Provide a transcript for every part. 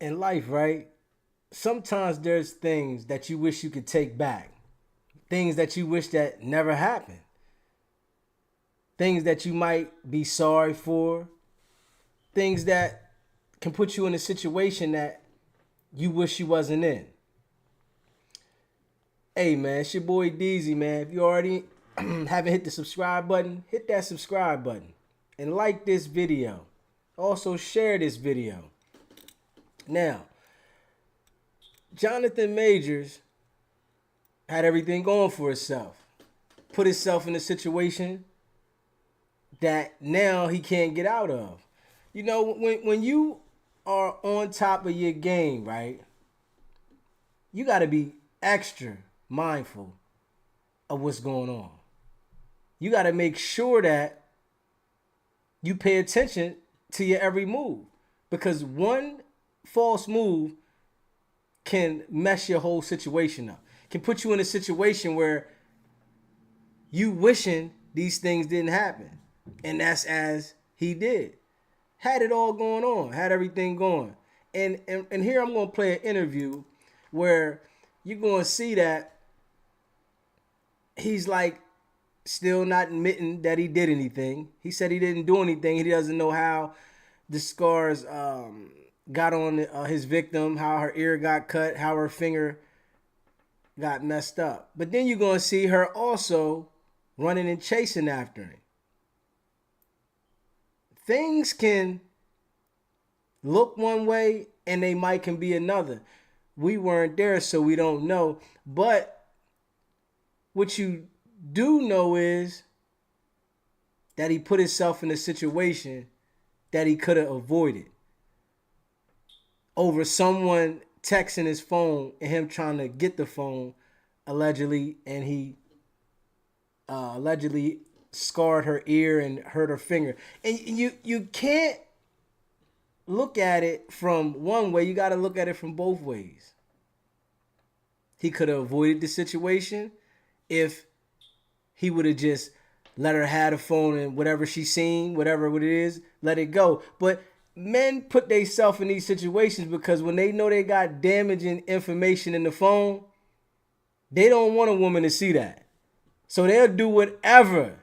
In life, right? Sometimes there's things that you wish you could take back, things that you wish that never happened, things that you might be sorry for, things that can put you in a situation that you wish you wasn't in. Hey man, it's your boy Deezy, man. If you already haven't hit the subscribe button, hit that subscribe button and like this video. Also share this video. Now, Jonathan Majors had everything going for himself. Put himself in a situation that now he can't get out of. You know, when you are on top of your game, right? You got to be extra mindful of what's going on. You got to make sure that you pay attention to your every move, because one false move can mess your whole situation up. Can put you in a situation where you wishing these things didn't happen. And that's as he did. Had it all going on, had everything going. And here I'm going to play an interview where you're going to see that he's like still not admitting that he did anything. He said he didn't do anything. He doesn't know how the scars got on his victim, how her ear got cut, how her finger got messed up. But then you're going to see her also running and chasing after him. Things can look one way and they might can be another. We weren't there, so we don't know. But what you do know is that he put himself in a situation that he could have avoided over someone texting his phone and him trying to get the phone, allegedly, and he allegedly scarred her ear and hurt her finger. And you can't look at it from one way. You got to look at it from both ways. He could have avoided the situation if he would have just let her have the phone and whatever she seen, whatever it is, let it go. But men put themselves in these situations because when they know they got damaging information in the phone, they don't want a woman to see that. So they'll do whatever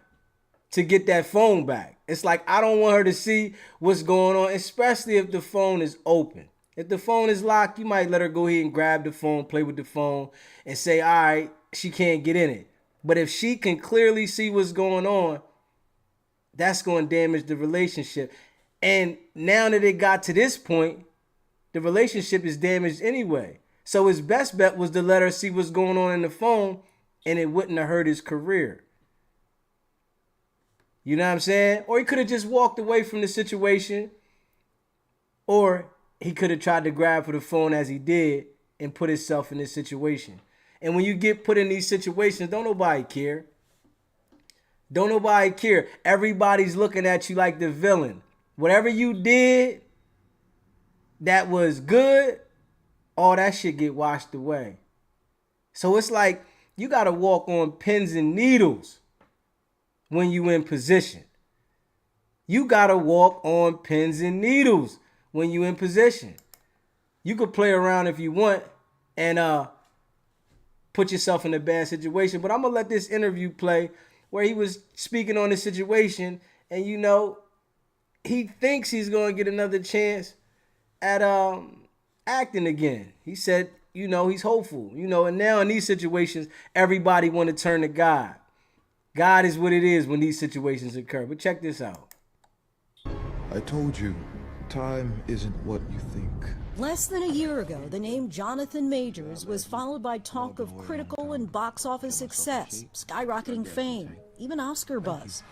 to get that phone back. It's like, I don't want her to see what's going on, especially if the phone is open. If the phone is locked, you might let her go ahead and grab the phone, play with the phone, and say, all right, she can't get in it. But if she can clearly see what's going on, that's going to damage the relationship. And now that it got to this point, the relationship is damaged anyway. So his best bet was to let her see what's going on in the phone, and it wouldn't have hurt his career. You know what I'm saying? Or he could have just walked away from the situation, or he could have tried to grab for the phone as he did and put himself in this situation. And when you get put in these situations, don't nobody care. Don't nobody care. Everybody's looking at you like the villain. Whatever you did that was good, all that shit get washed away. So it's like you got to walk on pins and needles when you in position. You got to walk on pins and needles when you in position. You could play around if you want and put yourself in a bad situation. But I'm going to let this interview play where he was speaking on the situation. And, you know, he thinks he's going to get another chance at acting again. He said, you know, he's hopeful. You know, and now in these situations, everybody want to turn to God. God is what it is when these situations occur. But check this out. I told you, time isn't what you think. Less than a year ago, the name Jonathan Majors was followed by talk of critical and box office success, skyrocketing fame, even Oscar buzz.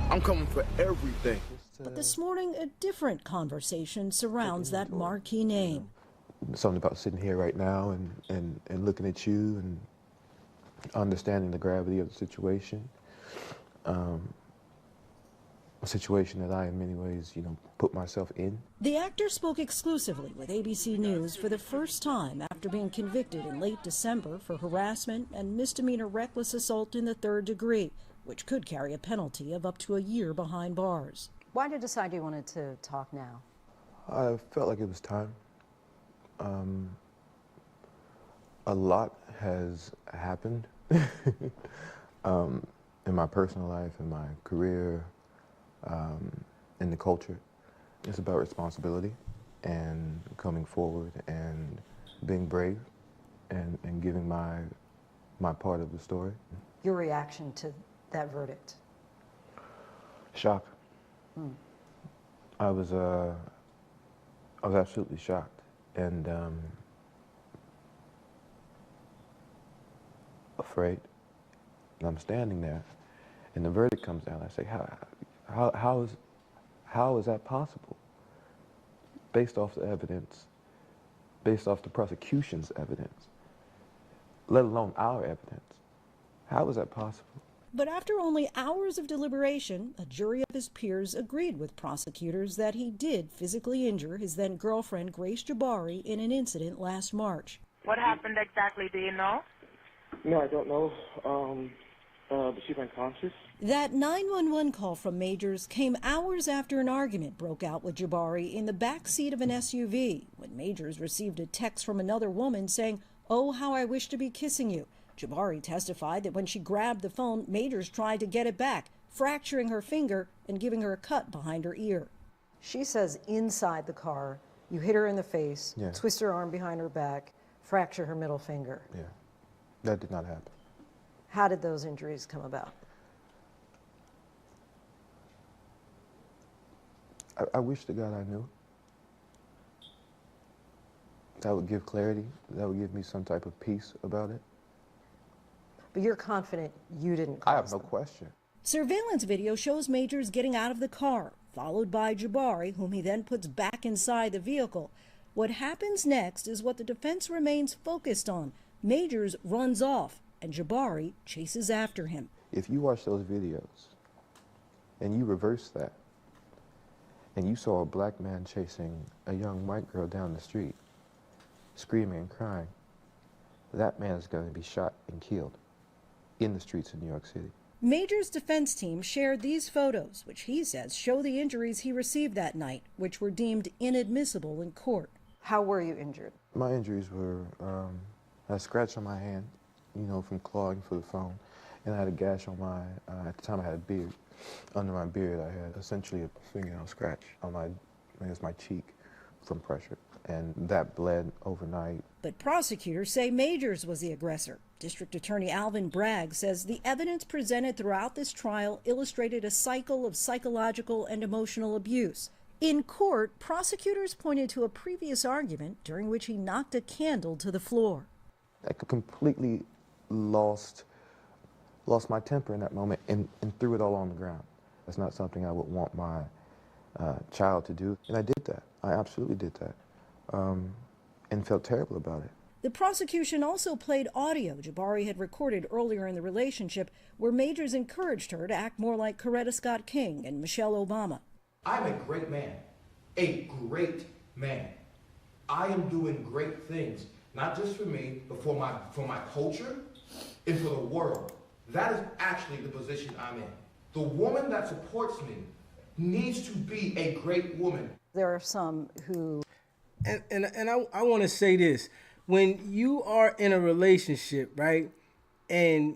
I'm coming for everything. But this morning, a different conversation surrounds that marquee name. Something about sitting here right now and looking at you and understanding the gravity of the situation. A situation that I, in many ways, you know, put myself in. The actor spoke exclusively with ABC News for the first time after being convicted in late December for harassment and misdemeanor reckless assault in the third degree, which could carry a penalty of up to a year behind bars. Why did you decide you wanted to talk now? I felt like it was time. A lot has happened in my personal life, in my career, in the culture. It's about responsibility and coming forward and being brave and giving my part of the story. Your reaction to that verdict? Shock. I was absolutely shocked and afraid. And I'm standing there, and the verdict comes down. I say, how is that possible? Based off the evidence, based off the prosecution's evidence, let alone our evidence. How is that possible? But after only hours of deliberation, a jury of his peers agreed with prosecutors that he did physically injure his then-girlfriend Grace Jabbari in an incident last March. What happened exactly, do you know? No, I don't know. But she's unconscious. That 911 call from Majors came hours after an argument broke out with Jabbari in the back seat of an SUV, when Majors received a text from another woman saying, "Oh, how I wish to be kissing you." Jabbari testified that when she grabbed the phone, Majors tried to get it back, fracturing her finger and giving her a cut behind her ear. She says inside the car, you hit her in the face, Yeah. twist her arm behind her back, fracture her middle finger. Yeah, that did not happen. How did those injuries come about? I wish to God I knew. That would give clarity. That would give me some type of peace about it. But you're confident you didn't cause I have no them. question. Surveillance video shows Majors getting out of the car, followed by Jabbari, whom he then puts back inside the vehicle. What happens next is what the defense remains focused on. Majors runs off, and Jabbari chases after him. If you watch those videos and you reverse that, and you saw a black man chasing a young white girl down the street, screaming and crying, that man is going to be shot and killed in the streets of New York City. Majors' defense team shared these photos, which he says show the injuries he received that night, which were deemed inadmissible in court. How were you injured? My injuries were a scratch on my hand, from clawing for the phone, and I had a gash on my, at the time I had a beard. Under my beard I had essentially a fingernail scratch on my cheek from pressure, and that bled overnight. But prosecutors say Majors was the aggressor. District Attorney Alvin Bragg says the evidence presented throughout this trial illustrated a cycle of psychological and emotional abuse. In court, prosecutors pointed to a previous argument during which he knocked a candle to the floor. I completely lost my temper in that moment and threw it all on the ground. That's not something I would want my child to do, and I did that. I absolutely did that, and felt terrible about it. The prosecution also played audio Jabbari had recorded earlier in the relationship, where Majors encouraged her to act more like Coretta Scott King and Michelle Obama. I'm a great man, a great man. I am doing great things, not just for me, but for my culture and for the world. That is actually the position I'm in. The woman that supports me needs to be a great woman. There are some who... And I want to say this. When you are in a relationship, right, and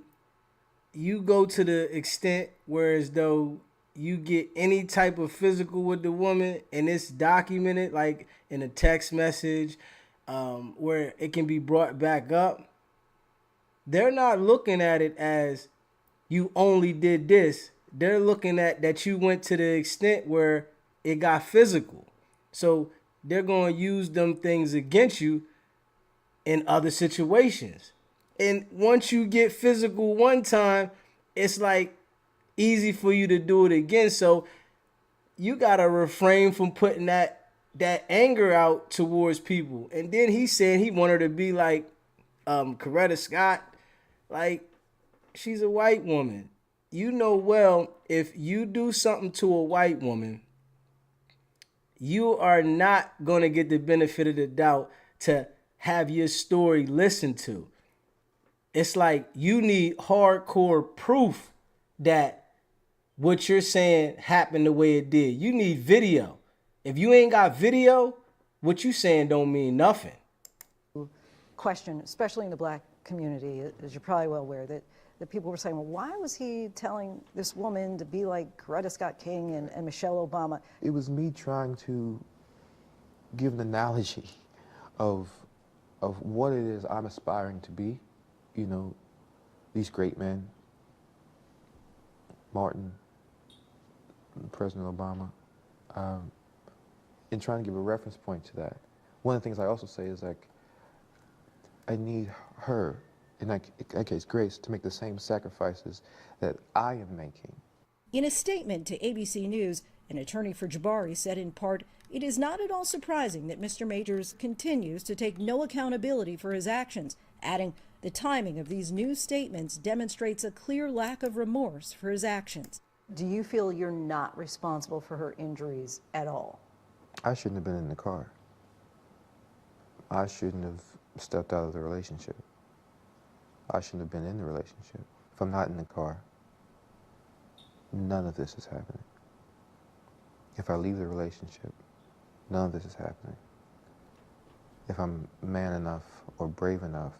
you go to the extent where as though you get any type of physical with the woman and it's documented, like in a text message, where it can be brought back up, they're not looking at it as you only did this. They're looking at that you went to the extent where it got physical. So they're going to use them things against you in other situations. And once you get physical one time, it's like easy for you to do it again. So you got to refrain from putting that anger out towards people. And then he said he wanted to be like Coretta Scott. Like, she's a white woman. You know well, if you do something to a white woman, you are not going to get the benefit of the doubt to have your story listened to. It's like you need hardcore proof that what you're saying happened the way it did. You need video. If you ain't got video, what you saying don't mean nothing. Question, especially in the black community, as you're probably well aware, that people were saying, well, why was he telling this woman to be like Coretta Scott King and Michelle Obama? It was me trying to give an analogy of what it is I'm aspiring to be. You know, these great men, Martin, President Obama, and trying to give a reference point to that. One of the things I also say is, like, I need her, in that case, Grace, to make the same sacrifices that I am making. In a statement to ABC News, an attorney for Jabari said in part, "It is not at all surprising that Mr. Majors continues to take no accountability for his actions," adding, "The timing of these new statements demonstrates a clear lack of remorse for his actions." Do you feel you're not responsible for her injuries at all? I shouldn't have been in the car. I shouldn't have stepped out of the relationship. I shouldn't have been in the relationship. If I'm not in the car, none of this is happening. If I leave the relationship, none of this is happening. If I'm man enough or brave enough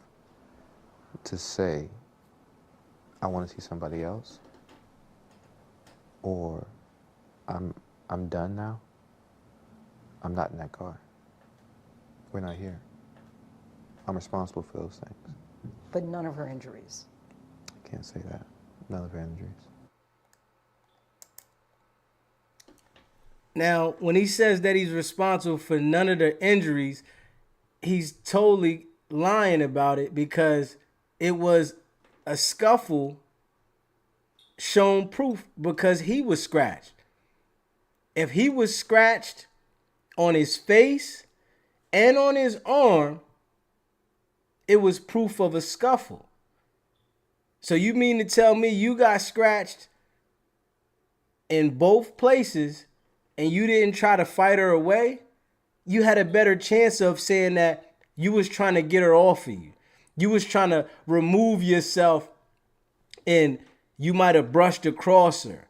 to say, I want to see somebody else, or I'm done now, I'm not in that car. We're not here. I'm responsible for those things. But none of her injuries. I can't say that. None of her injuries. Now, when he says that he's responsible for none of the injuries, he's totally lying about it, because it was a scuffle shown proof because he was scratched. If he was scratched on his face and on his arm, it was proof of a scuffle. So you mean to tell me you got scratched in both places and you didn't try to fight her away? You had a better chance of saying that you was trying to get her off of you. You was trying to remove yourself and you might have brushed across her.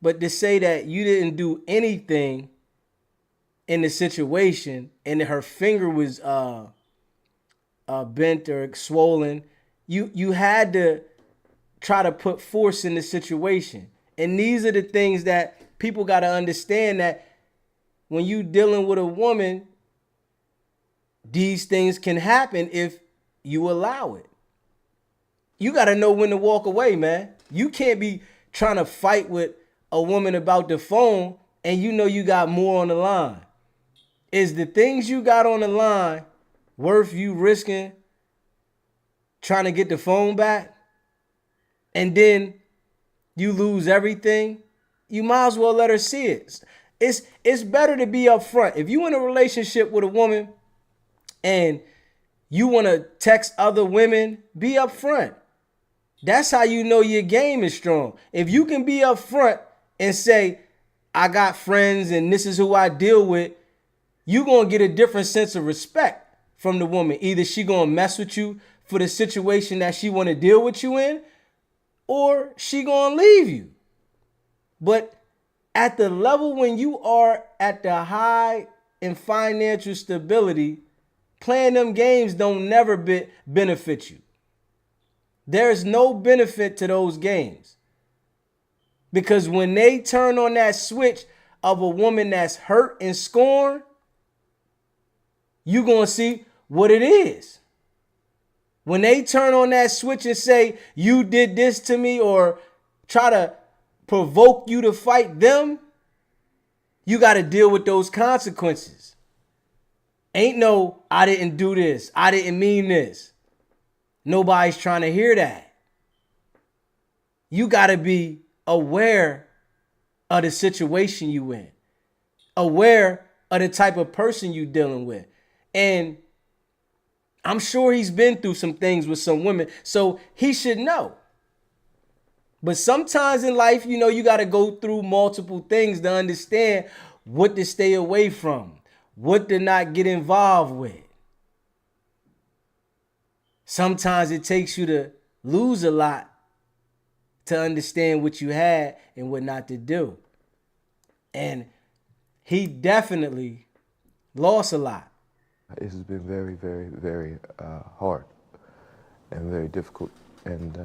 But to say that you didn't do anything in the situation and her finger was bent or swollen, you had to try to put force in the situation. And these are the things that people got to understand, that when you dealing with a woman, these things can happen if you allow it. You got to know when to walk away, man. You can't be trying to fight with a woman about the phone and you know you got more on the line. Is the things you got on the line worth you risking trying to get the phone back? And then you lose everything? You might as well let her see it. It's better to be upfront. If you in a relationship with a woman and you want to text other women, be upfront. That's how you know your game is strong. If you can be upfront and say, I got friends and this is who I deal with, you're going to get a different sense of respect from the woman. Either she going to mess with you for the situation that she want to deal with you in, or she going to leave you. But at the level when you are at the high in financial stability, playing them games don't never benefit you. There's no benefit to those games. Because when they turn on that switch of a woman that's hurt and scorned, you're going to see what it is. When they turn on that switch and say, you did this to me, or try to provoke you to fight them, you got to deal with those consequences. Ain't no, I didn't do this, I didn't mean this. Nobody's trying to hear that. You got to be aware of the situation you in, aware of the type of person you dealing with. And I'm sure he's been through some things with some women, so he should know. But sometimes in life, you know, you got to go through multiple things to understand what to stay away from, what to not get involved with. Sometimes it takes you to lose a lot to understand what you had and what not to do. And he definitely lost a lot. This has been very, very, very hard and very difficult and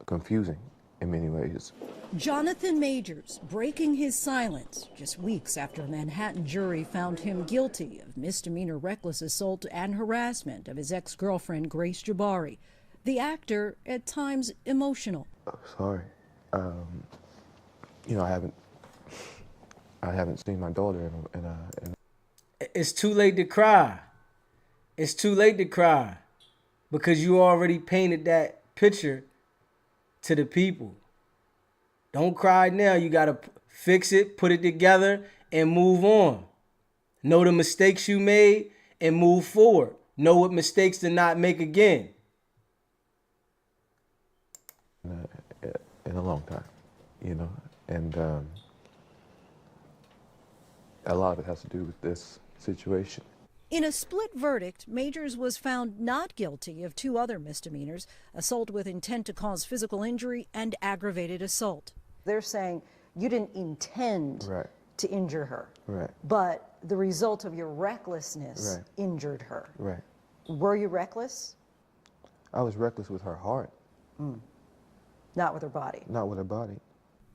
confusing in many ways. Jonathan Majors breaking his silence just weeks after a Manhattan jury found him guilty of misdemeanor reckless assault and harassment of his ex-girlfriend Grace Jabbari. The actor, at times emotional. Sorry. You know, I haven't seen my daughter in It's too late to cry. It's too late to cry because you already painted that picture to the people. Don't cry now. You got to fix it, put it together, and move on. Know the mistakes you made and move forward. Know what mistakes to not make again. in a long time, you know, and a lot of it has to do with this situation. In a split verdict, Majors was found not guilty of 2 other misdemeanors, assault with intent to cause physical injury and aggravated assault. They're saying you didn't intend Right. to injure her, Right. but the result of your recklessness Right. injured her. Right. Were you reckless? I was reckless with her heart, Not with her body. not with her body.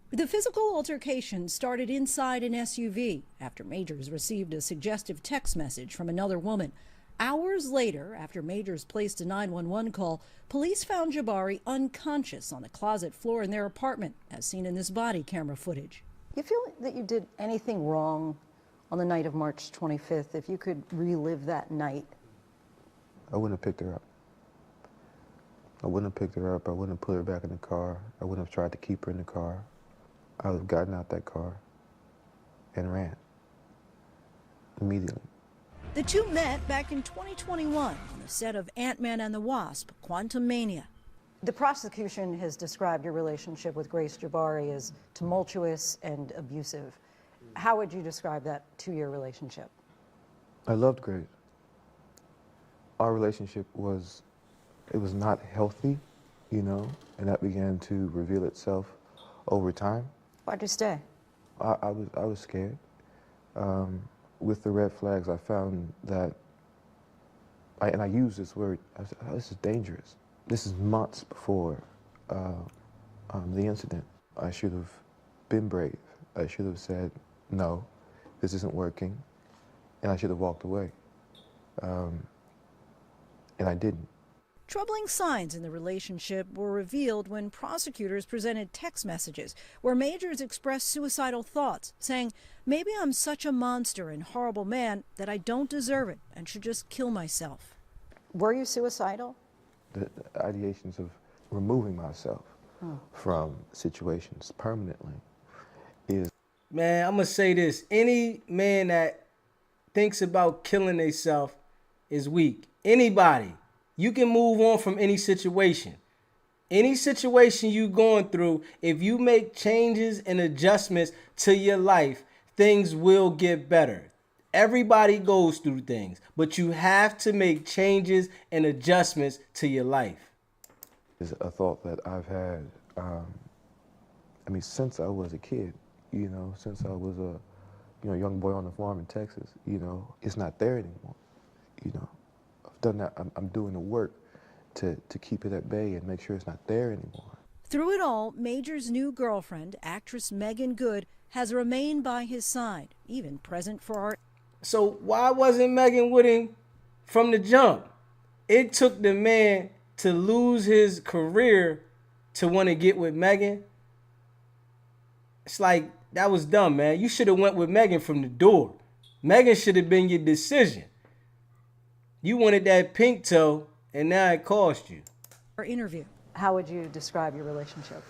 The physical altercation started inside an SUV after Majors received a suggestive text message from another woman. Hours later, after Majors placed a 911 call, police found Jabbari unconscious on the closet floor in their apartment, as seen in this body camera footage. You feel that you did anything wrong on the night of March 25th? If you could relive that night? I wouldn't have picked her up. I wouldn't have picked her up. I wouldn't have put her back in the car. I wouldn't have tried to keep her in the car. I would have gotten out that car and ran immediately. The two met back in 2021 on the set of Ant-Man and the Wasp: Quantumania. The prosecution has described your relationship with Grace Jabbari as tumultuous and abusive. How would you describe that 2-year relationship? I loved Grace. Our relationship was not healthy, you know, and that began to reveal itself over time. Why'd you stay? I was scared. With the red flags, I found that, and I use this word, I said, oh, this is dangerous. This is months before the incident. I should have been brave. I should have said, no, this isn't working, and I should have walked away. And I didn't. Troubling signs in the relationship were revealed when prosecutors presented text messages where Majors expressed suicidal thoughts, saying, "Maybe I'm such a monster and horrible man that I don't deserve it and should just kill myself." Were you suicidal? The ideations of removing myself from situations permanently is... Man, I'm going to say this. Any man that thinks about killing themselves is weak. Anybody. You can move on from any situation. Any situation you going through, if you make changes and adjustments to your life, things will get better. Everybody goes through things, but you have to make changes and adjustments to your life. Is a thought that I've had, since I was a kid, you know, since I was a young boy on the farm in Texas, you know, it's not there anymore, you know. I've done that. I'm doing the work to keep it at bay and make sure it's not there anymore. Through it all, Major's new girlfriend, actress Megan Good, has remained by his side, even present for our... So why wasn't Megan with him from the jump? It took the man to lose his career to want to get with Megan. It's like, that was dumb, man. You should have went with Megan from the door. Megan should have been your decision. You wanted that pink toe, and now it cost you. Our interview. How would you describe your relationship?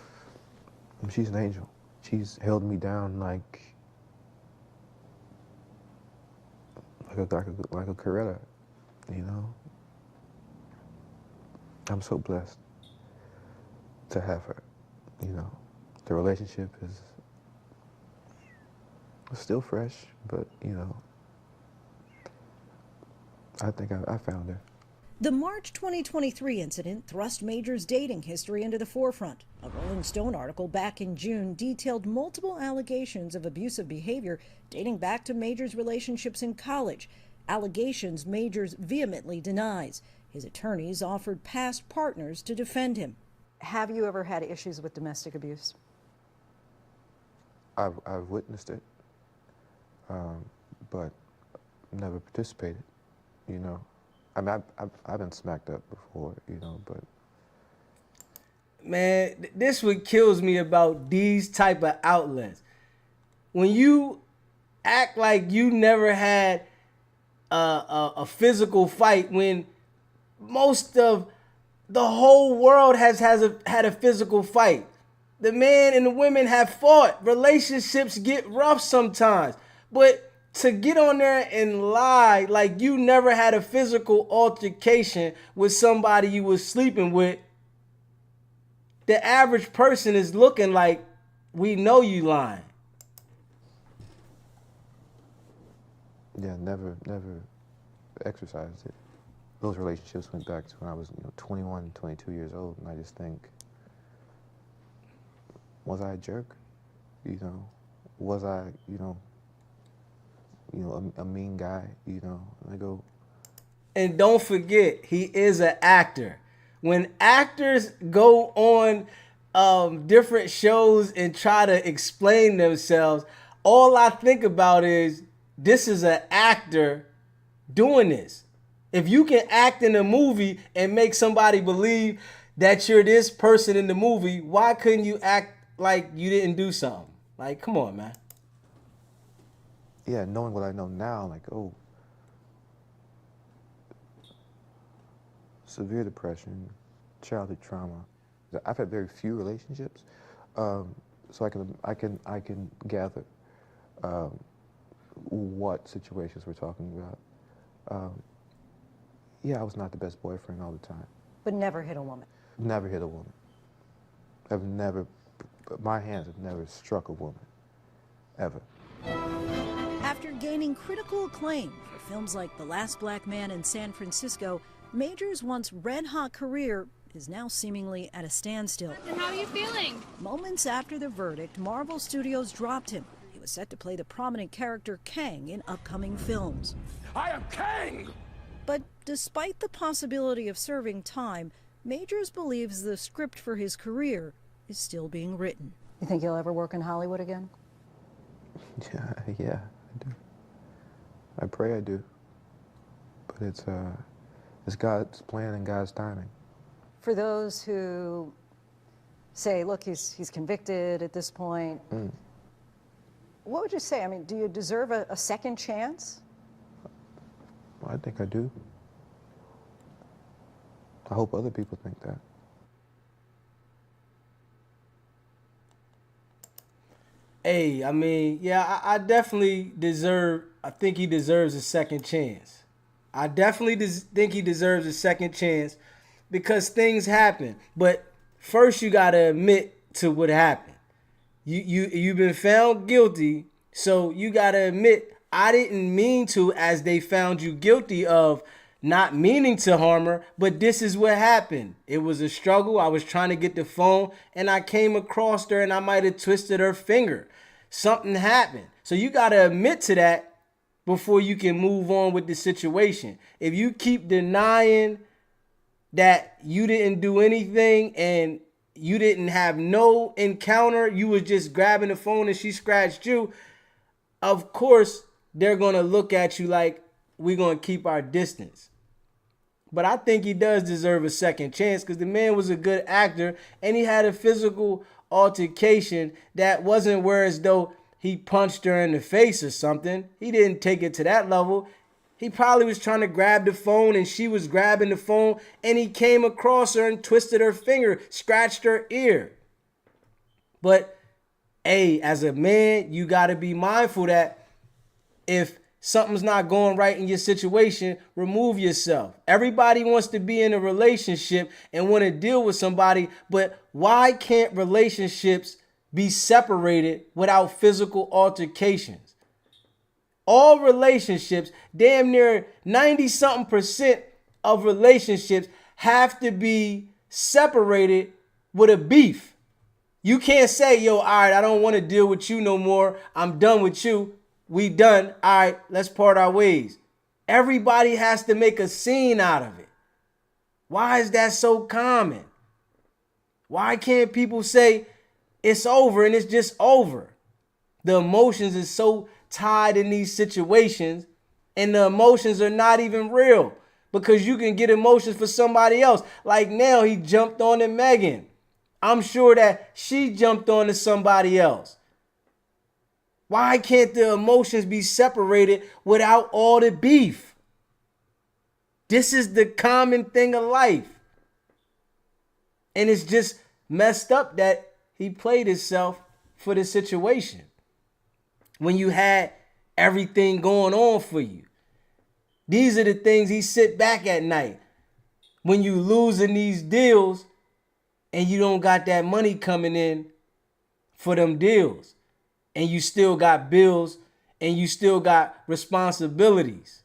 She's an angel. She's held me down like a Coretta, you know. I'm so blessed to have her, you know. The relationship is still fresh, but, you know, I think I found her. The March 2023 incident thrust Major's dating history into the forefront. A Rolling Stone article back in June detailed multiple allegations of abusive behavior dating back to Major's relationships in college, allegations Majors vehemently denies. His attorneys offered past partners to defend him. Have you ever had issues with domestic abuse? I've witnessed it, but never participated, you know. I mean, I've been smacked up before, you know, but... Man, this what kills me about these type of outlets. When you act like you never had a physical fight, when most of the whole world had a physical fight. The men and the women have fought. Relationships get rough sometimes. But to get on there and lie like you never had a physical altercation with somebody you was sleeping with, the average person is looking like, we know you lying. Yeah, never exercised it. Those relationships went back to when I was 21, 22 years old, and I just think, was I a jerk? You know, was I, a mean guy? You know, and I go. And don't forget, he is an actor. When actors go on different shows and try to explain themselves, all I think about is this is an actor doing this. If you can act in a movie and make somebody believe that you're this person in the movie, why couldn't you act like you didn't do something? Like, come on, man. Yeah, knowing what I know now, like, oh, severe depression, childhood trauma. I've had very few relationships, so I can gather what situations we're talking about. Yeah, I was not the best boyfriend all the time. But never hit a woman? Never hit a woman. My hands have never struck a woman, ever. After gaining critical acclaim for films like The Last Black Man in San Francisco, Major's once red-hot career is now seemingly at a standstill. And how are you feeling? Moments after the verdict, Marvel Studios dropped him. He was set to play the prominent character Kang in upcoming films. I am Kang! But despite the possibility of serving time, Majors believes the script for his career is still being written. You think you'll ever work in Hollywood again? Yeah, I do. I pray I do. But it's God's plan and God's timing. For those who say, look, he's convicted at this point, what would you say? I mean, do you deserve a second chance? Well, I think I do. I hope other people think that. Hey, I mean, yeah, I definitely I think he deserves a second chance. I definitely think he deserves a second chance because things happen. But first you got to admit to what happened. You've been found guilty, so you got to admit, I didn't mean to, as they found you guilty of not meaning to harm her, but this is what happened. It was a struggle. I was trying to get the phone and I came across her and I might have twisted her finger. Something happened. So you got to admit to that before you can move on with the situation. If you keep denying that you didn't do anything and you didn't have no encounter, you was just grabbing the phone and she scratched you, of course, they're going to look at you like we're going to keep our distance. But I think he does deserve a second chance because the man was a good actor and he had a physical altercation that wasn't where as though he punched her in the face or something. He didn't take it to that level. He probably was trying to grab the phone and she was grabbing the phone and he came across her and twisted her finger, scratched her ear. But, hey, as a man, you got to be mindful that if something's not going right in your situation, remove yourself. Everybody wants to be in a relationship and want to deal with somebody, but why can't relationships be separated without physical altercations? All relationships, damn near 90-something% of relationships have to be separated with a beef. You can't say, yo, all right, I don't want to deal with you no more. I'm done with you. We done. All right, let's part our ways. Everybody has to make a scene out of it. Why is that so common? Why can't people say it's over and it's just over? The emotions is so tied in these situations, and the emotions are not even real, because you can get emotions for somebody else. Like now he jumped on to Megan. I'm sure that she jumped on to somebody else. Why can't the emotions be separated without all the beef? This is the common thing of life. And it's just messed up that he played himself for the situation when you had everything going on for you. These are the things he sit back at night when you losing these deals and you don't got that money coming in for them deals, and you still got bills and you still got responsibilities.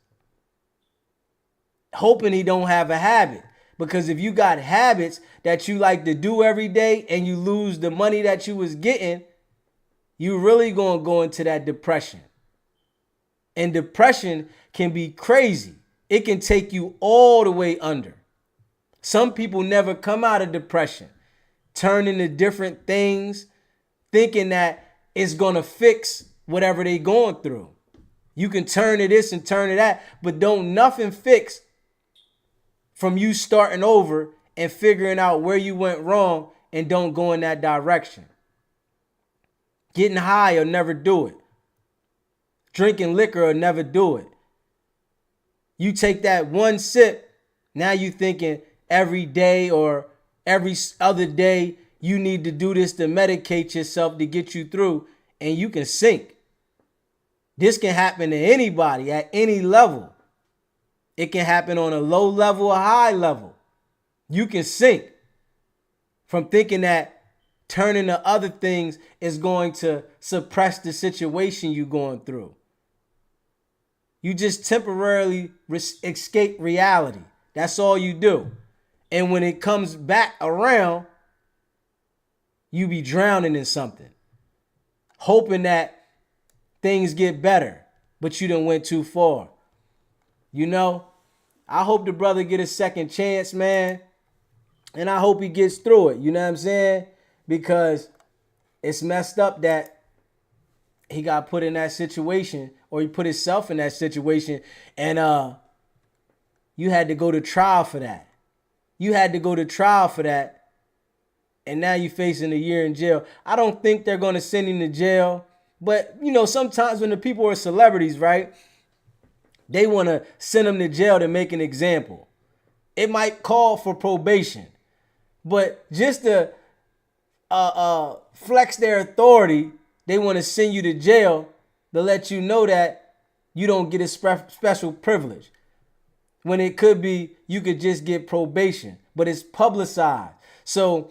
Hoping he don't have a habit, because if you got habits that you like to do every day and you lose the money that you was getting, you really gonna go into that depression. And depression can be crazy. It can take you all the way under. Some people never come out of depression, turn into different things, thinking that it's gonna fix whatever they going through. You can turn to this and turn to that, but don't nothing fix from you starting over and figuring out where you went wrong, and don't go in that direction. Getting high will never do it. Drinking liquor will never do it. You take that one sip, now you thinking every day or every other day you need to do this to medicate yourself to get you through, and you can sink. This can happen to anybody at any level. It can happen on a low level or high level. You can sink from thinking that turning to other things is going to suppress the situation you're going through. You just temporarily escape reality. That's all you do. And when it comes back around, you be drowning in something, hoping that things get better, but you done went too far. You know, I hope the brother get a second chance, man. And I hope he gets through it. You know what I'm saying? Because it's messed up that he got put in that situation, or he put himself in that situation, and you had to go to trial for that. You had to go to trial for that, and now you're facing a year in jail. I don't think they're going to send him to jail, but, you know, sometimes when the people are celebrities, right, they want to send them to jail to make an example. It might call for probation, but just to flex their authority, they want to send you to jail to let you know that you don't get a special privilege, when it could be you could just get probation, but it's publicized. So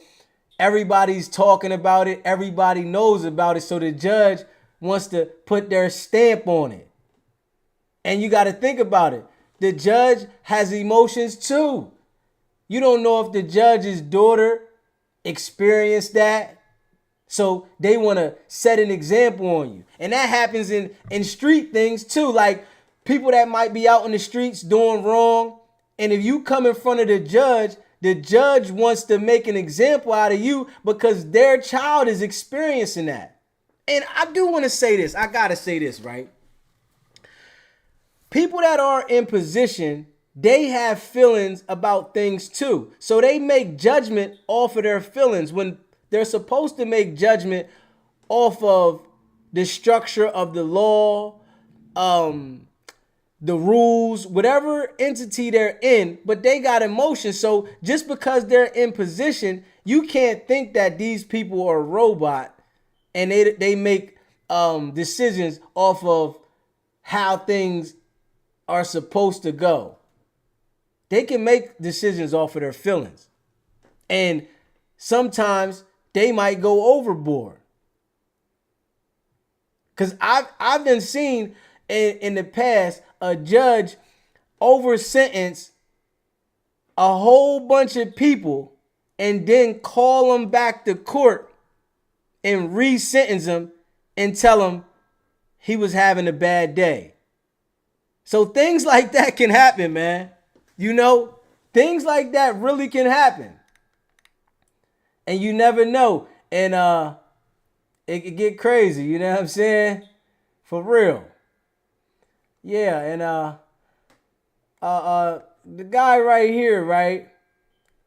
everybody's talking about it. Everybody knows about it. So the judge wants to put their stamp on it. And you got to think about it. The judge has emotions too. You don't know if the judge's daughter experienced that. So they want to set an example on you. And that happens in street things too. Like people that might be out in the streets doing wrong. And if you come in front of the judge wants to make an example out of you because their child is experiencing that. And I do want to say this. I got to say this, right? People that are in position, they have feelings about things too. So they make judgment off of their feelings when they're supposed to make judgment off of the structure of the law, the rules, whatever entity they're in, but they got emotions. So just because they're in position, you can't think that these people are a robot and they make decisions off of how things are supposed to go. They can make decisions off of their feelings. And sometimes they might go overboard. Because I've been seen in the past a judge over sentence a whole bunch of people and then call them back to court and re-sentence him and tell him he was having a bad day. So things like that can happen, man. You know, things like that really can happen. And you never know. And it could get crazy, you know what I'm saying? For real. Yeah, and the guy right here, right?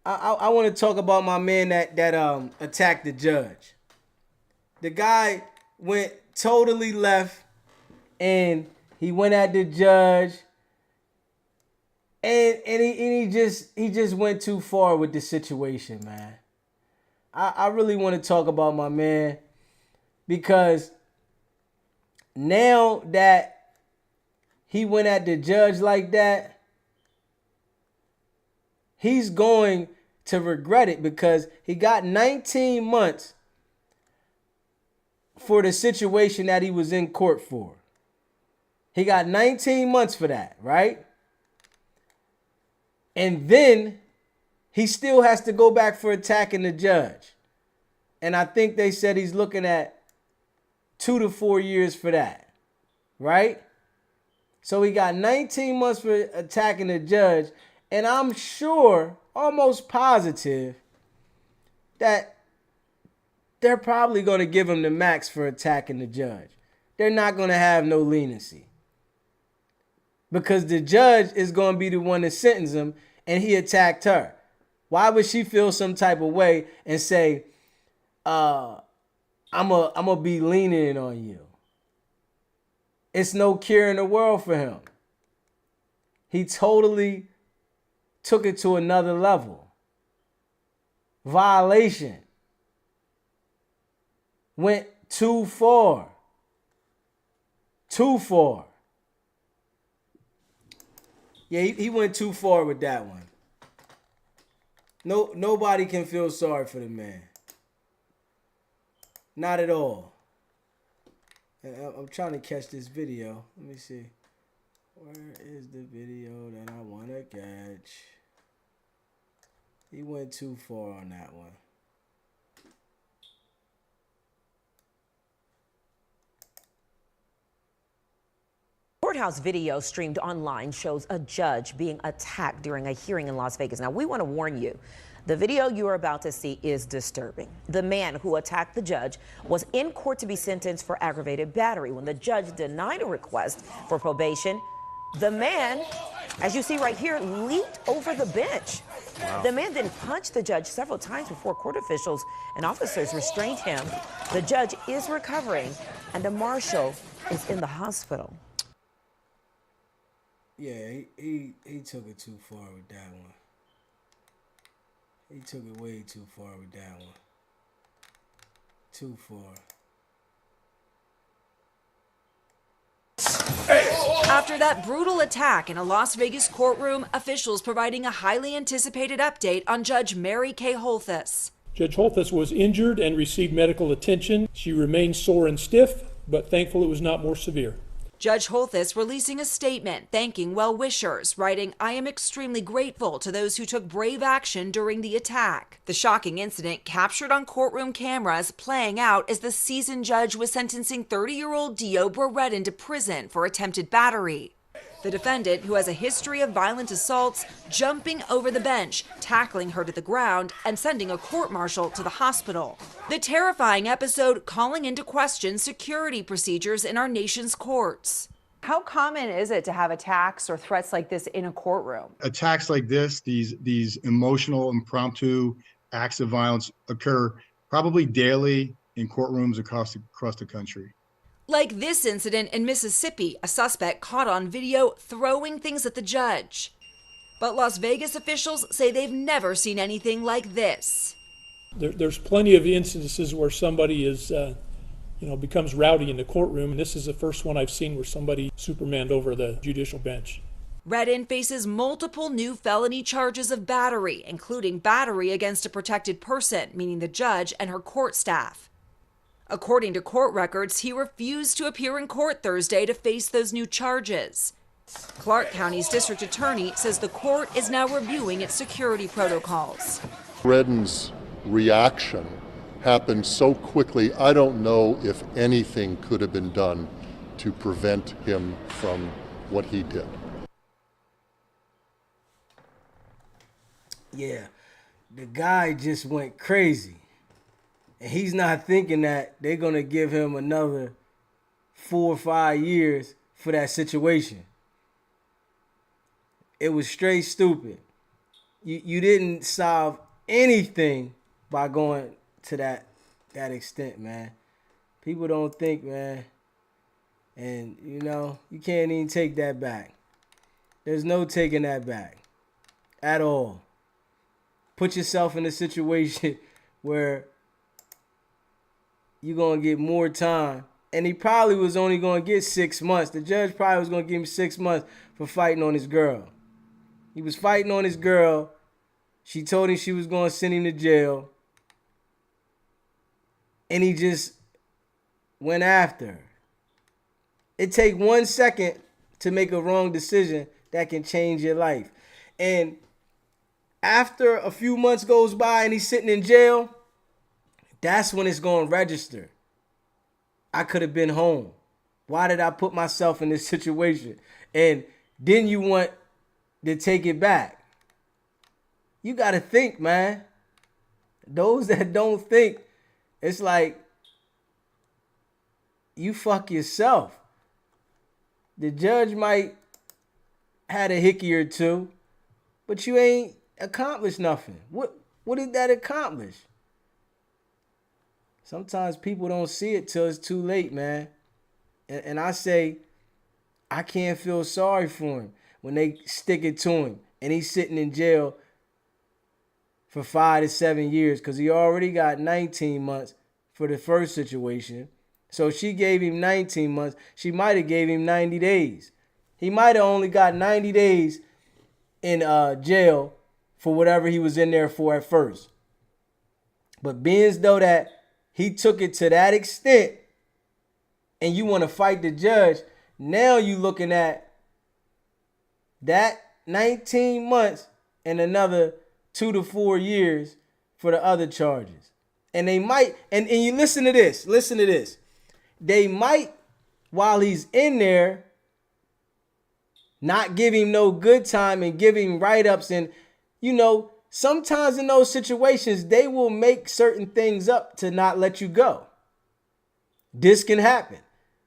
I want to talk about my man that attacked the judge. The guy went totally left and he went at the judge and he just went too far with the situation, man. I really want to talk about my man because now that he went at the judge like that, he's going to regret it because he got 19 months for the situation that he was in court for. He got 19 months for that, right? And then he still has to go back for attacking the judge. And I think they said he's looking at 2 to 4 years for that, right? So he got 19 months for attacking the judge. And I'm sure, almost positive, that they're probably going to give him the max for attacking the judge. They're not going to have no leniency. Because the judge is going to be the one to sentence him and he attacked her. Why would she feel some type of way and say, I'm a be lenient on you? It's no cure in the world for him. He totally took it to another level. Violation. Went too far. Too far. Yeah, he went too far with that one. Nobody can feel sorry for the man. Not at all. I'm trying to catch this video. Let me see. Where is the video that I want to catch? He went too far on that one. Courthouse video streamed online shows a judge being attacked during a hearing in Las Vegas. Now, we want to warn you. The video you are about to see is disturbing. The man who attacked the judge was in court to be sentenced for aggravated battery. When the judge denied a request for probation, the man, as you see right here, leaped over the bench. Wow. The man then punched the judge several times before court officials and officers restrained him. The judge is recovering, and a marshal is in the hospital. Yeah, he took it too far with that one. He took it way too far with that one. Too far. After that brutal attack in a Las Vegas courtroom, officials providing a highly anticipated update on Judge Mary Kay Holthus. Judge Holthus was injured and received medical attention. She remains sore and stiff, but thankful it was not more severe. Judge Holthus releasing a statement thanking well-wishers, writing, "I am extremely grateful to those who took brave action during the attack." The shocking incident captured on courtroom cameras playing out as the seasoned judge was sentencing 30-year-old Deobra Redden to prison for attempted battery. The defendant, who has a history of violent assaults, jumping over the bench, tackling her to the ground, and sending a court-martial to the hospital. The terrifying episode calling into question security procedures in our nation's courts. How common is it to have attacks or threats like this in a courtroom? Attacks like this, these emotional, impromptu acts of violence occur probably daily in courtrooms across the country. Like this incident in Mississippi, a suspect caught on video throwing things at the judge. But Las Vegas officials say they've never seen anything like this. There's plenty of instances where somebody is, becomes rowdy in the courtroom, and this is the first one I've seen where somebody supermaned over the judicial bench. Redden faces multiple new felony charges of battery, including battery against a protected person, meaning the judge and her court staff. According to court records, he refused to appear in court Thursday to face those new charges. Clark County's district attorney says the court is now reviewing its security protocols. Redden's reaction happened so quickly, I don't know if anything could have been done to prevent him from what he did. Yeah, the guy just went crazy. And he's not thinking that they're going to give him another 4 or 5 years for that situation. It was straight stupid. You didn't solve anything by going to that extent, man. People don't think, man. And, you know, you can't even take that back. There's no taking that back at all. Put yourself in a situation where you're going to get more time. And he probably was only going to get 6 months. The judge probably was going to give him 6 months for fighting on his girl. He was fighting on his girl. She told him she was going to send him to jail. And he just went after her. It take 1 second to make a wrong decision that can change your life. And after a few months goes by and he's sitting in jail, that's when it's going to register. I could have been home. Why did I put myself in this situation? And then you want to take it back. You got to think, man. Those that don't think, it's like you fuck yourself. The judge might had a hickey or two, but you ain't accomplished nothing. What did that accomplish? Sometimes people don't see it till it's too late, man. And I say, I can't feel sorry for him when they stick it to him and he's sitting in jail for 5 to 7 years because he already got 19 months for the first situation. So she gave him 19 months. She might have gave him 90 days. He might have only got 90 days in jail for whatever he was in there for at first. But being as though that he took it to that extent and you want to fight the judge, now you looking at that 19 months and another 2 to 4 years for the other charges. And they might, and you listen to this. They might, while he's in there, not give him no good time and give him write-ups. And, you know, sometimes in those situations, they will make certain things up to not let you go. This can happen.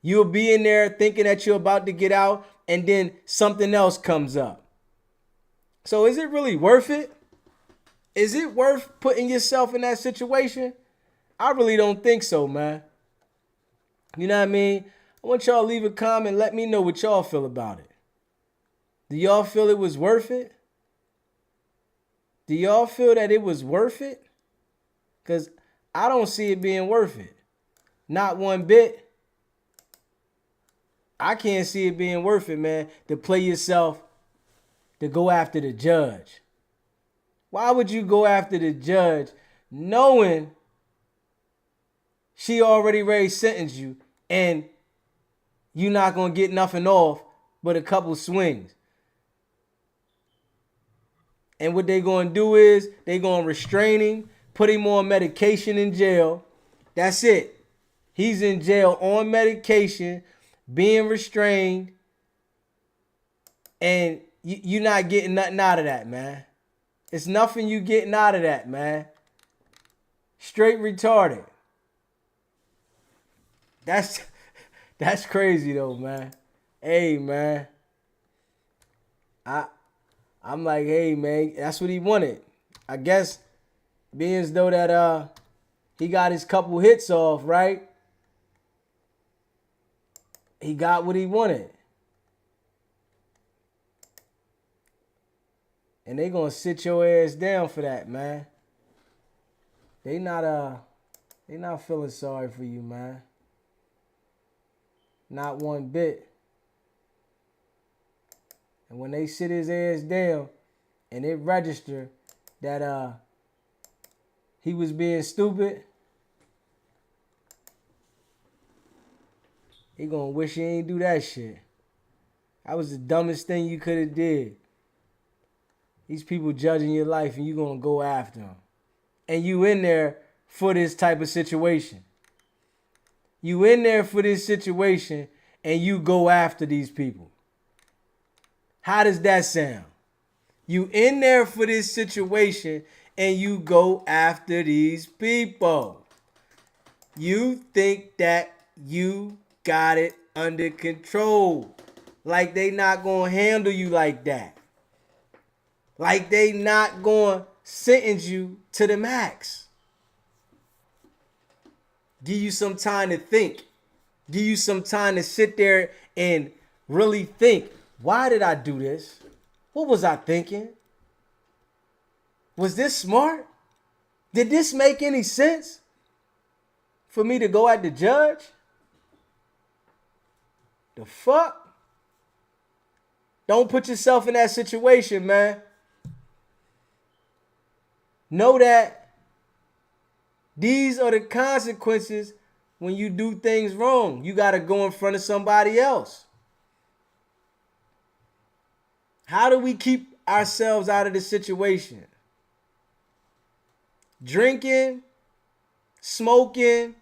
You'll be in there thinking that you're about to get out, and then something else comes up. So is it really worth it? Is it worth putting yourself in that situation? I really don't think so, man. You know what I mean? I want y'all to leave a comment. Let me know what y'all feel about it. Do y'all feel it was worth it? Do y'all feel that it was worth it? Because I don't see it being worth it. Not one bit. I can't see it being worth it, man, to play yourself, to go after the judge. Why would you go after the judge knowing she already ready sentenced you and you're not going to get nothing off but a couple swings? And what they going to do is they going to restrain him, put him on medication in jail. That's it. He's in jail on medication, being restrained, and you're not getting nothing out of that, man. It's nothing you getting out of that, man. Straight retarded. That's crazy though, man. Hey, man. I'm like, hey, man, that's what he wanted. I guess being as though that he got his couple hits off, right? He got what he wanted. And they gonna sit your ass down for that, man. They not feeling sorry for you, man. Not one bit. And when they sit his ass down and it registered that he was being stupid, he gonna wish he ain't do that shit. That was the dumbest thing you could have did. These people judging your life and you gonna go after them. And you in there for this type of situation. You in there for this situation and you go after these people. How does that sound? You in there for this situation and you go after these people. You think that you got it under control. Like they not gonna handle you like that. Like they not gonna sentence you to the max. Give you some time to think. Give you some time to sit there and really think. Why did I do this? What was I thinking? Was this smart? Did this make any sense for me to go at the judge? The fuck? Don't put yourself in that situation, man. Know that these are the consequences when you do things wrong. You got to go in front of somebody else. How do we keep ourselves out of the situation? Drinking, smoking,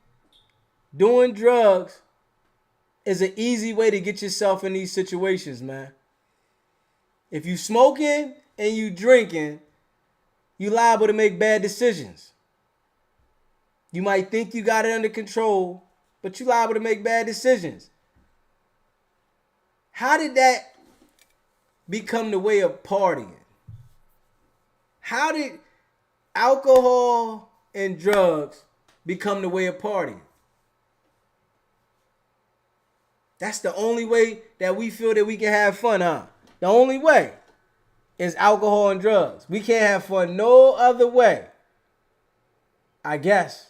doing drugs is an easy way to get yourself in these situations, man. If you smoking and you drinking, you liable to make bad decisions. You might think you got it under control, but you liable to make bad decisions. How did that become the way of partying? How did alcohol and drugs become the way of partying? That's the only way that we feel that we can have fun, huh? The only way is alcohol and drugs. We can't have fun no other way. I guess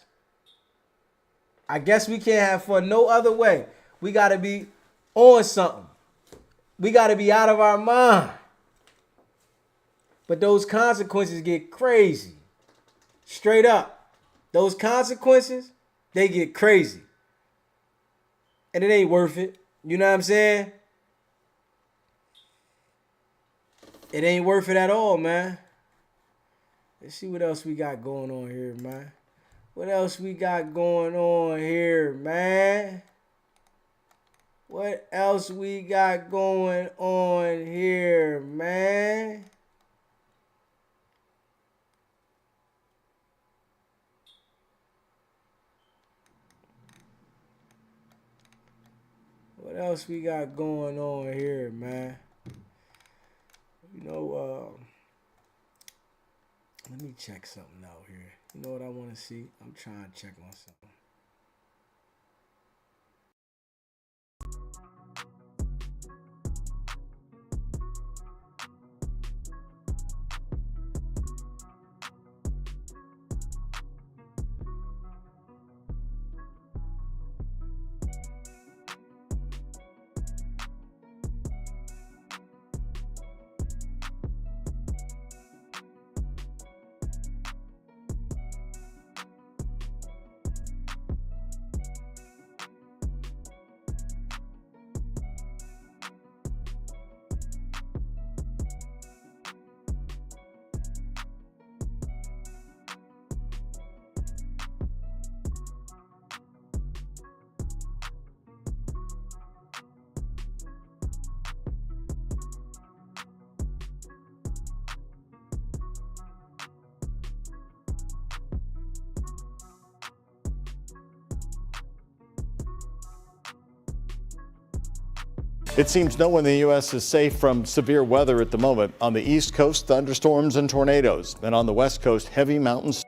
we can't have fun no other way. We got to be on something. We got to be out of our mind. But those consequences get crazy. Straight up. Those consequences, they get crazy. And it ain't worth it. You know what I'm saying? It ain't worth it at all, man. Let's see what else we got going on here, man. What else we got going on here, man? What else we got going on here, man? What else we got going on here, man? You know, let me check something out here. You know what I want to see? I'm trying to check on something. It seems no one in the U.S. is safe from severe weather at the moment. On the East Coast, thunderstorms and tornadoes, and on the West Coast, heavy mountains.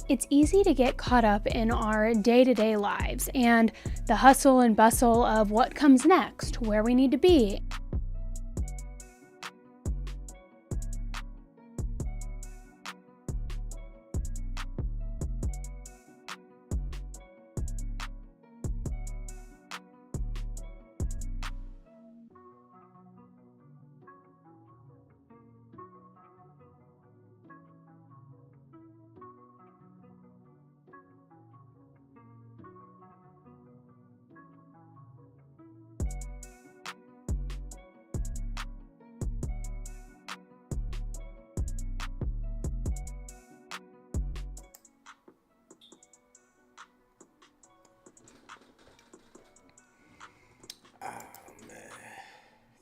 It's easy to get caught up in our day-to-day lives and the hustle and bustle of what comes next, where we need to be.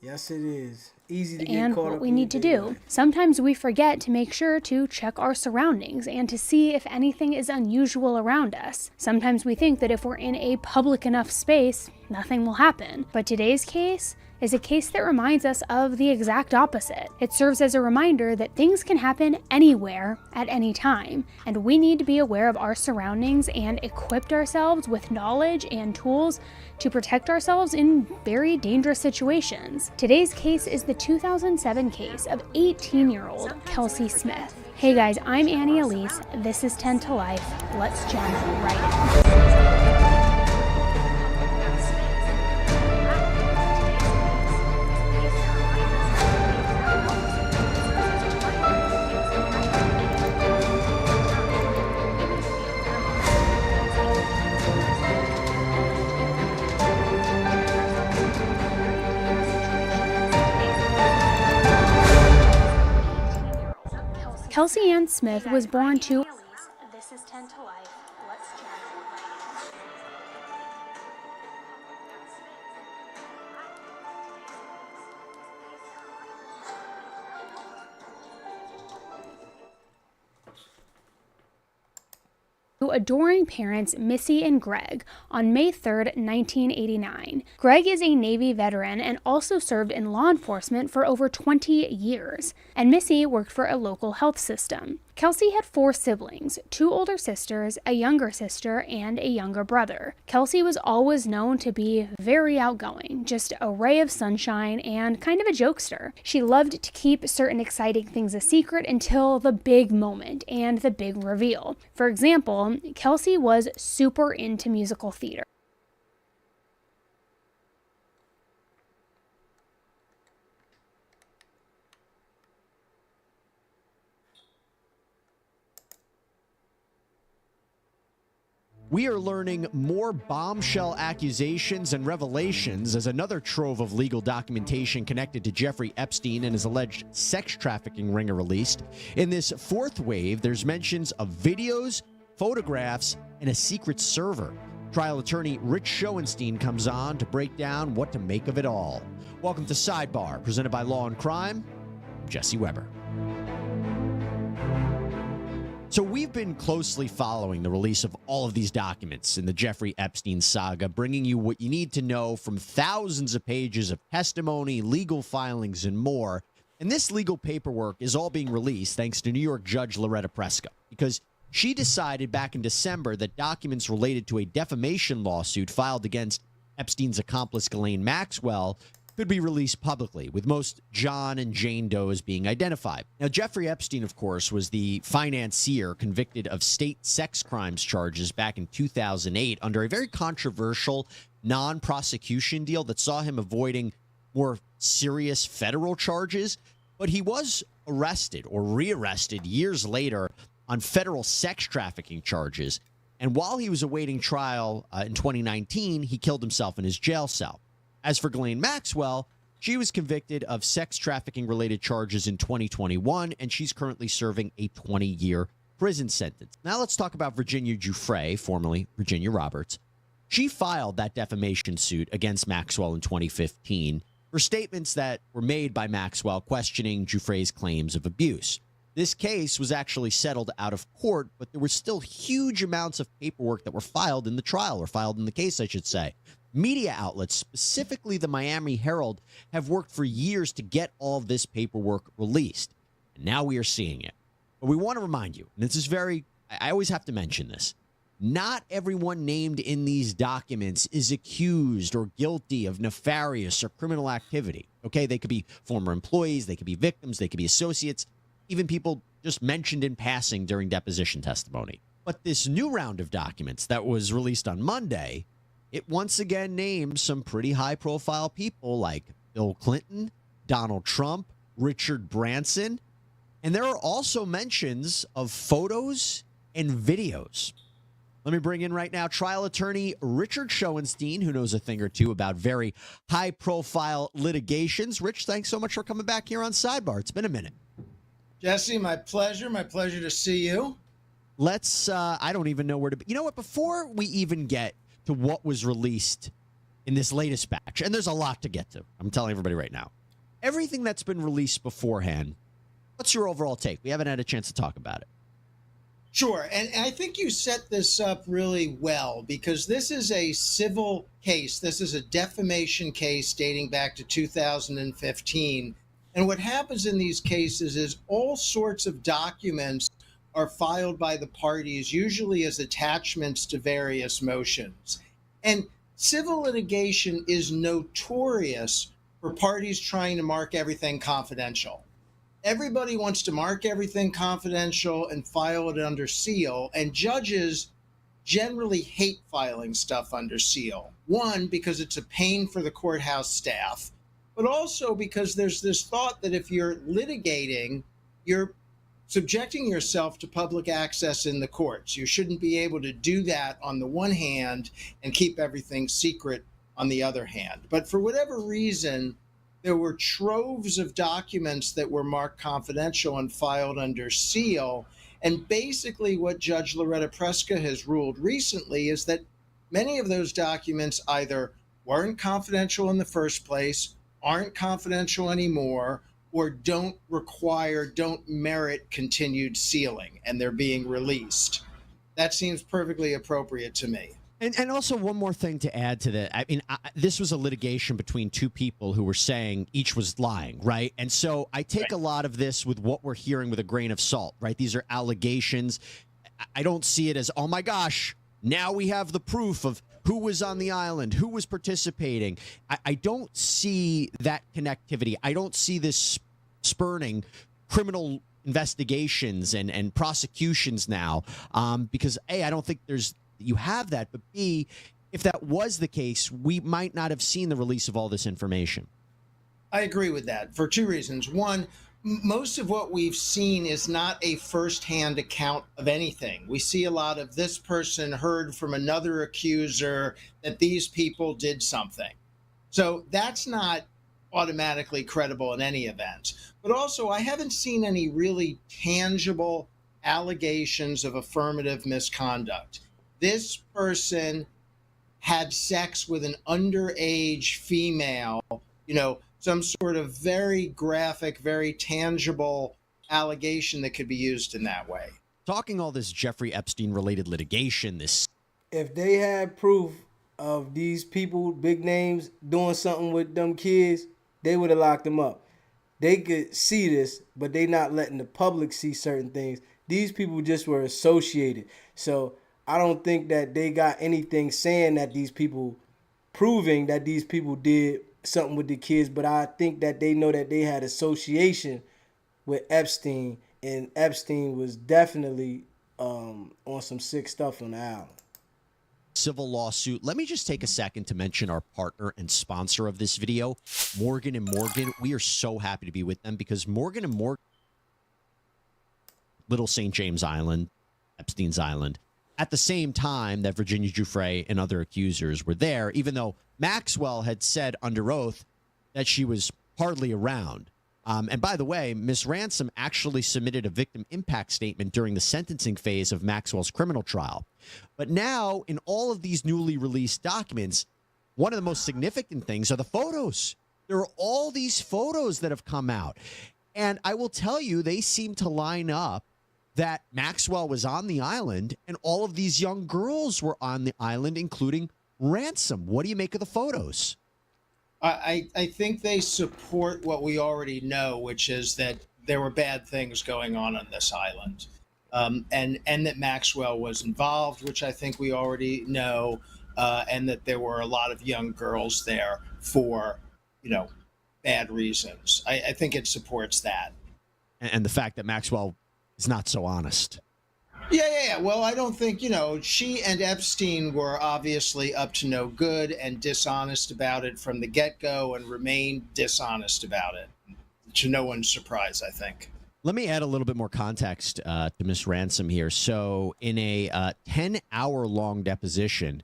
Yes, it is. Easy to get and caught what up we in need to your do. Sometimes we forget to make sure to check our surroundings and to see if anything is unusual around us. Sometimes we think that if we're in a public enough space, nothing will happen. But today's case is a case that reminds us of the exact opposite. It serves as a reminder that things can happen anywhere at any time, and we need to be aware of our surroundings and equip ourselves with knowledge and tools to protect ourselves in very dangerous situations. Today's case is the 2007 case of 18-year-old Kelsey Smith. Hey guys, I'm Annie Elise. This is 10 to Life. Let's jump right in. Kelsey Ann Smith was born to... This is 10 to Life. Let's jump right in. To adoring parents Missy and Greg on May 3rd, 1989. Greg is a Navy veteran and also served in law enforcement for over 20 years, and Missy worked for a local health system. Kelsey had 4 siblings, 2 older sisters, a younger sister, and a younger brother. Kelsey was always known to be very outgoing, just a ray of sunshine and kind of a jokester. She loved to keep certain exciting things a secret until the big moment and the big reveal. For example, Kelsey was super into musical theater. We are learning more bombshell accusations and revelations as another trove of legal documentation connected to Jeffrey Epstein and his alleged sex trafficking ring are released. In this 4th wave, there's mentions of videos, photographs, and a secret server. Trial attorney Rich Schoenstein comes on to break down what to make of it all. Welcome to Sidebar, presented by Law and Crime. I'm Jesse Weber. So we've been closely following the release of all of these documents in the Jeffrey Epstein saga, bringing you what you need to know from thousands of pages of testimony, legal filings, and more. And this legal paperwork is all being released thanks to New York Judge Loretta Preska, because she decided back in December that documents related to a defamation lawsuit filed against Epstein's accomplice Ghislaine Maxwell could be released publicly, with most John and Jane Does being identified. Now, Jeffrey Epstein, of course, was the financier convicted of state sex crimes charges back in 2008 under a very controversial non-prosecution deal that saw him avoiding more serious federal charges. But he was arrested or rearrested years later on federal sex trafficking charges. And while he was awaiting trial in 2019, he killed himself in his jail cell. As for Ghislaine Maxwell, she was convicted of sex trafficking-related charges in 2021, and she's currently serving a 20-year prison sentence. Now let's talk about Virginia Giuffre, formerly Virginia Roberts. She filed that defamation suit against Maxwell in 2015 for statements that were made by Maxwell questioning Giuffre's claims of abuse. This case was actually settled out of court, but there were still huge amounts of paperwork that were filed in the trial, or filed in the case, I should say. Media outlets, specifically the Miami Herald, have worked for years to get all of this paperwork released. And now we are seeing it. But we want to remind you, and this is I always have to mention this, not everyone named in these documents is accused or guilty of nefarious or criminal activity. Okay, they could be former employees, they could be victims, they could be associates, even people just mentioned in passing during deposition testimony. But this new round of documents that was released on Monday, it once again names some pretty high-profile people like Bill Clinton, Donald Trump, Richard Branson, and there are also mentions of photos and videos. Let me bring in right now trial attorney Richard Schoenstein, who knows a thing or two about very high-profile litigations. Rich, thanks so much for coming back here on Sidebar. It's been a minute. Jesse, my pleasure. My pleasure to see you. Let's, I don't even know where to be. You know what? Before we even get to what was released in this latest batch, and there's a lot to get to. I'm telling everybody right now. Everything that's been released beforehand, what's your overall take? We haven't had a chance to talk about it. Sure. And I think you set this up really well because this is a civil case. This is a defamation case dating back to 2015. And what happens in these cases is all sorts of documents are filed by the parties, usually as attachments to various motions. And civil litigation is notorious for parties trying to mark everything confidential. Everybody wants to mark everything confidential and file it under seal, and judges generally hate filing stuff under seal. One, because it's a pain for the courthouse staff, but also because there's this thought that if you're litigating, you're subjecting yourself to public access in the courts. You shouldn't be able to do that on the one hand and keep everything secret on the other hand. But for whatever reason, there were troves of documents that were marked confidential and filed under seal. And basically what Judge Loretta Preska has ruled recently is that many of those documents either weren't confidential in the first place, aren't confidential anymore, or don't merit continued sealing, and they're being released. That seems perfectly appropriate to me. And also one more thing to add to that. I mean, this was a litigation between two people who were saying each was lying, right? And so I take a lot of this with what we're hearing with a grain of salt, right? These are allegations. I don't see it as, oh my gosh, now we have the proof of who was on the island, who was participating. I don't see that connectivity. I don't see this spurning criminal investigations and prosecutions now because, A, I don't think you have that, but B, if that was the case, we might not have seen the release of all this information. I agree with that for two reasons. One, most of what we've seen is not a firsthand account of anything. We see a lot of this person heard from another accuser that these people did something. So that's not automatically credible in any event. But also, I haven't seen any really tangible allegations of affirmative misconduct. This person had sex with an underage female, some sort of very graphic, very tangible allegation that could be used in that way. Talking all this Jeffrey Epstein-related litigation, if they had proof of these people, big names, doing something with them kids, they would have locked them up. They could see this, but they not letting the public see certain things. These people just were associated. So I don't think that they got anything saying that these people, proving that these people did something with the kids, but I think that they know that they had association with Epstein, and Epstein was definitely on some sick stuff on the island. Civil lawsuit. Let me just take a second to mention our partner and sponsor of this video, Morgan & Morgan. We are so happy to be with them because Morgan & Morgan, Little St. James Island, Epstein's Island, at the same time that Virginia Giuffre and other accusers were there, even though Maxwell had said under oath that she was hardly around. And by the way, Ms. Ransom actually submitted a victim impact statement during the sentencing phase of Maxwell's criminal trial. But now, in all of these newly released documents, one of the most significant things are the photos. There are all these photos that have come out. And I will tell you, they seem to line up that Maxwell was on the island and all of these young girls were on the island, including Ransom. What do you make of the photos? I think they support what we already know, which is that there were bad things going on this island, and that Maxwell was involved, which I think we already know, and that there were a lot of young girls there for, bad reasons. I think it supports that. And the fact that Maxwell is not so honest. Yeah. Well, I don't think, she and Epstein were obviously up to no good and dishonest about it from the get-go and remained dishonest about it, to no one's surprise, I think. Let me add a little bit more context to Ms. Ransom here. So in a 10-hour-long deposition,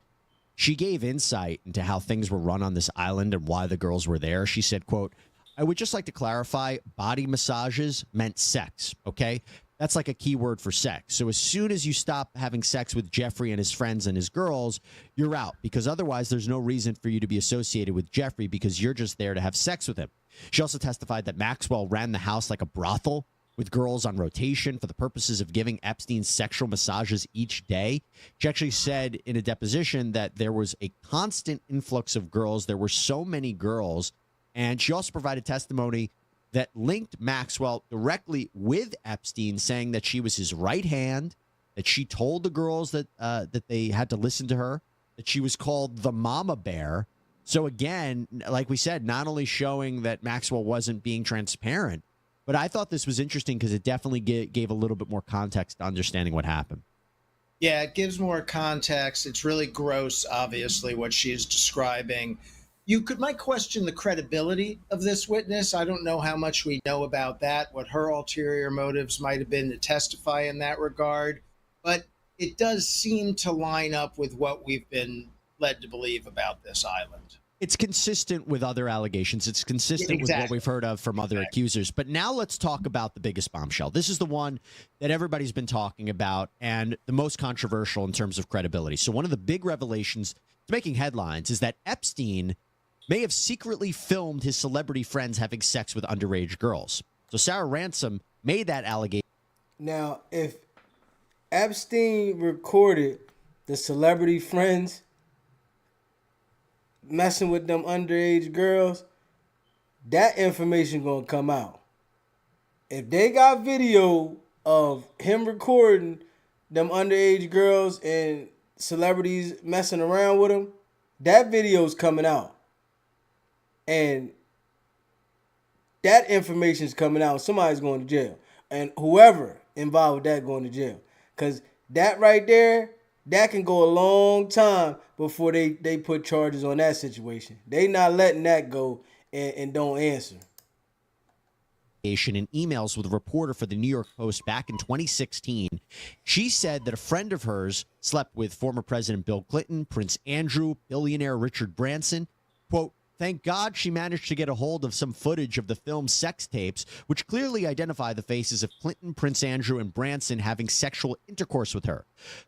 she gave insight into how things were run on this island and why the girls were there. She said, quote, "I would just like to clarify, body massages meant sex, okay? that's like a keyword for sex. So as soon as you stop having sex with Jeffrey and his friends and his girls, you're out, because otherwise there's no reason for you to be associated with Jeffrey because you're just there to have sex with him. She also testified that Maxwell ran the house like a brothel with girls on rotation for the purposes of giving Epstein sexual massages each day. She actually said in a deposition that there was a constant influx of girls. There were so many girls. And she also provided testimony that linked Maxwell directly with Epstein, saying that she was his right hand, that she told the girls that that they had to listen to her, that she was called the mama bear. So again, like we said, not only showing that Maxwell wasn't being transparent, but I thought this was interesting because it definitely gave a little bit more context to understanding what happened. Yeah, it gives more context. It's really gross, obviously, what she is describing. You might question the credibility of this witness. I don't know how much we know about that, what her ulterior motives might have been to testify in that regard. But it does seem to line up with what we've been led to believe about this island. It's consistent with other allegations. It's consistent with what we've heard of from other accusers. But now let's talk about the biggest bombshell. This is the one that everybody's been talking about and the most controversial in terms of credibility. So one of the big revelations making headlines is that Epstein may have secretly filmed his celebrity friends having sex with underage girls. So Sarah Ransom made that allegation. Now, if Epstein recorded the celebrity friends messing with them underage girls, that information gonna come out. If they got video of him recording them underage girls and celebrities messing around with them, that video's coming out. And that information's coming out. Somebody's going to jail. And whoever involved with that going to jail. Because that right there, that can go a long time before they put charges on that situation. They not letting that go and don't answer. In emails with a reporter for the New York Post back in 2016, she said that a friend of hers slept with former President Bill Clinton, Prince Andrew, billionaire Richard Branson. Quote, thank God she managed to get a hold of some footage of the film's sex tapes, which clearly identify the faces of Clinton, Prince Andrew, and Branson having sexual intercourse with her.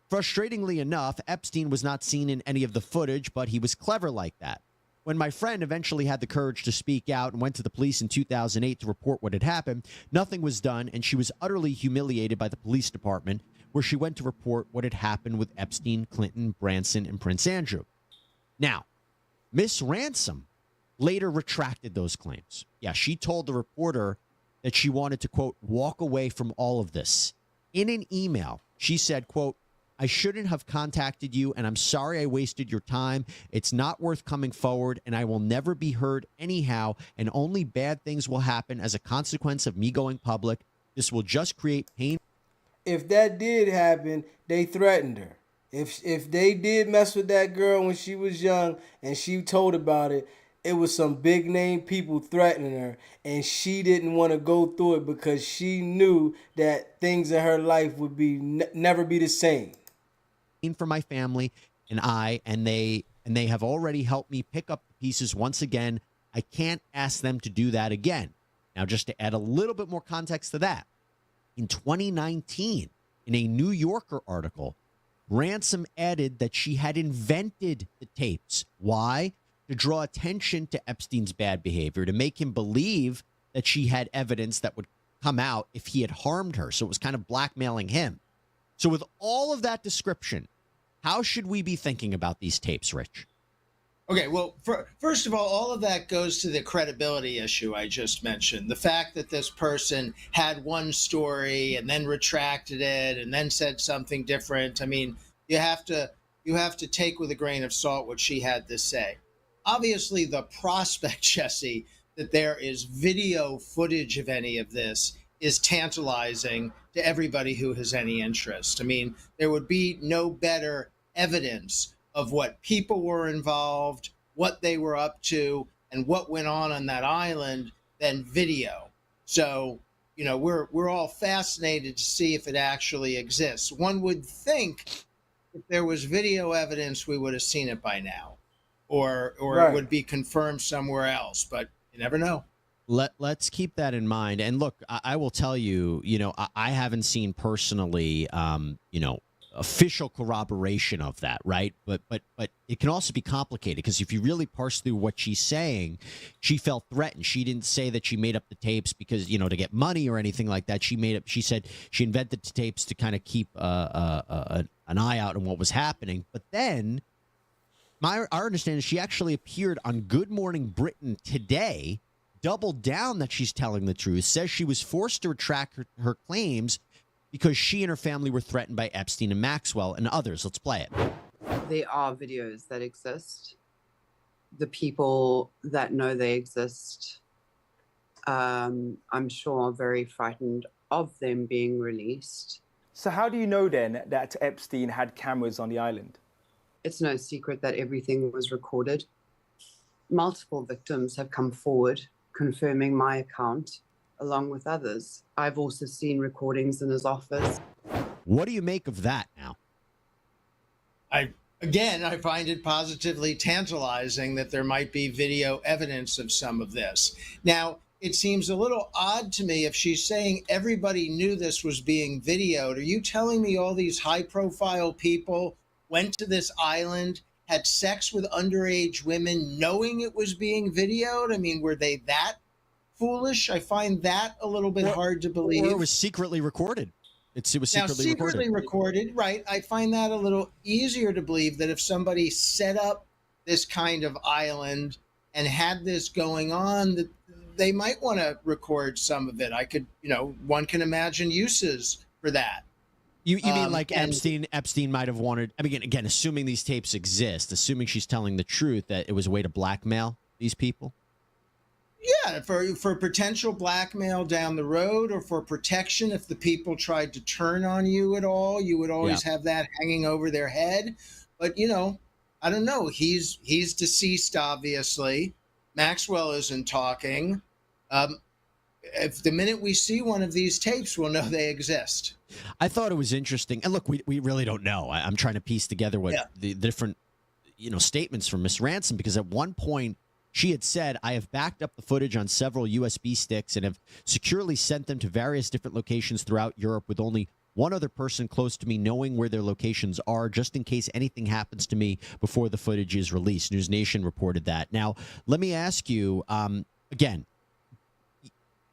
Frustratingly enough, Epstein was not seen in any of the footage, but he was clever like that. When my friend eventually had the courage to speak out and went to the police in 2008 to report what had happened, nothing was done, and she was utterly humiliated by the police department, where she went to report what had happened with Epstein, Clinton, Branson, and Prince Andrew. Now, Miss Ransom later retracted those claims. Yeah, she told the reporter that she wanted to, quote, walk away from all of this. In an email, she said, quote, I shouldn't have contacted you, and I'm sorry I wasted your time. It's not worth coming forward, and I will never be heard anyhow, and only bad things will happen as a consequence of me going public. This will just create pain. If that did happen, they threatened her. If they did mess with that girl when she was young and she told about it, it was some big name people threatening her, and she didn't want to go through it because she knew that things in her life would be never be the same. For my family and they have already helped me pick up the pieces once again. I can't ask them to do that again. Now, just to add a little bit more context to that, in 2019, in a New Yorker article, Ransom added that she had invented the tapes. Why? To draw attention to Epstein's bad behavior, to make him believe that she had evidence that would come out if he had harmed her. So it was kind of blackmailing him. So with all of that description, how should we be thinking about these tapes, Rich? Okay, well, first of all of that goes to the credibility issue I just mentioned. The fact that this person had one story and then retracted it and then said something different. I mean, you have to take with a grain of salt what she had to say. Obviously, the prospect, Jesse, that there is video footage of any of this is tantalizing to everybody who has any interest. I mean, there would be no better evidence of what people were involved, what they were up to, and what went on that island than video. So, you know, we're all fascinated to see if it actually exists. One would think if there was video evidence, we would have seen it by now, or right. It would be confirmed somewhere else, but you never know. Let's keep that in mind. And look, I will tell you, I haven't seen personally, official corroboration of that, right? But it can also be complicated because if you really parse through what she's saying, she felt threatened. She didn't say that she made up the tapes because, to get money or anything like that. She said she invented the tapes to kind of keep an eye out on what was happening. But then our understanding is she actually appeared on Good Morning Britain today, doubled down that she's telling the truth, says she was forced to retract her claims because she and her family were threatened by Epstein and Maxwell and others. Let's play it. There are videos that exist. The people that know they exist, I'm sure, are very frightened of them being released. So how do you know then that Epstein had cameras on the island? It's no secret that everything was recorded. Multiple victims have come forward confirming my account, along with others. I've also seen recordings in his office. What do you make of that now? I find it positively tantalizing that there might be video evidence of some of this. Now, it seems a little odd to me if she's saying everybody knew this was being videoed. Are you telling me all these high-profile people went to this island, had sex with underage women knowing it was being videoed? I mean, were they that foolish? I find that a little bit hard to believe. Or it was secretly recorded. It was secretly recorded, right? I find that a little easier to believe that if somebody set up this kind of island and had this going on, that they might want to record some of it. I could, one can imagine uses for that. You mean like Epstein might have wanted, again, assuming these tapes exist, assuming she's telling the truth, that it was a way to blackmail these people? Yeah, for potential blackmail down the road, or for protection if the people tried to turn on you at all, you would always have that hanging over their head. But, I don't know. He's deceased, obviously. Maxwell isn't talking. If the minute we see one of these tapes, we'll know they exist. I thought it was interesting. And look, we really don't know. I'm trying to piece together what the different, statements from Miss Ransom, because at one point she had said, I have backed up the footage on several USB sticks and have securely sent them to various different locations throughout Europe with only one other person close to me knowing where their locations are, just in case anything happens to me before the footage is released. News Nation reported that. Now, let me ask you, again,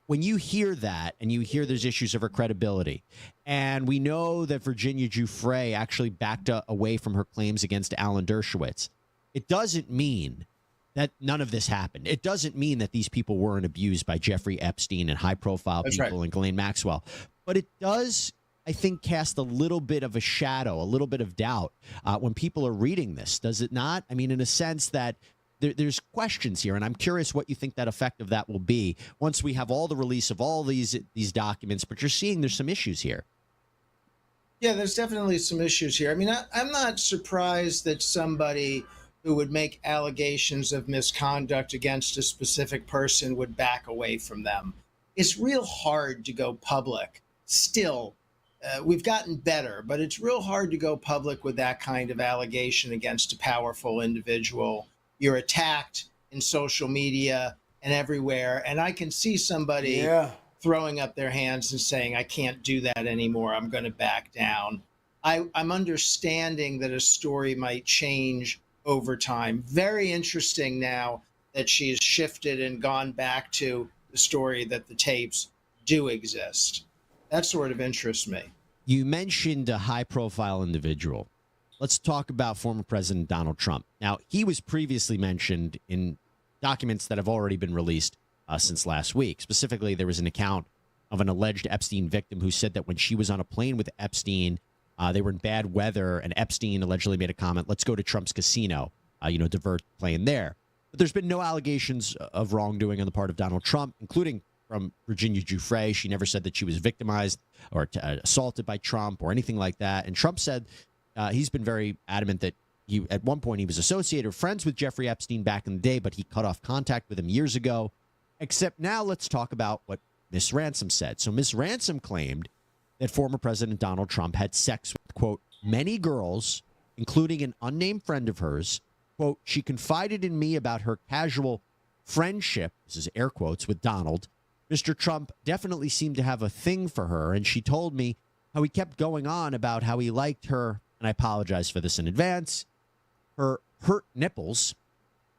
when you hear that and you hear there's issues of her credibility, and we know that Virginia Giuffre actually backed away from her claims against Alan Dershowitz, it doesn't mean that none of this happened. It doesn't mean that these people weren't abused by Jeffrey Epstein and high-profile people and Ghislaine Maxwell. But it does, I think, cast a little bit of a shadow, a little bit of doubt when people are reading this. Does it not? In a sense that there's questions here, and I'm curious what you think that effect of that will be once we have all the release of all these documents. But you're seeing there's some issues here. Yeah, there's definitely some issues here. I'm not surprised that somebody who would make allegations of misconduct against a specific person would back away from them. It's real hard to go public. Still, we've gotten better, but it's real hard to go public with that kind of allegation against a powerful individual. You're attacked in social media and everywhere. And I can see somebody throwing up their hands and saying, I can't do that anymore. I'm going to back down. I'm understanding that a story might change over time. Very interesting now that she's shifted and gone back to the story that the tapes do exist. That sort of interests me. You mentioned a high-profile individual. Let's talk about former President Donald Trump. Now, he was previously mentioned in documents that have already been released since last week. Specifically, there was an account of an alleged Epstein victim who said that when she was on a plane with Epstein, they were in bad weather, and Epstein allegedly made a comment, let's go to Trump's casino, divert the plane there. But there's been no allegations of wrongdoing on the part of Donald Trump, including from Virginia Giuffre. She never said that she was victimized or assaulted by Trump or anything like that. And Trump said he's been very adamant that at one point he was associated or friends with Jeffrey Epstein back in the day, but he cut off contact with him years ago. Except now let's talk about what Miss Ransom said. So Miss Ransom claimed that former President Donald Trump had sex with, quote, many girls, including an unnamed friend of hers. Quote, she confided in me about her casual friendship, this is air quotes, with Donald, Mr. Trump definitely seemed to have a thing for her. And she told me how he kept going on about how he liked her, and I apologize for this in advance, her hurt nipples.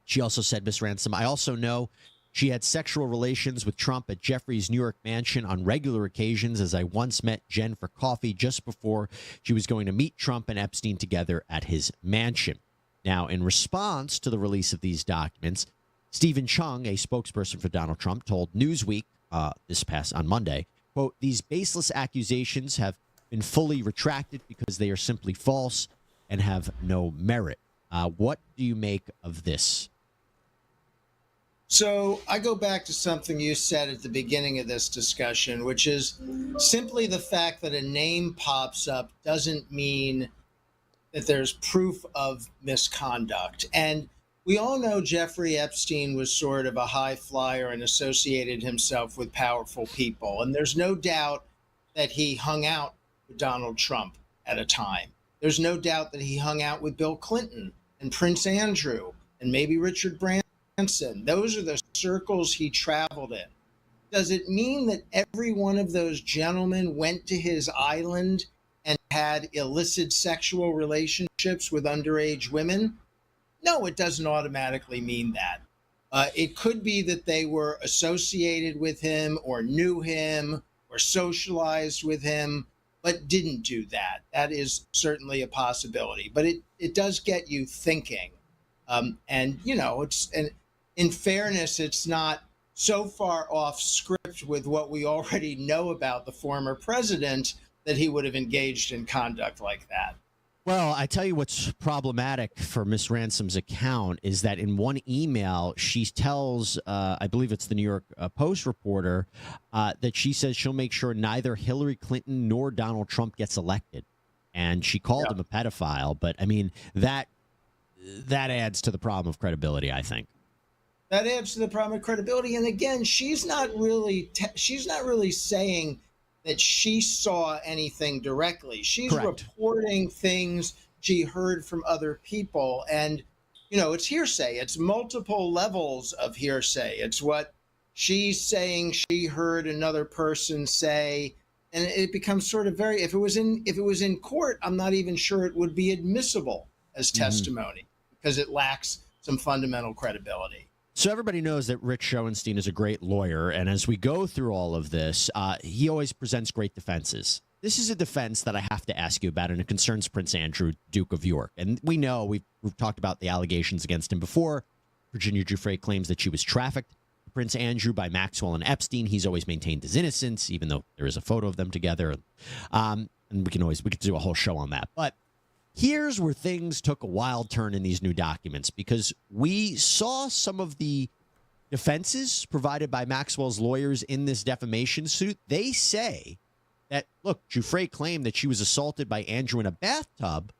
She also said, Miss Ransom, I also know she had sexual relations with Trump at Jeffrey's New York mansion on regular occasions, as I once met Jen for coffee just before she was going to meet Trump and Epstein together at his mansion. Now, in response to the release of these documents, Stephen Chung, a spokesperson for Donald Trump, told Newsweek on Monday, quote, these baseless accusations have been fully retracted because they are simply false and have no merit. What do you make of this? So I go back to something you said at the beginning of this discussion, which is simply the fact that a name pops up doesn't mean that there's proof of misconduct. And we all know Jeffrey Epstein was sort of a high flyer and associated himself with powerful people. And there's no doubt that he hung out with Donald Trump at a time. There's no doubt that he hung out with Bill Clinton and Prince Andrew and maybe Richard Branson. Those are the circles he traveled in. Does it mean that every one of those gentlemen went to his island and had illicit sexual relationships with underage women? No, it doesn't automatically mean that. It could be that they were associated with him or knew him or socialized with him, but didn't do that. That is certainly a possibility. But it does get you thinking. And, you know, in fairness, it's not so far off script with what we already know about the former president that he would have engaged in conduct like that. Well, I tell you what's problematic for Miss Ransom's account is that in one email, she tells, I believe it's the New York Post reporter, that she says she'll make sure neither Hillary Clinton nor Donald Trump gets elected. And she called him a pedophile. But, I mean, that adds to the problem of credibility, I think. That adds to the problem of credibility. And again, she's not really saying that she saw anything directly. She's reporting things she heard from other people. And, you know, it's hearsay. It's multiple levels of hearsay. It's what she's saying she heard another person say. And it becomes sort of if it was in court, I'm not even sure it would be admissible as testimony because it lacks some fundamental credibility. So everybody knows that Rich Schoenstein is a great lawyer, and as we go through all of this, he always presents great defenses. This is a defense that I have to ask you about, and it concerns Prince Andrew, Duke of York. And we know, we've talked about the allegations against him before. Virginia Giuffre claims that she was trafficked to Prince Andrew by Maxwell and Epstein. He's always maintained his innocence, even though there is a photo of them together. And we could do a whole show on that. But here's where things took a wild turn in these new documents, because we saw some of the defenses provided by Maxwell's lawyers in this defamation suit. They say that, look, Giuffre claimed that she was assaulted by Andrew in a bathtub,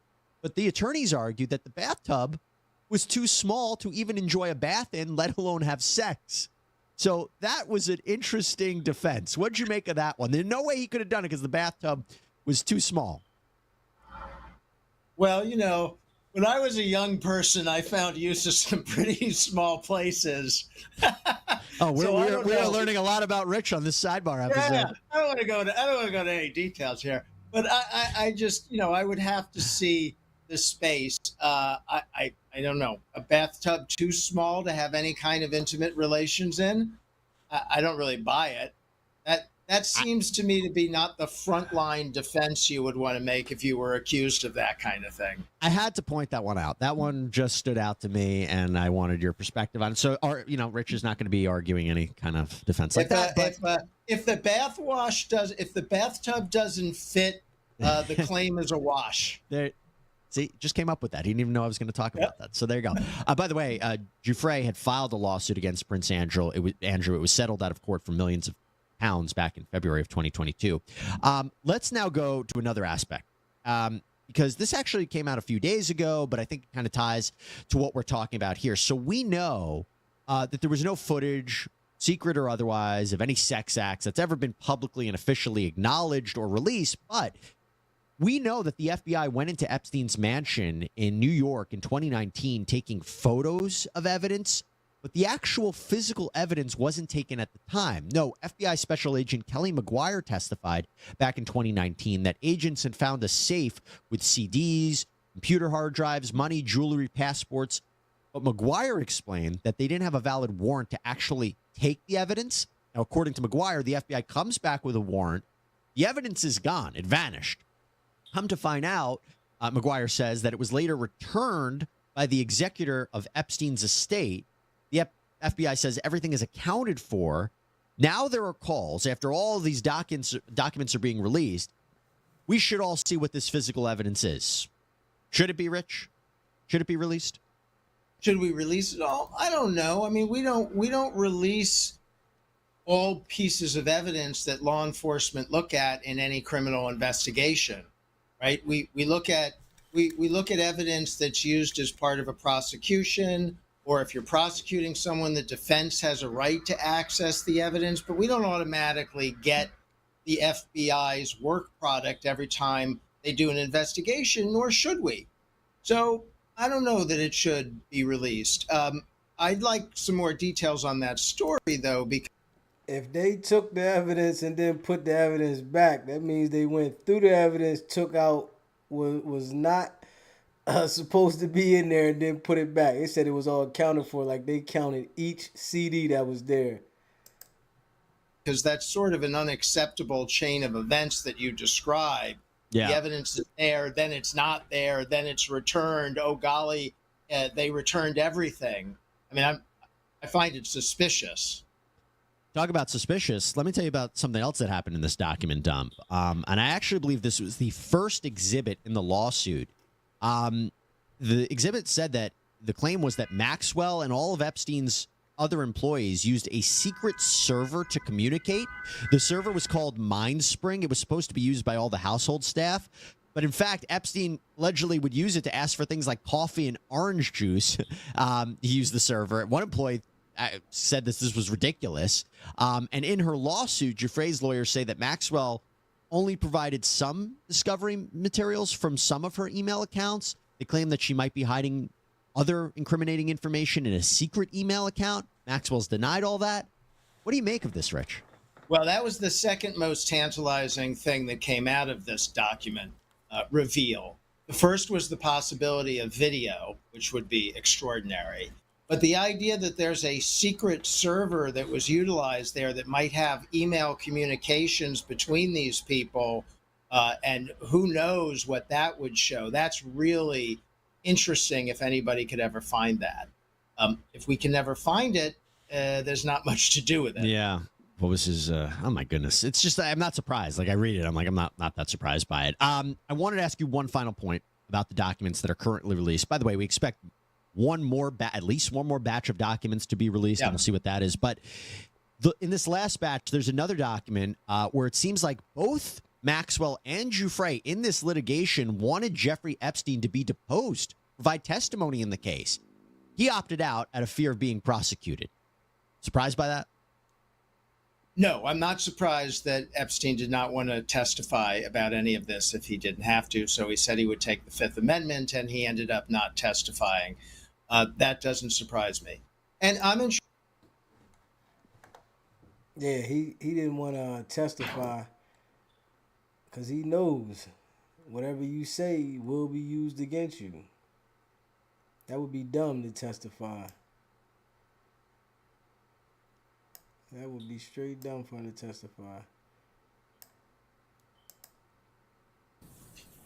but the attorneys argued that the bathtub was too small to even enjoy a bath in, let alone have sex. So that was an interesting defense. What'd you make of that one? There's no way he could have done it because the bathtub was too small. Well, you know, when I was a young person, I found use of some pretty small places. Oh, we're learning a lot about Rich on this sidebar episode. Yeah, I don't want to go to any details here, but I just, you know, I would have to see the space. I don't know, a bathtub too small to have any kind of intimate relations in. I don't really buy it. That seems to me to be not the frontline defense you would want to make if you were accused of that kind of thing. I had to point that one out. That one just stood out to me, and I wanted your perspective on it. So, Rich is not going to be arguing any kind of defense like that. If the bathtub doesn't fit, the claim is a wash. See, just came up with that. He didn't even know I was going to talk about that. So there you go. By the way, Giuffre had filed a lawsuit against Prince Andrew. It was settled out of court for millions of pounds back in February of 2022. Let's now go to another aspect, because this actually came out a few days ago, but I think it kind of ties to what we're talking about here. So we know that there was no footage, secret or otherwise, of any sex acts that's ever been publicly and officially acknowledged or released, but we know that the FBI went into Epstein's mansion in New York in 2019 taking photos of evidence but the actual physical evidence wasn't taken at the time. No, FBI Special Agent Kelly McGuire testified back in 2019 that agents had found a safe with CDs, computer hard drives, money, jewelry, passports. But McGuire explained that they didn't have a valid warrant to actually take the evidence. Now, according to McGuire, the FBI comes back with a warrant. The evidence is gone. It vanished. Come to find out, McGuire says that it was later returned by the executor of Epstein's estate. The FBI says everything is accounted for. Now there are calls, after all of these documents are being released, we should all see what this physical evidence is. Should it be, Rich? Should it be released? Should we release it all? I don't know. I mean, we don't release all pieces of evidence that law enforcement look at in any criminal investigation, right? We look at evidence that's used as part of a prosecution, or if you're prosecuting someone, the defense has a right to access the evidence, but we don't automatically get the FBI's work product every time they do an investigation, nor should we. So I don't know that it should be released. I'd like some more details on that story, though, because if they took the evidence and then put the evidence back, that means they went through the evidence, took out what was not supposed to be in there, and then put it back. They said it was all accounted for, like they counted each CD that was there. Because that's sort of an unacceptable chain of events that you describe. Yeah. The evidence is there, then it's not there, then it's returned. Oh, golly, they returned everything. I mean, I find it suspicious. Talk about suspicious. Let me tell you about something else that happened in this document dump. And I actually believe this was the first exhibit in the lawsuit. The exhibit said that the claim was that Maxwell and all of Epstein's other employees used a secret server to communicate. The server was called MindSpring. It was supposed to be used by all the household staff. But in fact, Epstein allegedly would use it to ask for things like coffee and orange juice. He used the server. One employee said this was ridiculous. And in her lawsuit, Giuffre's lawyers say that Maxwell only provided some discovery materials from some of her email accounts. They claim that she might be hiding other incriminating information in a secret email account. Maxwell's denied all that. What do you make of this, Rich? Well, that was the second most tantalizing thing that came out of this document reveal. The first was the possibility of video, which would be extraordinary. But the idea that there's a secret server that was utilized there that might have email communications between these people, and who knows what that would show, that's really interesting if anybody could ever find that. If we can never find it, there's not much to do with it. Yeah. What was his, oh my goodness. It's just, I'm not surprised. Like I read it, I'm like, I'm not that surprised by it. I wanted to ask you one final point about the documents that are currently released. By the way, we expect at least one more batch of documents to be released, and we'll see what that is. But in this last batch, there's another document where it seems like both Maxwell and Giuffre in this litigation wanted Jeffrey Epstein to be deposed, provide testimony in the case. He opted out out of fear of being prosecuted. Surprised by that? No, I'm not surprised that Epstein did not want to testify about any of this if he didn't have to. So he said he would take the Fifth Amendment, and he ended up not testifying. That doesn't surprise me. And I'm in. Yeah, he didn't want to testify because he knows whatever you say will be used against you. That would be dumb to testify. That would be straight dumb for him to testify.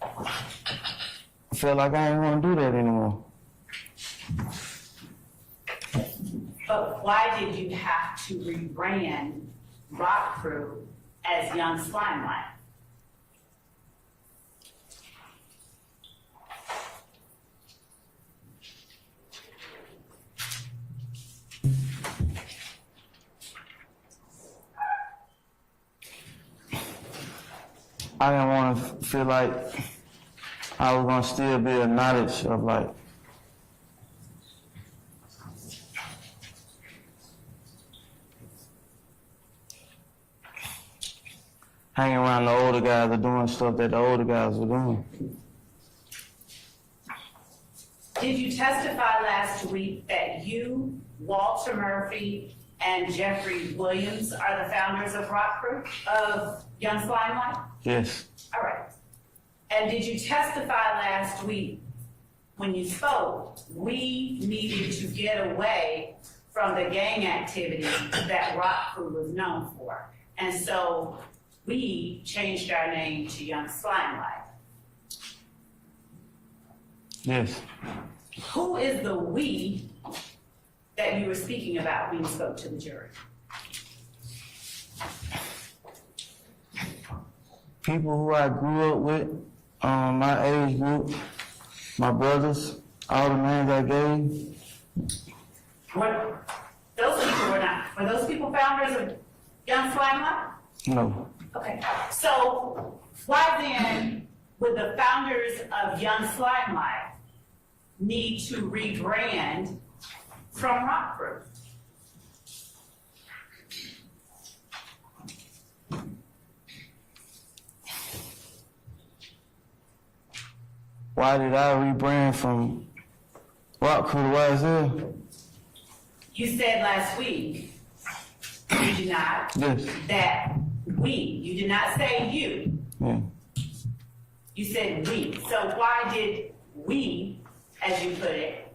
I feel like I don't want to do that anymore. But why did you have to rebrand Rock Crew as Young Slimelight? I didn't want to feel like I was going to still be a knowledge of like hanging around the older guys or doing stuff that the older guys were doing. Did you testify last week that you Walter Murphy and Jeffrey Williams are the founders of Rock Crew, of Young Slimelight? Yes. All right. And did you testify last week when you spoke, we needed to get away from the gang activity that Rock Crew was known for? And so we changed our name to Young Slimelight. Yes. Who is the we that you were speaking about when you spoke to the jury? People who I grew up with, my age group, my brothers, all the names I gave. Those people were those people founders of Young Slimelight? No. Okay, so why then would the founders of Young Slimelight need to rebrand from Rock Crew? Why did I rebrand from Rock Crew to YSL? You said last week, did you not? Yes. That you did not say you. Yeah. You said we. So why did we, as you put it,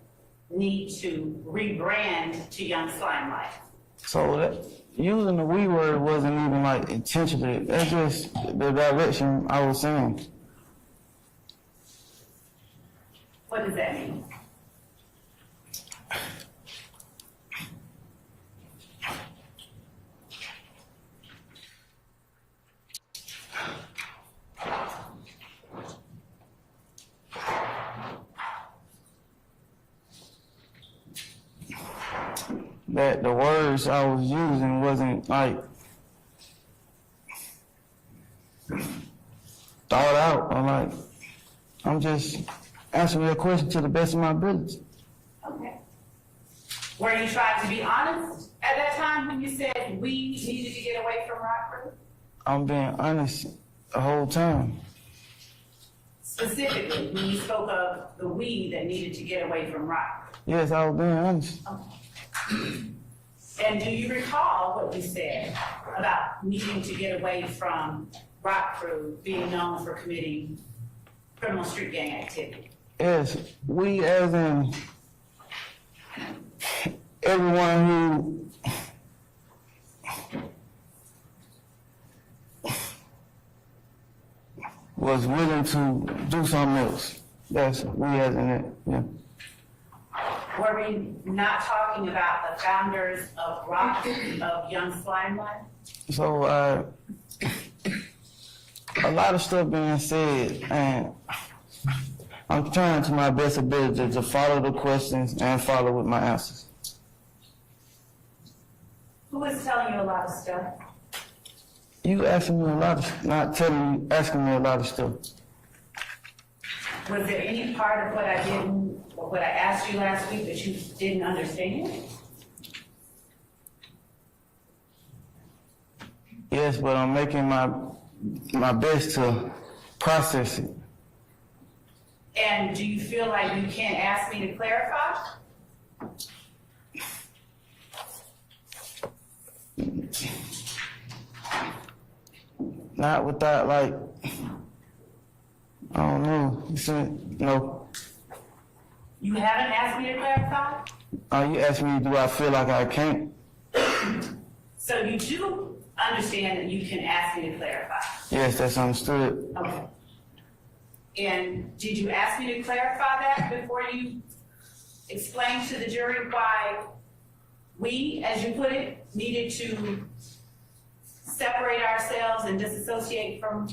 need to rebrand to Young Slimelight? So that using the we word wasn't even like intentionally. That's just the direction I was saying. What does that mean? That the words I was using wasn't like thought out or like I'm just answering your question to the best of my ability. Okay. Were you trying to be honest at that time when you said we needed to get away from Rock Crew? I'm being honest the whole time. Specifically, when you spoke of the we that needed to get away from Rock Crew. Yes, I was being honest. And do you recall what you said about needing to get away from Rock Crew being known for committing criminal street gang activity? Yes, we as in everyone who was willing to do something else. That's we as in it, yeah. Were we not talking about the founders of Rock, of Young Slimelight? So, a lot of stuff being said, and I'm trying to my best ability to follow the questions and follow with my answers. Who is telling you a lot of stuff? You asking me a lot of, not telling you, asking me a lot of stuff. Was there any part of what I didn't, or what I asked you last week that you didn't understand? Yes, but I'm making my best to process it. And do you feel like you can't ask me to clarify? Not without like, I don't know. You said no. You haven't asked me to clarify? You asked me, do I feel like I can't? So you do understand that you can ask me to clarify? Yes, that's understood. Okay. And did you ask me to clarify that before you explained to the jury why we, as you put it, needed to separate ourselves and disassociate from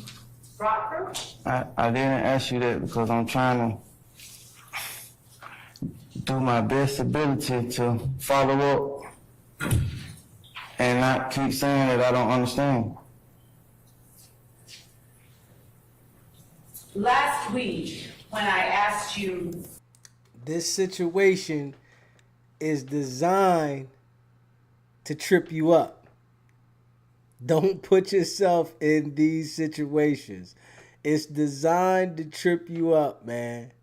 Rock Crew? I didn't ask you that because I'm trying to do my best ability to follow up and not keep saying that I don't understand. Last week, when I asked you, this situation is designed to trip you up. Don't put yourself in these situations. It's designed to trip you up, man.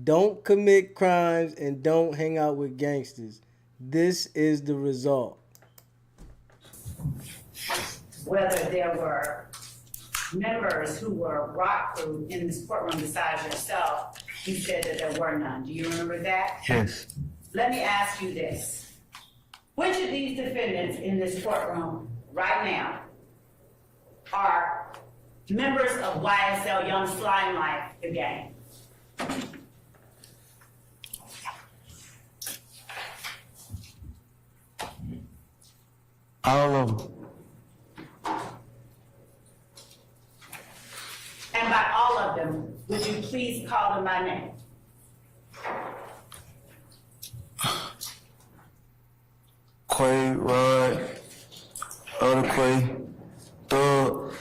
Don't commit crimes and don't hang out with gangsters. This is the result. Whether there were members who were rock crew in this courtroom besides yourself, you said that there were none. Do you remember that? Yes. Let me ask you this. Which of these defendants in this courtroom right now are members of YSL Young Slime Life, the gang? All of them. And by all of them, would you please call them by name? Quay, Rod, other Quay, Thug,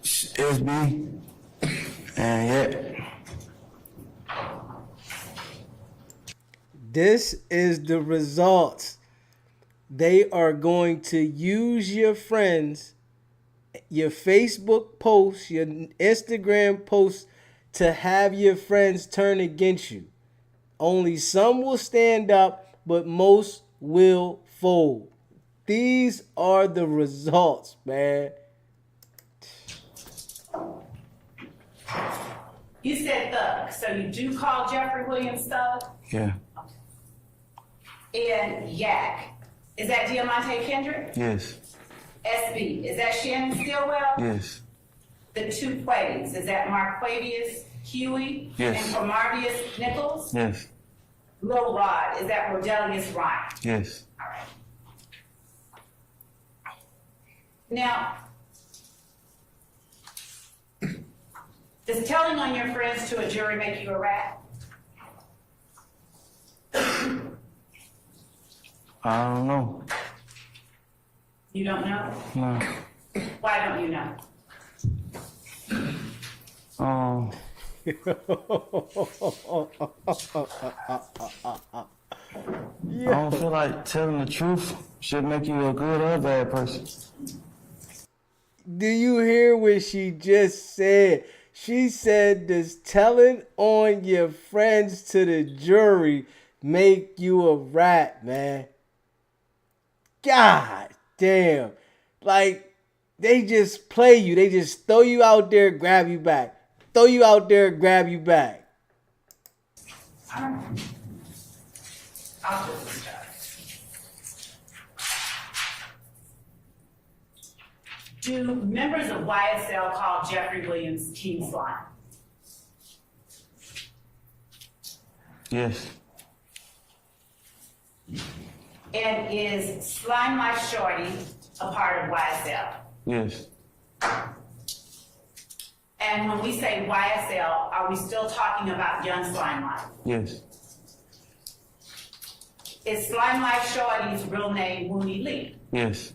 SB, and yeah. This is the results. They are going to use your friends, your Facebook posts, your Instagram posts to have your friends turn against you. Only some will stand up, but most will fold. These are the results, man. You said Thug, so you do call Jeffrey Williams Thug? Yeah. And Yak, is that Diamante Kendrick? Yes. SB, is that Shannon Stillwell? Yes. The two Quavies, is that Marquavius Huey? Yes. And Cromarvius Nichols? Yes. Lil Rod, is that Rodelius Ryan? Yes. All right. Now, does telling on your friends to a jury make you a rat? I don't know. You don't know? No. Why don't you know? I don't feel like telling the truth should make you a good or bad person. Do you hear what she just said? She said, does telling on your friends to the jury make you a rat, man? God damn. Like, they just play you. They just throw you out there, grab you back. Throw you out there, grab you back. I'll just start. Do members of YSL call Jeffrey Williams Team Slime? Yes. And is Slime Life Shorty a part of YSL? Yes. And when we say YSL, are we still talking about Young Slime Life? Yes. Is Slime Life Shorty's real name Mooney Lee? Yes.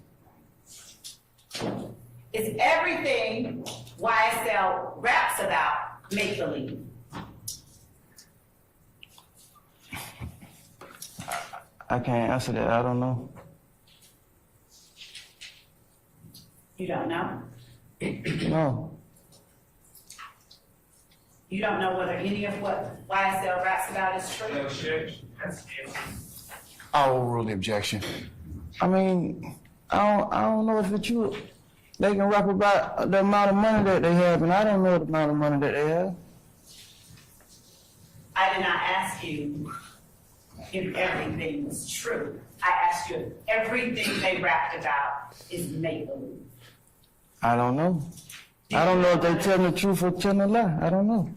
Is everything YSL raps about make-believe? I can't answer that. I don't know. You don't know? No. You don't know whether any of what YSL raps about is true? I will rule the objection. I mean, I don't know if it's true. They can rap about the amount of money that they have, and I don't know the amount of money that they have. I did not ask you if everything was true. I asked you if everything they rapped about is make-believe. I don't know. I don't know if they tell the truth or tell a lie. I don't know.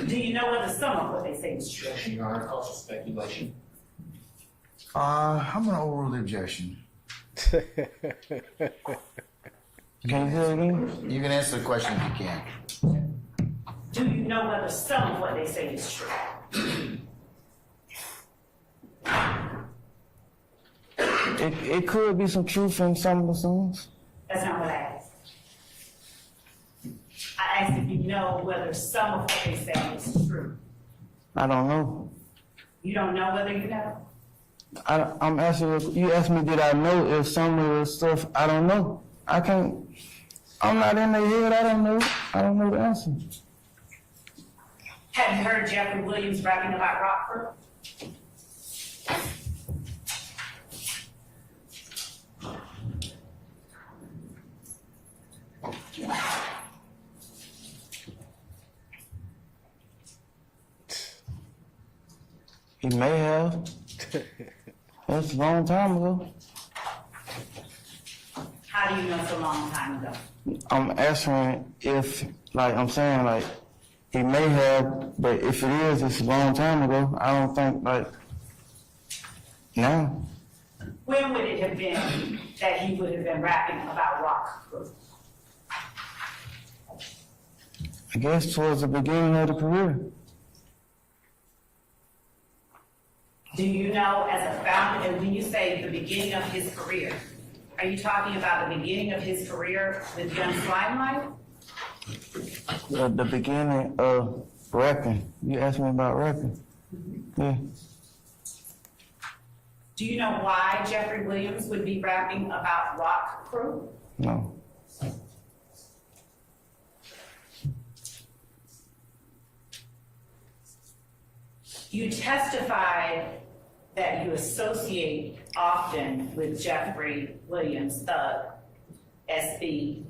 Do you know whether some of what they say is true? Your Honor, calls for speculation. I'm gonna overrule the objection. Can you hear me? You can answer the question if you can. Do you know whether some of what they say is true? It could be some truth in some of the songs. That's not what I asked. I asked if you know whether some of what they say is true. I don't know. You don't know whether you know? I'm asking you. Asked me, did I know if some of the stuff? I don't know. I can't. I'm not in their head. I don't know. I don't know the answer. Have you heard Jeffrey Williams rapping about Rockford? He may have. That's a long time ago. How do you know it's a long time ago? I'm answering if, like, I'm saying, like, he may have, but if it is, it's a long time ago. I don't think, like, now. When would it have been that he would have been rapping about Rockford? I guess towards the beginning of the career. Do you know, as a founder, and when you say the beginning of his career, are you talking about the beginning of his career with Young Slimelight? The beginning of rapping. You asked me about rapping. Yeah. Do you know why Jeffrey Williams would be rapping about Rock Crew? No. You testified that you associate often with Jeffrey Williams, Thug, SB.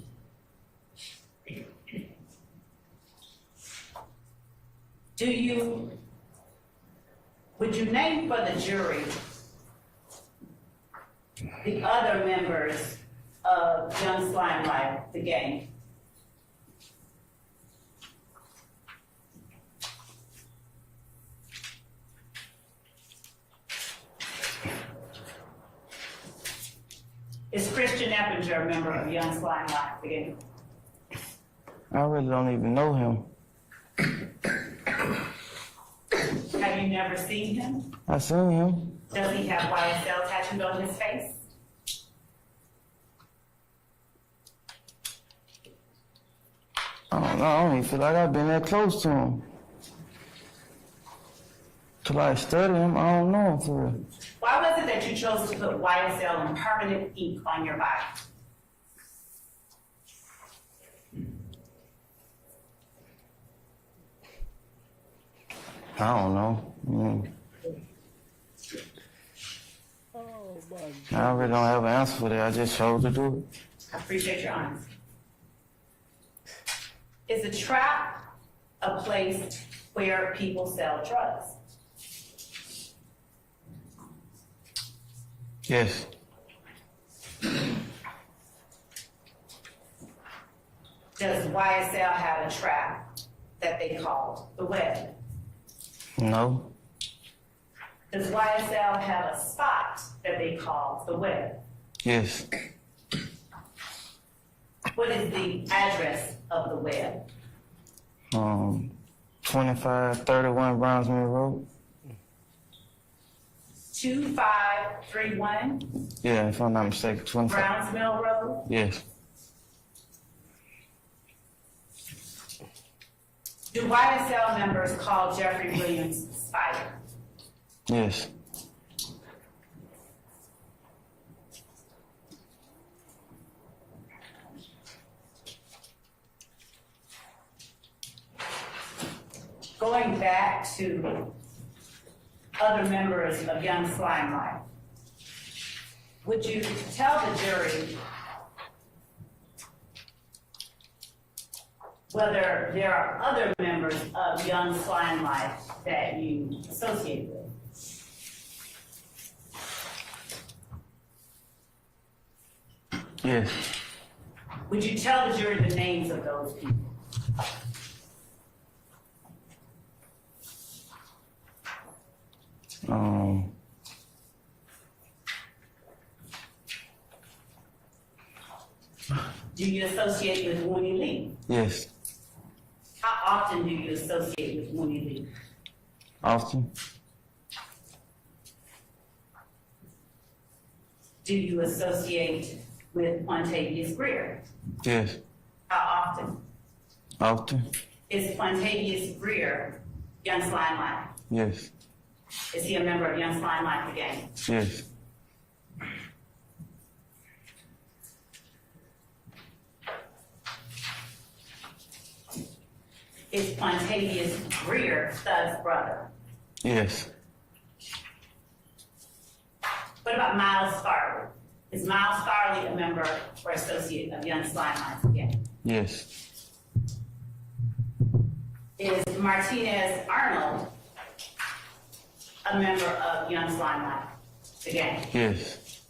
Would you name for the jury the other members of Young Slimelight, the gang? Is Christian Eppinger a member of Young Slimelight, the gang? I really don't even know him. Have you never seen him? I seen him. Does he have YSL tattooed on his face? I don't know. I don't even feel like I've been that close to him. Till I study him, I don't know him for real. Why was it that you chose to put YSL and permanent ink on your body? I don't know. I really don't have an answer for that. I just chose to do it. I appreciate your honesty. Is a trap a place where people sell drugs? Yes. Does YSL have a trap that they call the web? No. Does YSL have a spot that they call the web? Yes. What is the address of the web? 2531 Brownsville Road. 2531 Yeah, if I'm not mistaken, 25. Brownsville Road? Yes. Do YSL members call Jeffrey Williams Spider? Yes. Going back to other members of Young Slimelight, would you tell the jury whether there are other members of Young Slimelight that you associate with? Yes. Would you tell the jury the names of those people? Do you associate with Mooney Lee? Yes. How often do you associate with Mooney Lee? Often. Do you associate with Quantavious Greer? Yes. How often? Often. Is Quantavious Greer Young Slimelight? Yes. Is he a member of Young Slimelight, the gang? Yes. Is Quantavious Greer Thug's brother? Yes. What about Miles Farley? Is Miles Farley a member or associate of Young Slime Life Again? Yes. Is Martinez Arnold a member of Young Slime Life Again? Yes.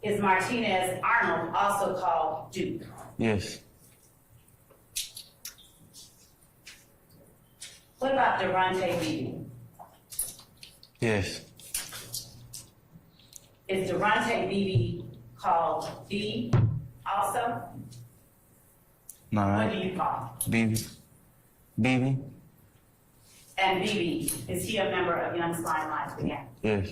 Is Martinez Arnold also called Duke? Yes. What about Durante Beebe? Yes. Is Durante Beebe called B also? Nah. What do you call him? BB. And Beebe, is he a member of Young Slime Life Again? Yes.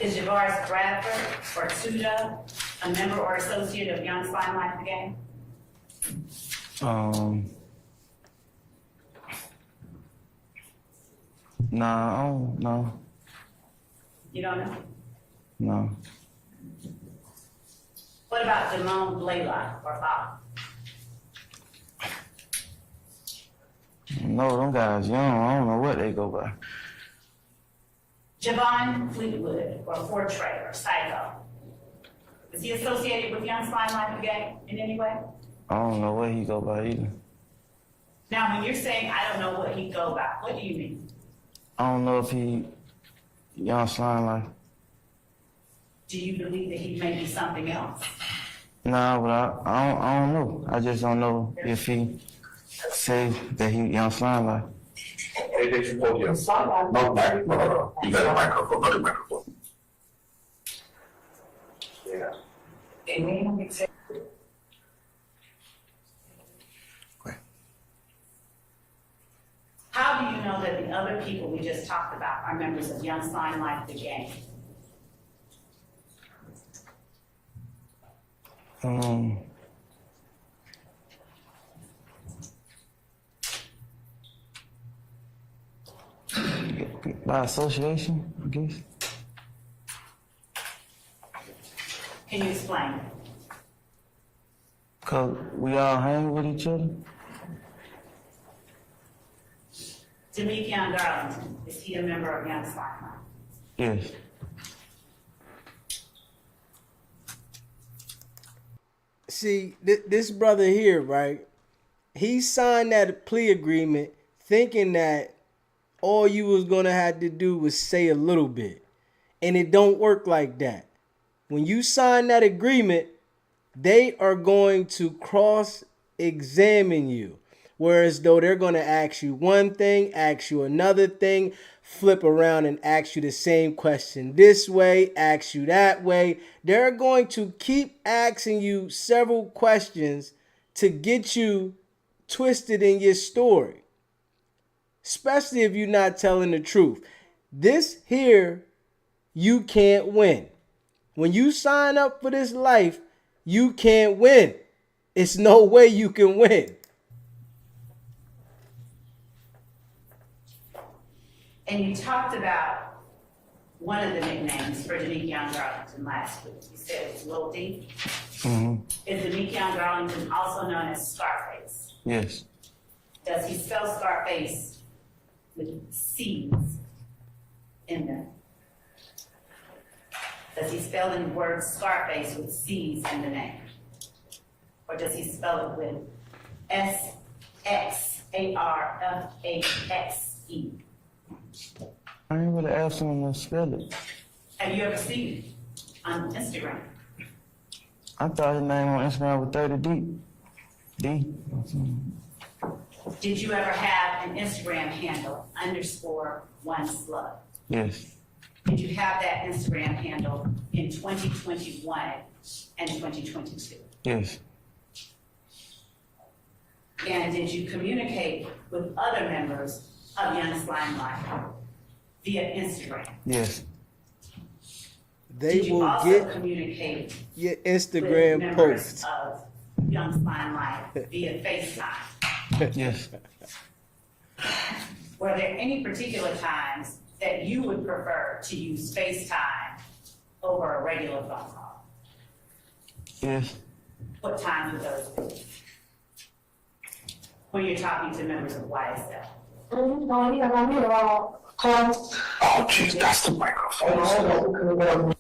Is Javaris Bradford or Tuda a member or associate of Young Slime Life Again? Nah, I don't know. You don't know? No. What about Damone Blaylock or Bob? No, them guys young. I don't know what they go by. Javon Fleetwood or Fortray or Psycho? Is he associated with Young Slime Life Again in any way? I don't know what he go by either. Now, when you're saying I don't know what he go by, what do you mean? I don't know if he Young Slime Life. Do you believe that he may be something else? Nah, but I don't know. I just don't know if he say that he Young Slime Life. Hey, they should hold you. No, no. You got a microphone, not a microphone. Yeah. How do you know that the other people we just talked about are members of Young Slime Life, the gang? By association, I guess. Can you explain? Cause we all hang with each other. Demekion Darlington, is he a member of Young Slime Life? Yes. See, this brother here, right? He signed that plea agreement thinking that all you was gonna have to do was say a little bit. And it don't work like that. When you sign that agreement, they are going to cross-examine you. Whereas though they're going to ask you one thing, ask you another thing, flip around and ask you the same question this way, ask you that way. They're going to keep asking you several questions to get you twisted in your story. Especially if you're not telling the truth. This here, you can't win. When you sign up for this life, you can't win. It's no way you can win. And you talked about one of the nicknames for Demekion Darlington last week. You said it was Lil D. Mm-hmm. Is Demekion Darlington also known as Scarface? Yes. Does he spell Scarface with C's in them? Does he spell the word Scarface with C's in the name? Or does he spell it with S-X-A-R-F-A-X-E? I ain't really asked him to spell it. Have you ever seen it on Instagram? I thought his name on Instagram was 30 Deep. D. Did you ever have an Instagram handle _1slug? Yes. Did you have that Instagram handle in 2021 and 2022? Yes. And did you communicate with other members of Young Slime Life via Instagram? Yes. They Did you will also get communicate your with Instagram members posts. of Young Slime Life via FaceTime? Yes. Were there any particular times that you would prefer to use FaceTime over a regular phone call? Yes. What times would those be? When you're talking to members of YSL? Oh, geez, that's the microphone.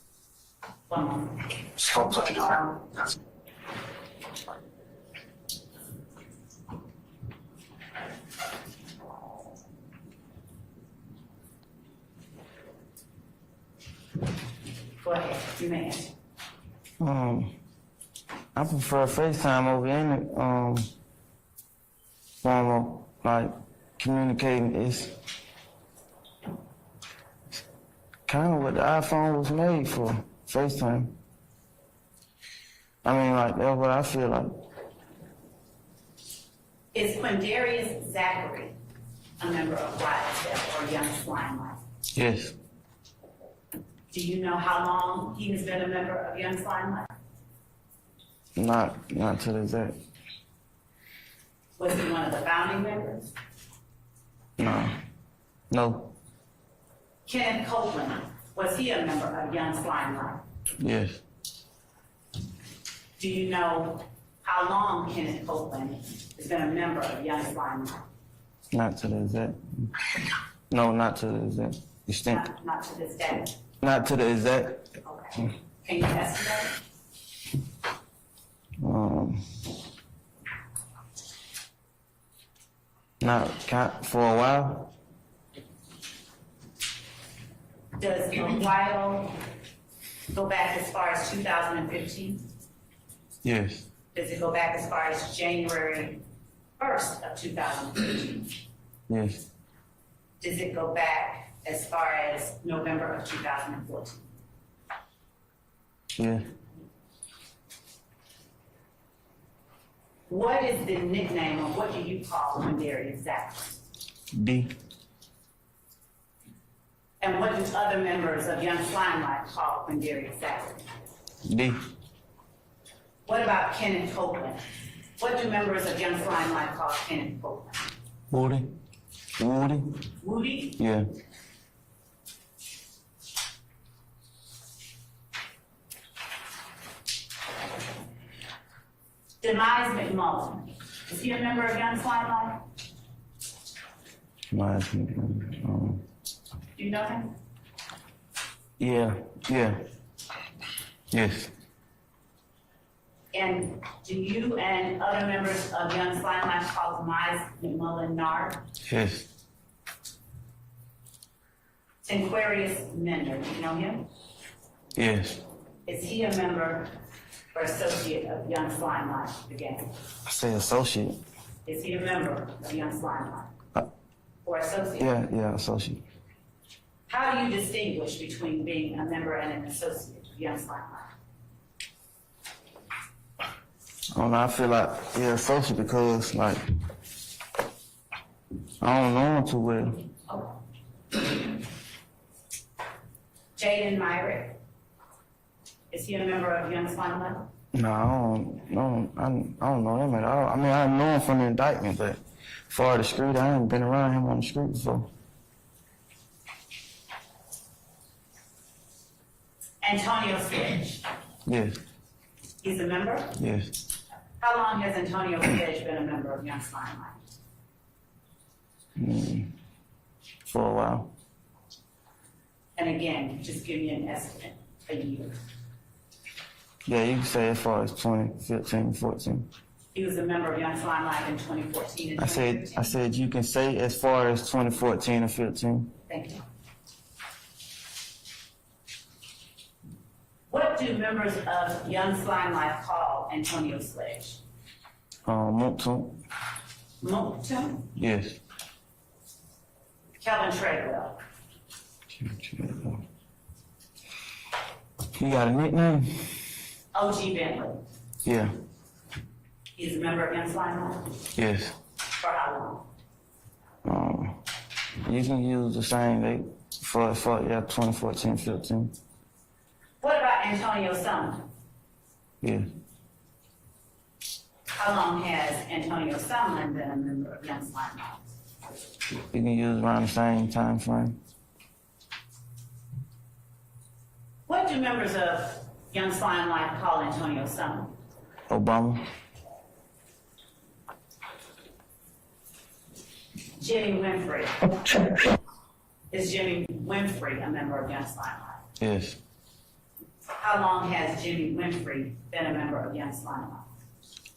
One moment. Stop playing on. Go ahead, you may answer. I prefer FaceTime over any form of like communicating. It's kind of what the iPhone was made for, FaceTime. I mean, like, that's what I feel like. Is Quindarius Zachary a member of YSL or Young Slimelife? Yes. Do you know how long he has been a member of Young Slimelife? Not to the exact. Was he one of the founding members? No. Kenneth Copeland, was he a member of Young Slimelife? Yes. Do you know how long Kenneth Copeland has been a member of Young Slimelife? Not to the exact. No, not to the exact extent. Not to this day. Not to the exact. Okay. Can you estimate? Not for a while. Does a while go back as far as 2015? Yes. Does it go back as far as January 1st of 2015? Yes. Does it go back as far as November of 2014? Yeah. What is the nickname, or what do you call Quindarius Zachary? D. And what do other members of Young Slimelife call Quindarius Zachary? D. What about Kenneth Copeland? What do members of Young Slimelife call Kenneth Copeland? Woody. Woody. Woody? Yeah. Demise McMullen. Is he a member of Young Slimelife? Do you know him? Yeah. Yes. And do you and other members of Young Slimelife call Demise McMullen Nard? Yes. Tinquarius Mender, do you know him? Yes. Is he a member or associate of Young Slimelife again? I say associate. Is he a member of Young Slimelife? Or associate? Yeah, associate. How do you distinguish between being a member and an associate of Young Slimelife? I don't know, I feel like, associate because, like, I don't know him too well. Jaden Myrick. Is he a member of Young Slimelife? No, I don't know him at all. I mean, I know him from the indictment, but as far as the street, I haven't been around him on the street before. Antonio Sledge. Yes. He's a member? Yes. How long has Antonio Sledge been a member of Young Slimelife? For a while. And again, just give me an estimate, a year. Yeah, you can say as far as 2015, 14. He was a member of Young Slimelife in 2014 and 2015. I said you can say as far as 2014 or 15. Thank you. What do members of Young Slimelife call Antonio Sledge? Moncton. Moncton? Yes. Kelvin Treadwell. You got a nickname? O.G. Bentley. Yeah. He's a member of Young Slimelife. Yes. For how long? You can use the same date for 2014, 15. What about Antonio Sumlin? Yeah. How long has Antonio Sumlin been a member of Young Slimelife? You can use around the same time frame. What do members of Young Slimelife call Antonio Sumlin? Obama. Jimmy Winfrey. Is Jimmy Winfrey a member of Young Slimelight? Yes. How long has Jimmy Winfrey been a member of Young Slimelight?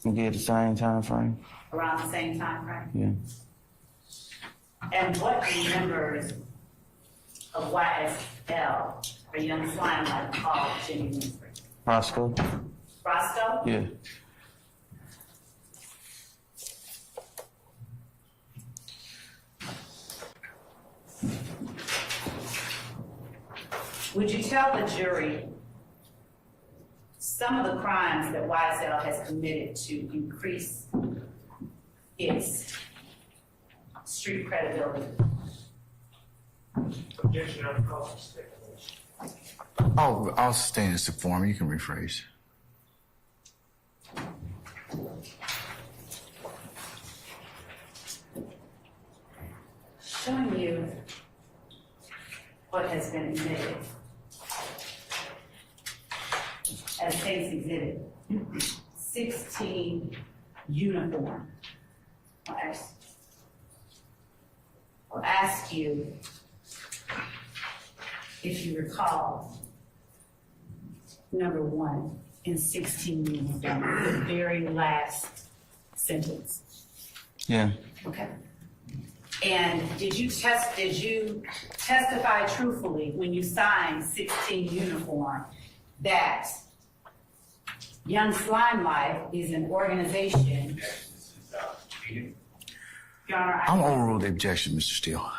We get the same time frame. Around the same time frame? Yeah. And what members of YSL or Young Slimelight called Jimmy Winfrey? Roscoe. Roscoe? Yeah. Would you tell the jury some of the crimes that YSL has committed to increase its street credibility? Objection on the call. Oh, I'll stay in this form. You can rephrase. Showing you what has been admitted as State's Exhibit 16 uniform. I'll ask you if you recall number 1 in 16 uniform, the very last sentence. Yeah. Okay. And did you testify truthfully when you signed 16 uniform that Young Slimelight is an organization? Your Honor, I'll overrule the objection, Mr. Steele.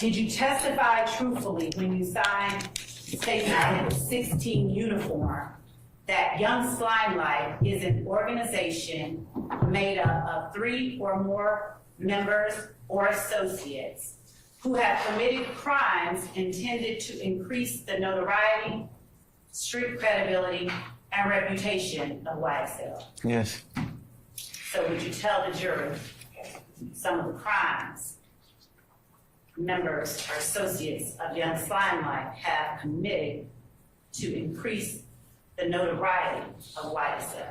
did you testify truthfully when you signed statement 16 uniform that Young Slimelight is an organization made up of 3 or more members or associates who have committed crimes intended to increase the notoriety, street credibility, and reputation of YSL? Yes. So would you tell the jury some of the crimes members or associates of Young Slimelight have committed to increase the notoriety of YSL?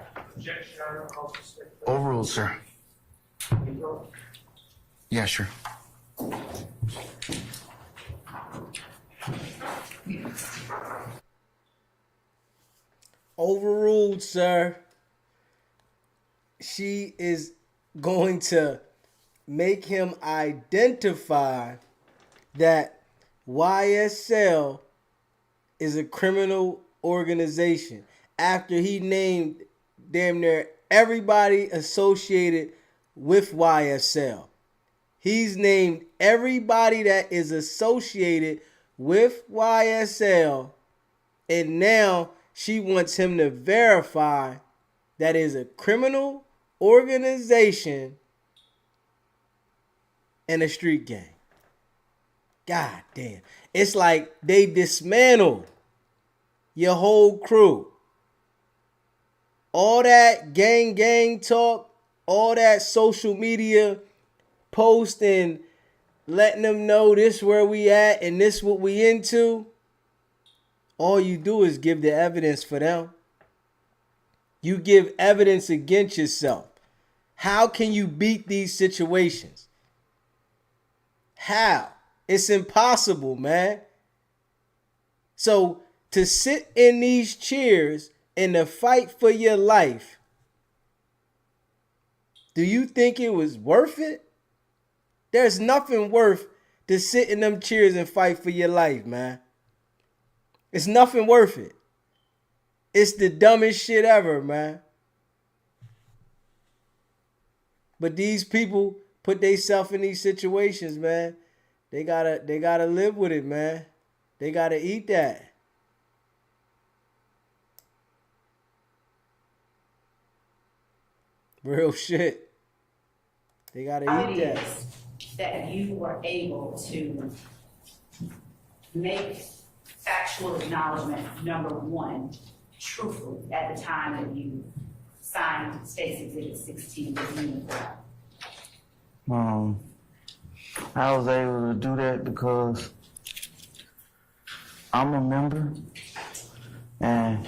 Overruled, sir. Yeah, sure. Overruled, sir. She is going to make him identify that YSL is a criminal organization after he named damn near everybody associated with YSL. He's named everybody that is associated with YSL, and now she wants him to verify that is a criminal organization and a street gang. God damn. It's like they dismantled your whole crew. All that gang talk, all that social media posting, letting them know this where we at and this what we into. All you do is give the evidence for them. You give evidence against yourself. How can you beat these situations? How? It's impossible, man. So to sit in these chairs and to fight for your life, do you think it was worth it? There's nothing worth to sit in them chairs and fight for your life, man. It's nothing worth it. It's the dumbest shit ever, man. But these people put themselves in these situations, man. They gotta live with it, man. They gotta eat that. Real shit. They gotta eat that. That you were able to make factual acknowledgement, number 1, truthfully at the time that you signed State's Exhibit 16 with uniform? I was able to do that because I'm a member and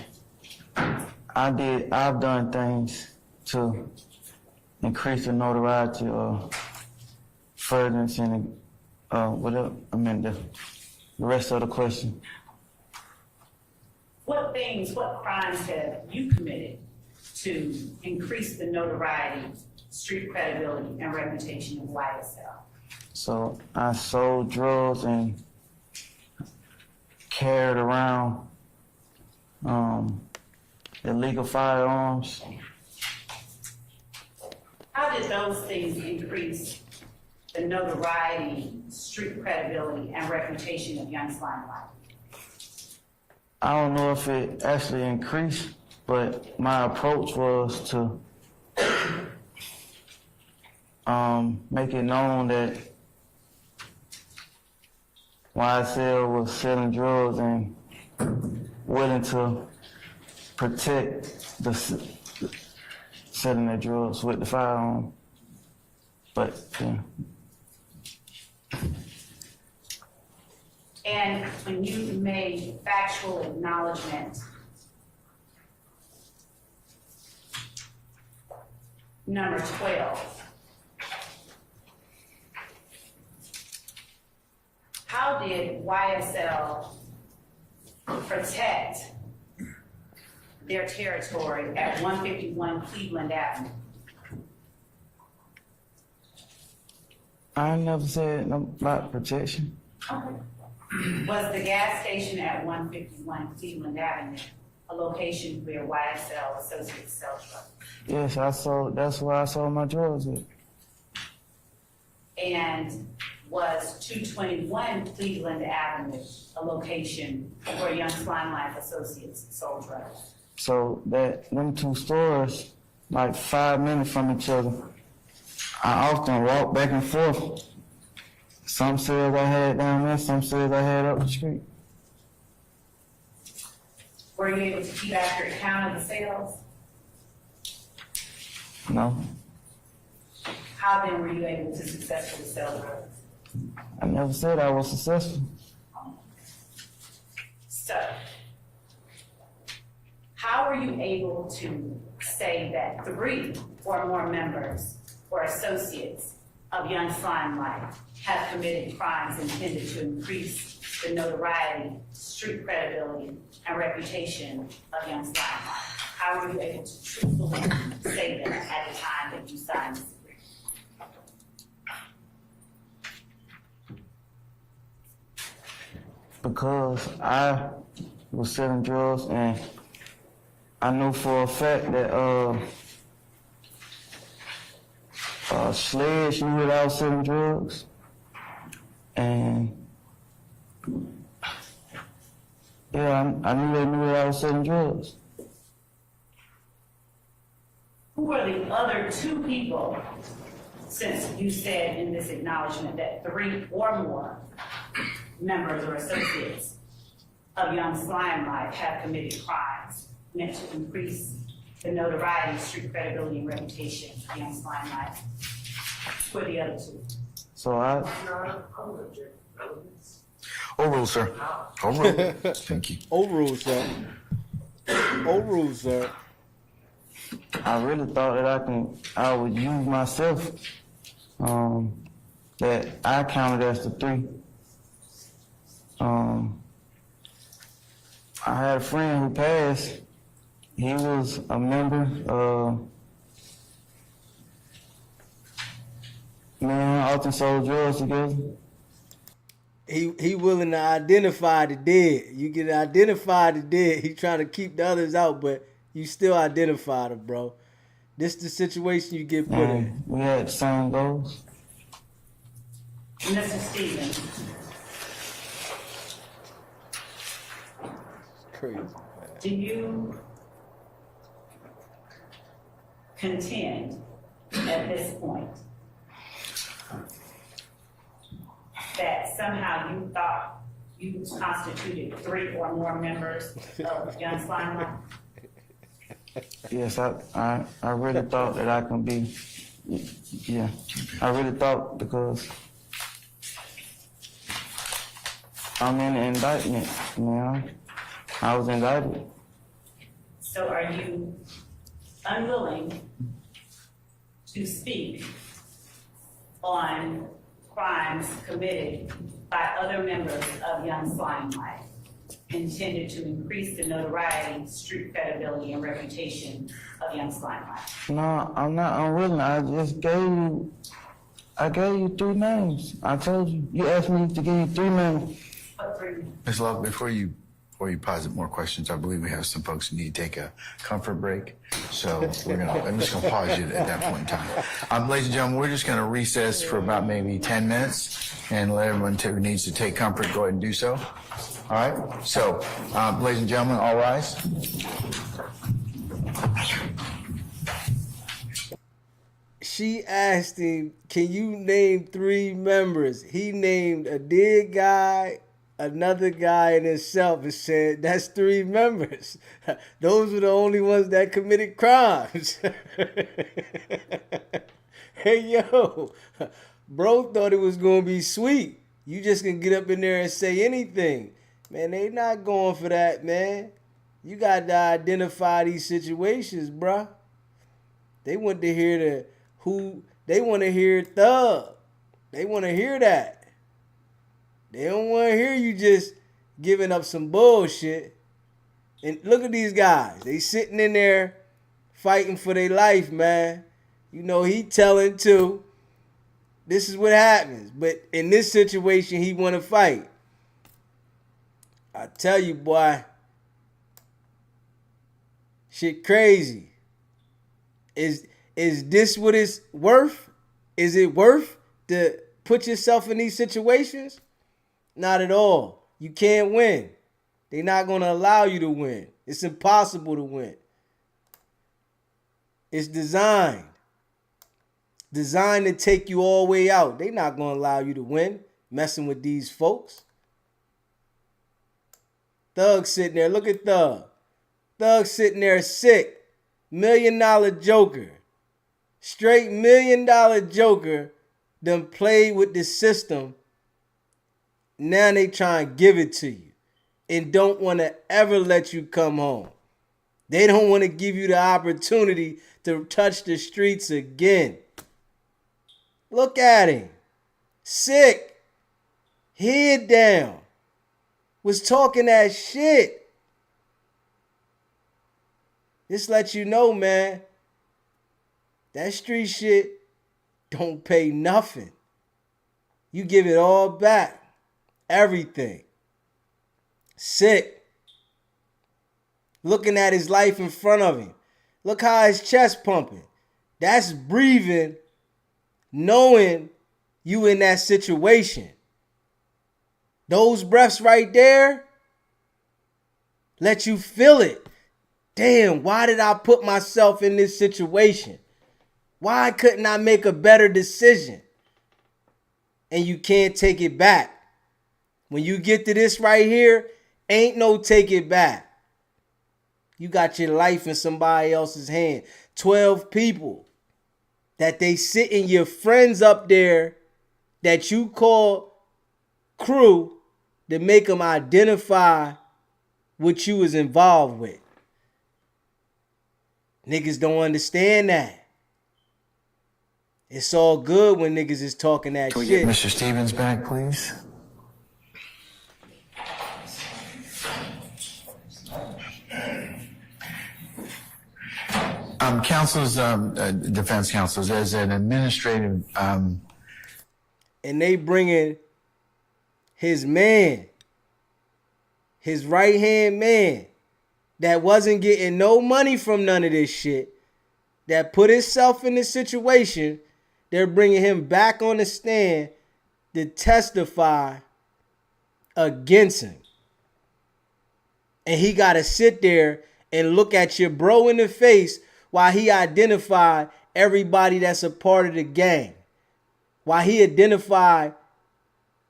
I've done things to increase the notoriety or furtherance in whatever, the rest of the question. What crimes have you committed to increase the notoriety, street credibility, and reputation of YSL? So I sold drugs and carried around illegal firearms. How did those things increase the notoriety, street credibility, and reputation of Young Slime Life? I don't know if it actually increased, but my approach was to make it known that YSL was selling drugs and willing to protect the selling the drugs with the firearm. But yeah. And when you made factual acknowledgement, number 12, how did YSL protect their territory at 151 Cleveland Avenue? I never said nothing about protection. Okay. Was the gas station at 151 Cleveland Avenue a location where YSL associates sell drugs? Yes, that's where I sold my drugs at. And was 221 Cleveland Avenue a location where Young Slime Life associates sold drugs? So them two stores, like 5 minutes from each other, I often walk back and forth. Some sales I had down there, some sales I had up the street. Were you able to keep accurate count of the sales? No, How then were you able to successfully sell drugs? I never said I was successful. So, how were you able to say that 3 or more members or associates of Young Slime Life have committed crimes intended to increase the notoriety, street credibility, and reputation of Young Slime Life? How were you able to truthfully say that at the time that you signed this agreement? Because I was selling drugs and I knew for a fact that Sledge knew that I was selling drugs, and yeah, I knew they knew that I was selling drugs. Who were the other 2 people, since you said in this acknowledgement that 3 or more members or associates of Young Slime Life have committed crimes meant to increase the notoriety, street credibility, and reputation of Young Slime Life? Who are the other 2? So I. Overruled, sir. Overruled. Thank you. Overruled, sir. Overruled, sir. I really thought that I would use myself, that I counted as the 3. I had a friend who passed. He was a member. Me and him often sold drugs together. He willing to identify the dead. You can identify the dead. He trying to keep the others out, but you still identify them, bro. This the situation you get put in. We had the same goals. Mr. Stevens. Crazy. Do you contend at this point that somehow you thought you constituted 3 or more members of Young Slime Life? Yes, I really thought that I could be. Yeah, I really thought, because I'm in the indictment, man. I was indicted. So are you unwilling to speak on crimes committed by other members of Young Slime Life intended to increase the notoriety, street credibility, and reputation of Young Slime Life? No, I'm not unwilling. I gave you 3 names. I told you. You asked me to give you 3 names. What 3? Ms. Love, before you posit more questions, I believe we have some folks who need to take a comfort break. So I'm just gonna pause you at that point in time. Ladies and gentlemen, we're just gonna recess for about maybe 10 minutes and let everyone who needs to take comfort go ahead and do so. All right, so ladies and gentlemen, all rise. She asked him, can you name 3 members? He named a dead guy, another guy, and himself, and said, that's 3 members. Those were the only ones that committed crimes. Hey, yo, bro thought it was going to be sweet. You just can get up in there and say anything. Man, they not going for that, man. You got to identify these situations, bruh. They want to hear they want to hear Thug. They want to hear that. They don't want to hear you just giving up some bullshit. And look at these guys. They sitting in there fighting for their life, man. You know, he telling too. This is what happens. But in this situation, he want to fight. I tell you, boy, shit crazy. Is this what it's worth? Is it worth to put yourself in these situations? Not at all. You can't win. They're not going to allow you to win. It's impossible to win. It's designed to take you all the way out. They're not going to allow you to win messing with these folks. Thug sitting there. Look at Thug. Thug sitting there sick. $1 million joker. Straight $1 million joker done played with the system. Now they try and give it to you and don't want to ever let you come home. They don't want to give you the opportunity to touch the streets again. Look at him. Sick. Head down. Was talking that shit. Just let you know, man. That street shit don't pay nothing. You give it all back. Everything. Sick. Looking at his life in front of him. Look how his chest pumping. That's breathing, knowing you in that situation. Those breaths right there let you feel it. Damn, why did I put myself in this situation? Why couldn't I make a better decision? And you can't take it back. When you get to this right here, ain't no take it back. You got your life in somebody else's hand. 12 people that they sitting your friends up there that you call crew to make them identify what you was involved with. Niggas don't understand that. It's all good when niggas is talking that shit. Can we get Mr. Stevens back, please? Counsels, defense counsels, as an administrative... And they bringing his man, his right-hand man, that wasn't getting no money from none of this shit, that put himself in this situation. They're bringing him back on the stand to testify against him. And he got to sit there and look at your bro in the face while he identified everybody that's a part of the gang. While he identified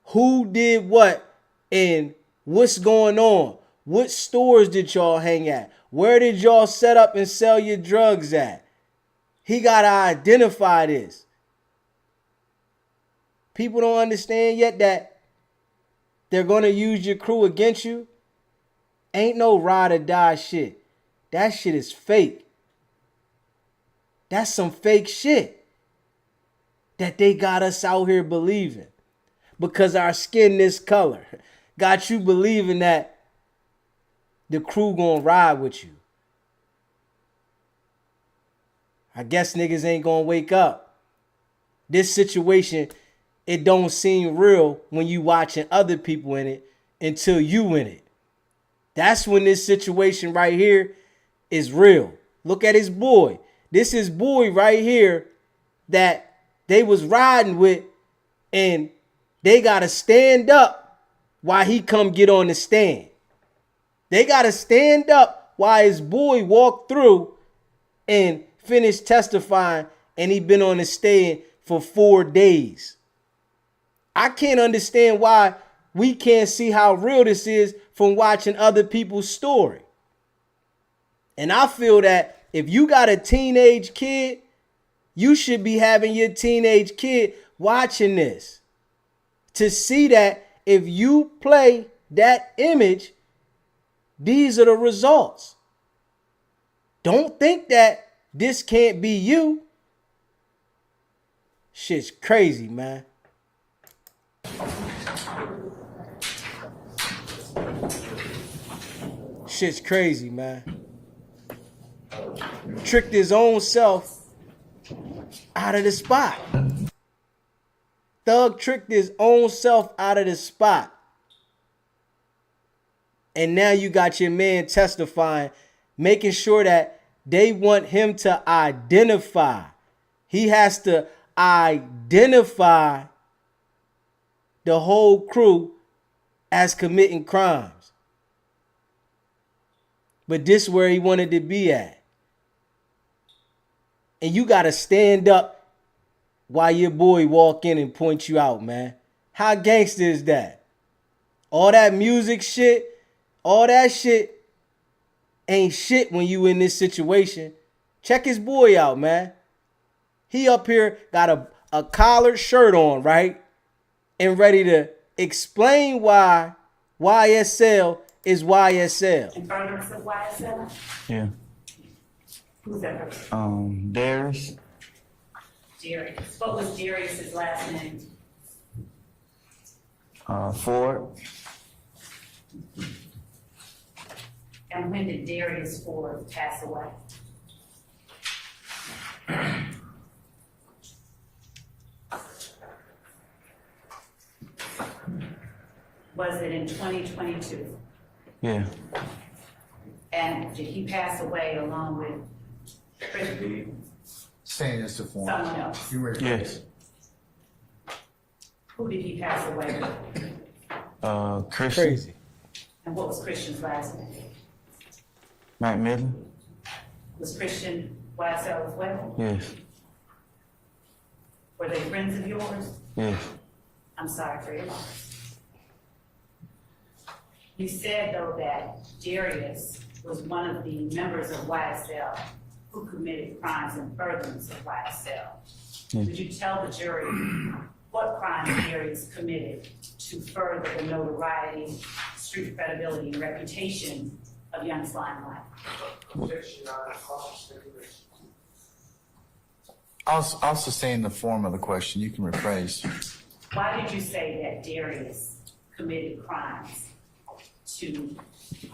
who did what and what's going on. What stores did y'all hang at? Where did y'all set up and sell your drugs at? He got to identify this. People don't understand yet that they're going to use your crew against you. Ain't no ride or die shit. that shit is fake. That's some fake shit that they got us out here believing because our skin this color got you believing that the crew gonna ride with you. I guess niggas ain't gonna wake up. This situation, it don't seem real when you watching other people in it until you in it. That's when this situation right here is real. Look at his boy. This is boy right here that they was riding with, and they gotta stand up while he come get on the stand. They gotta stand up while his boy walked through and finished testifying, and he been on the stand for 4 days. I can't understand why we can't see how real this is from watching other people's story. And I feel that if you got a teenage kid, you should be having your teenage kid watching this to see that if you play that image, these are the results. Don't think that this can't be you. Shit's crazy, man. Shit's crazy, man. Tricked his own self out of the spot. Thug tricked his own self out of the spot. And now you got your man testifying, making sure that they want him to identify. He has to identify the whole crew as committing crimes. But this is where he wanted to be at. And you got to stand up while your boy walk in and point you out, man. How gangster is that? All that music shit, all that shit ain't shit when you in this situation. Check his boy out, man. He up here got a collared shirt on, right? And ready to explain why YSL is YSL. In furtherance of YSL? Yeah. Who's that person? Darius. Darius. What was Darius's last name? Ford. And when did Darius Ford pass away? Was it in 2022? Yeah. And did he pass away along with Saying this to form. someone else? Yes. Who did he pass away with? Christian. Crazy. And what was Christian's last name? McMillan. Was Christian YSL as well? Yes. Were they friends of yours? Yes. I'm sorry for your loss. You said, though, that Darius was one of the members of YSL who committed crimes in furtherance of YSL. Yes. Did you tell the jury what crimes Darius committed to further the notoriety, street credibility, and reputation of Young Slime Life? I'll sustain the form of the question. You can rephrase. Why did you say that Darius committed crimes to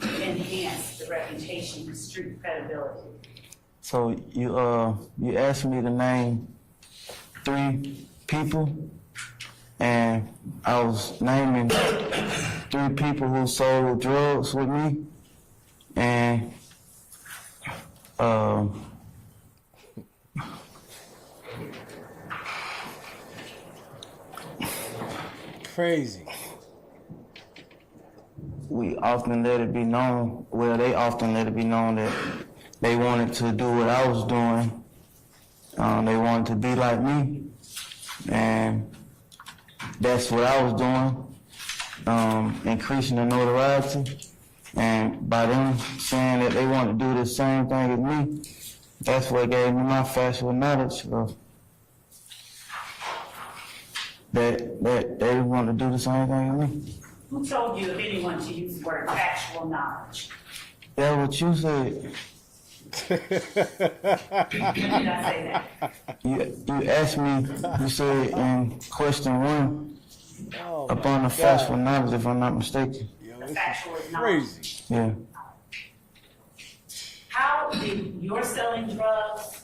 enhance the reputation and street credibility? So you asked me to name 3 people, and I was naming 3 people who sold drugs with me, and Crazy. we often let it be known, well, they often let it be known that they wanted to do what I was doing. They wanted to be like me, and that's what I was doing, increasing the notoriety. And by them saying that they want to do the same thing as me, that's what gave me my factual knowledge of that they want to do the same thing as me. Who told you, if anyone, to use the word factual knowledge? That's what you said. When did I say that? You asked me, you said in question 1, Oh upon my the factual God. knowledge, if I'm not mistaken. The factual is knowledge. Crazy. Yeah. How did your selling drugs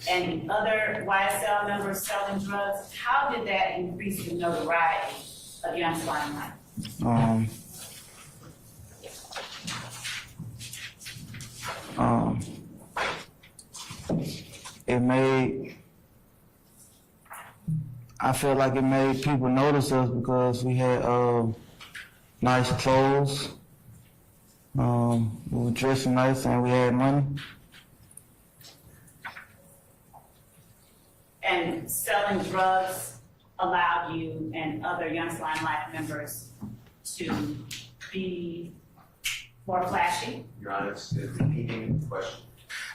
and other YSL members selling drugs, how did that increase the notoriety of Young Slime Life? I feel like it made people notice us because we had nice clothes, we were dressing nice, and we had money. And selling drugs allowed you and other Young Slime Life members to be more flashy? Your Honor, it's repeating the question.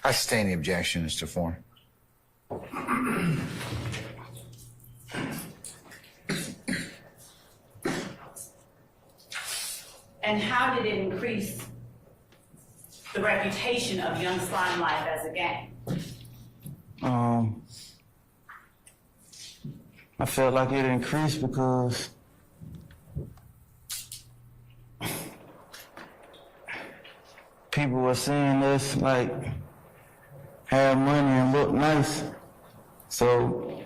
I sustain the objection, Mr. Forn. And how did it increase the reputation of Young Slime Life as a gang? I felt like it increased because people were seeing us like have money and look nice, so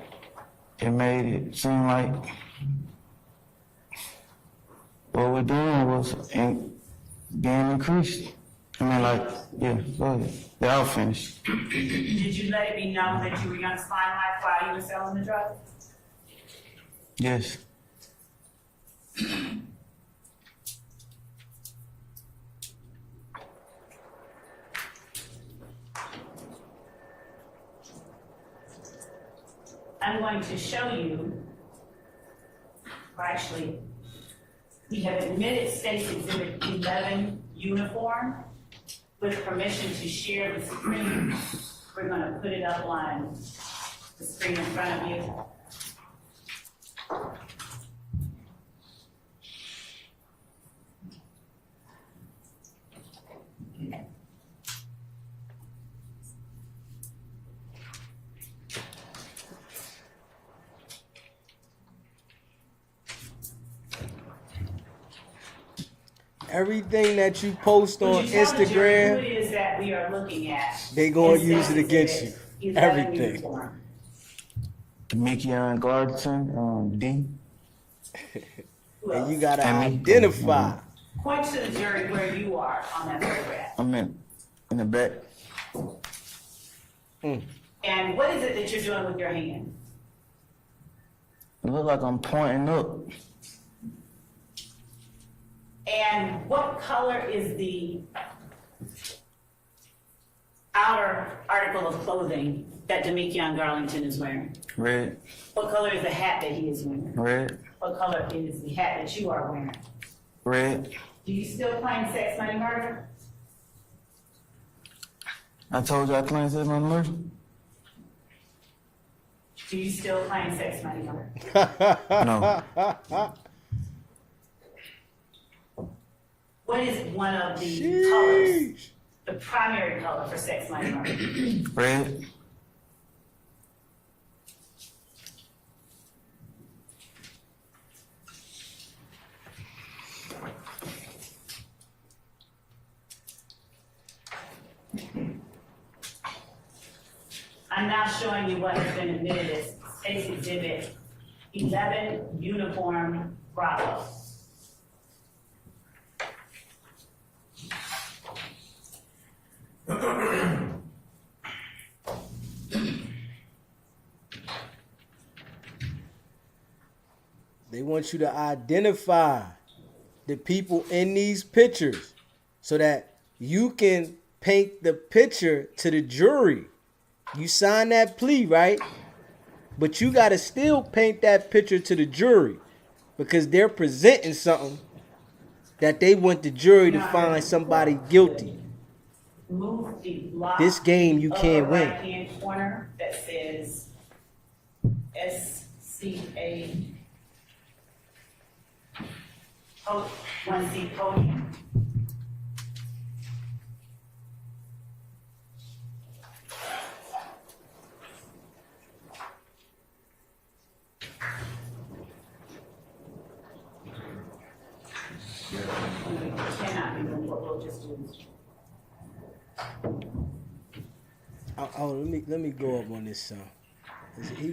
it made it seem like what we're doing was being increased. I mean, like, yeah, go ahead. Yeah, I'll finish. Did you let it be known that you were Young Slime Life while you were selling the drugs? Yes. I'm going to show you, or actually, we have admitted State's Exhibit 11 uniform with permission to share the screen. We're going to put it up on the screen in front of you. Everything that you post on Would you tell the jury who it Instagram, is that we are looking at? they gonna in use it State's against you. Exhibit 11 Everything. uniform? Demekion Garden, D. And you gotta And me. identify. Point to the jury where you are on that photograph. I'm in the back. And what is it that you're doing with your hand? It look like I'm pointing up. And what color is the outer article of clothing that Demekion Garlington is wearing? Red. What color is the hat that he is wearing? Red. What color is the hat that you are wearing? Red. Do you still claim sex, money, murder? I told you I claimed sex, money, murder. Do you still claim sex, money, murder? No. What is one of the colors, the primary color for sex, money, murder? Red. I'm now showing you what has been admitted as State's Exhibit 11 uniform Bravo. They want you to identify the people in these pictures so that you can paint the picture to the jury. You sign that plea, right? But you got to still paint that picture to the jury because they're presenting something that they want the jury to find somebody guilty. Move the block This game you can't win. right-hand corner that says SCA 1C podium. We cannot be doing what we'll just do. Let me go up on this son. He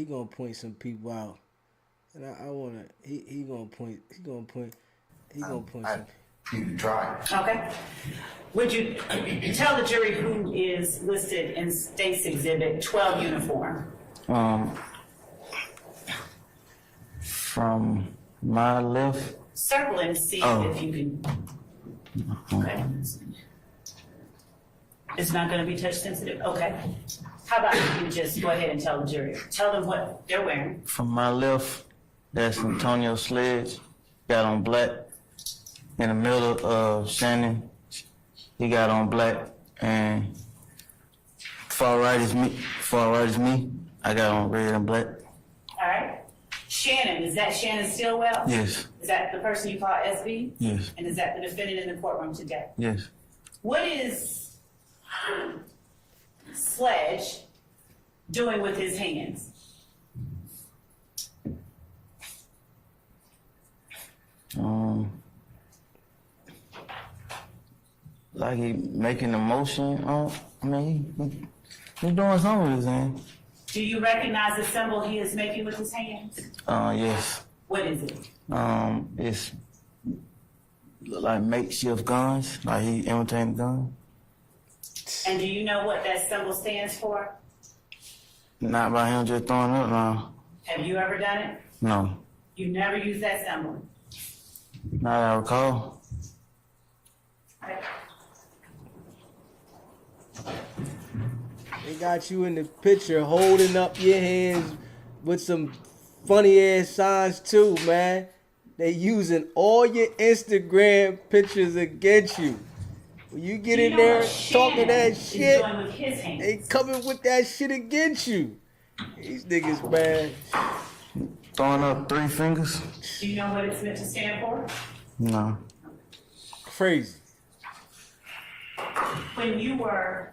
gonna point some people out, and I wanna he gonna point some. You can try. Okay. Would you tell the jury who is listed in State's Exhibit 12 uniform? From my left. Circle and see if you can. Okay. It's not going to be touch sensitive? Okay. How about you just go ahead and tell the jury? Tell them what they're wearing. From my left, that's Antonio Sledge. Got on black. In the middle of Shannon, he got on black. And far right is me. I got on red and black. All right. Shannon, is that Shannon Stillwell? Yes. Is that the person you call SB? Yes. And is that the defendant in the courtroom today? Yes. What is Sledge doing with his hands? Like he making a motion. I mean, he doing something with his hand. Do you recognize the symbol he is making with his hands? Yes. What is it? It's like makeshift guns. Like he imitating guns. And do you know what that symbol stands for? Not by him just throwing it around. Have you ever done it? No. You never used that symbol? Not that I recall. Okay. They got you in the picture holding up your hands with some funny ass signs too, man. They using all your Instagram pictures against you. When you get in there talking that shit, they coming with that shit against you. These niggas, man. Throwing up 3 fingers? Do you know what it's meant to stand for? No. Crazy. When you were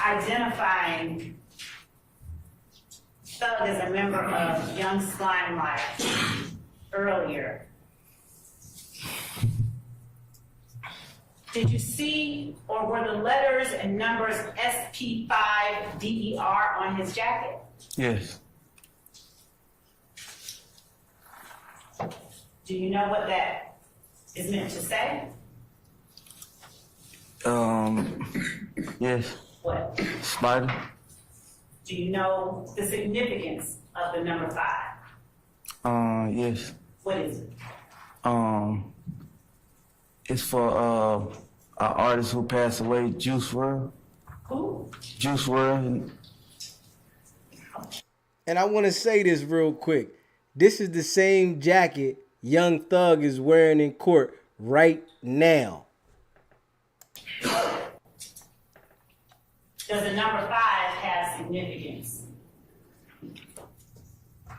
identifying Thug as a member of Young Slime Life earlier, did you see or were the letters and numbers SP5DER on his jacket? Yes. Do you know what that is meant to say? Yes. What? Spider. Do you know the significance of the number 5? Yes. What is it? It's for an artist who passed away, Juice WRLD. Who? Juice WRLD. And I want to say this real quick. This is the same jacket Young Thug is wearing in court right now. Does the number 5 have significance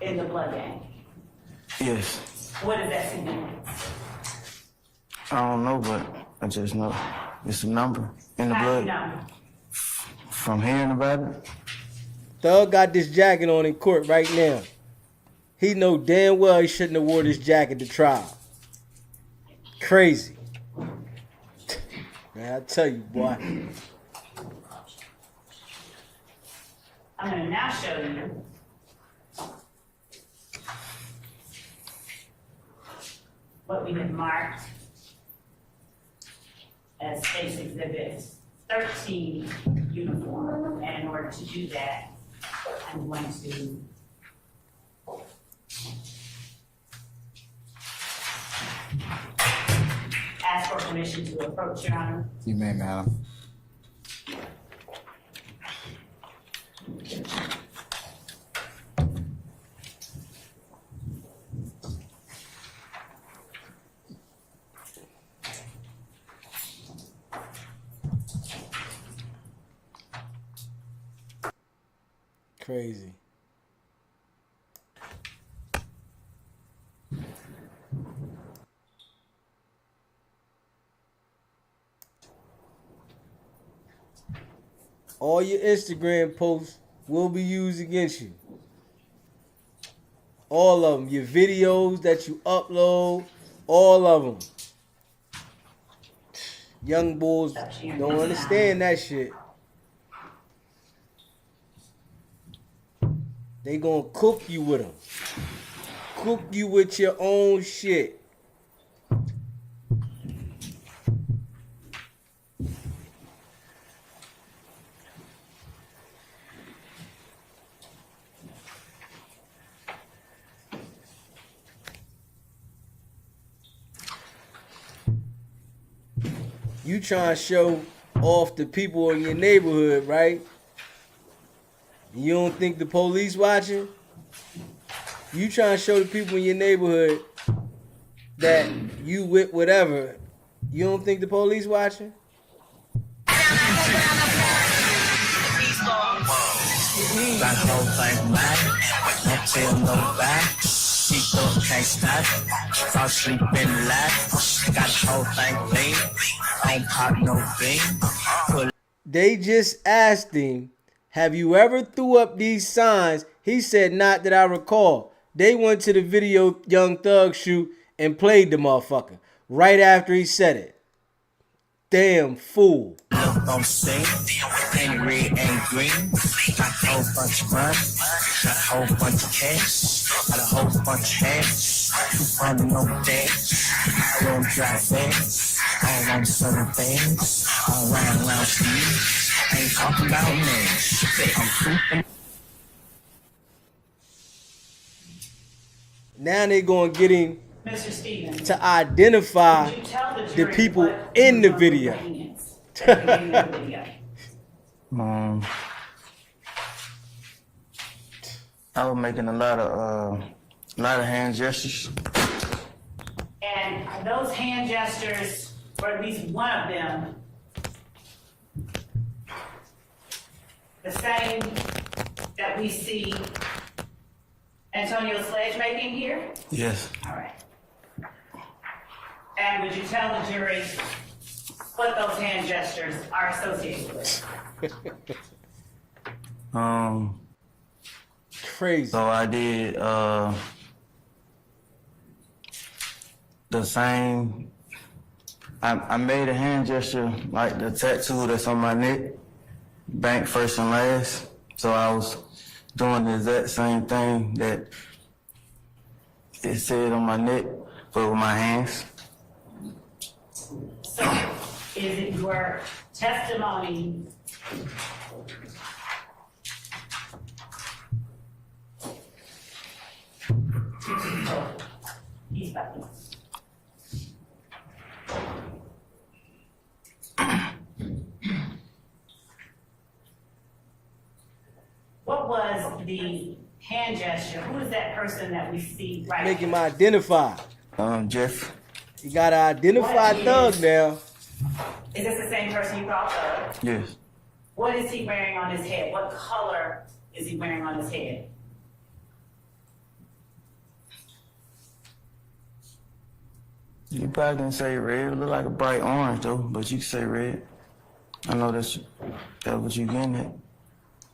in the blood gang? Yes. What is that significance? I don't know, but I just know it's a number in the blood. From hearing about it. Thug got this jacket on in court right now. He know damn well he shouldn't have wore this jacket to trial. Crazy. Man, I tell you, boy. I'm going to now show you what we have marked as State's Exhibit 13 uniform. And in order to do that, I'm going to ask for permission to approach, Your Honor. You may, madam. Crazy. All your Instagram posts will be used against you. All of them. Your videos that you upload, all of them. Young bulls don't understand that shit. They gonna cook you with them. Cook you with your own shit. You trying to show off the people in your neighborhood, right? You don't think the police watching? You trying to show the people in your neighborhood that you with whatever. You don't think the police watching? They just asked him, have you ever threw up these signs? He said, not that I recall. They went to the video Young Thug shoot and played the motherfucker right after he said it. Damn fool. I'm saying, ain't red, ain't green. Got a whole bunch of money, got a whole bunch of cash, got a whole bunch of hands. 200 no dash, I don't drive fast. All on certain things, all around Steve. Ain't talking about names, I'm creeping. Now they gonna get him Mr. Stevens, to identify would you tell the the jury people what in the your video. opinions at the beginning of the video? I was making a lot of hand gestures. And those hand gestures, or at least one of them, the same that we see Antonio Sledge making here? Yes. All right. And would you tell the jury what those hand gestures are associated with? Crazy. So I did the same. I made a hand gesture like the tattoo that's on my neck, bank first and last. So I was doing the exact same thing that it said on my neck, but with my hands. So, is it your testimony he's back. What was the hand gesture? Who is that person that we see right Make him identify. Jeff. You gotta identify Thug now. Is this the same person you called Thug? Yes. What is he wearing on his head? What color is he wearing on his head? You probably didn't say red. It looked like a bright orange though, but you can say red. I know that's what you getting at.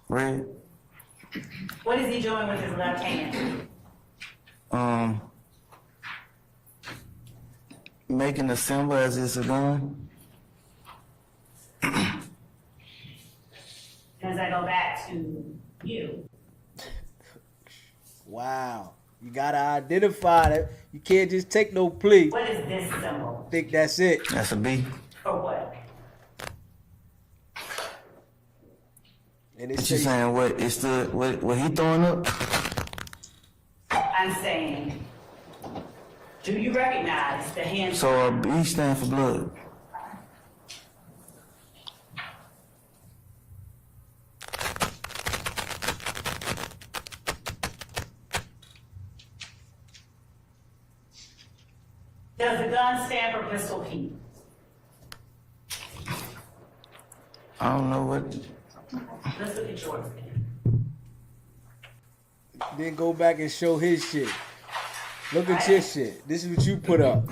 Red. What is he doing with his left hand? Making a symbol as it's a gun. As I go back to you. Wow. You gotta identify that. You can't just take no plea. What is this symbol? I think that's it. That's a B. For what? And What you saying? What it's the what he throwing up? I'm saying, do you recognize the hand? So B stand for blood. Does the gun stand for Pistol Pete? I don't know what. Let's look at yours. Then go back and show his shit. Look at your shit. This is what you put up.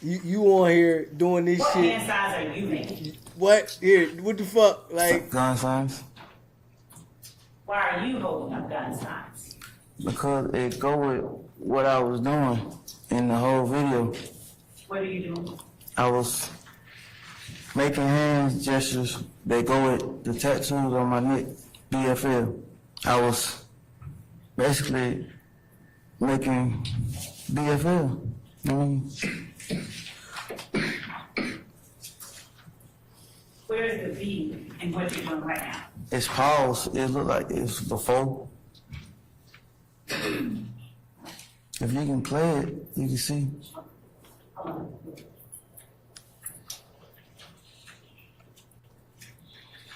You on here doing this What shit. hand size are you making? What? Here, what the fuck? Like gun signs. Why are you holding up gun signs? Because it go with what I was doing in the whole video. What are you doing? I was making hand gestures that go with the tattoos on my neck, BFL. I was basically making BFL. Where's the V in what you're doing right now? It's paused. It looked like it's before. If you can play it, you can see.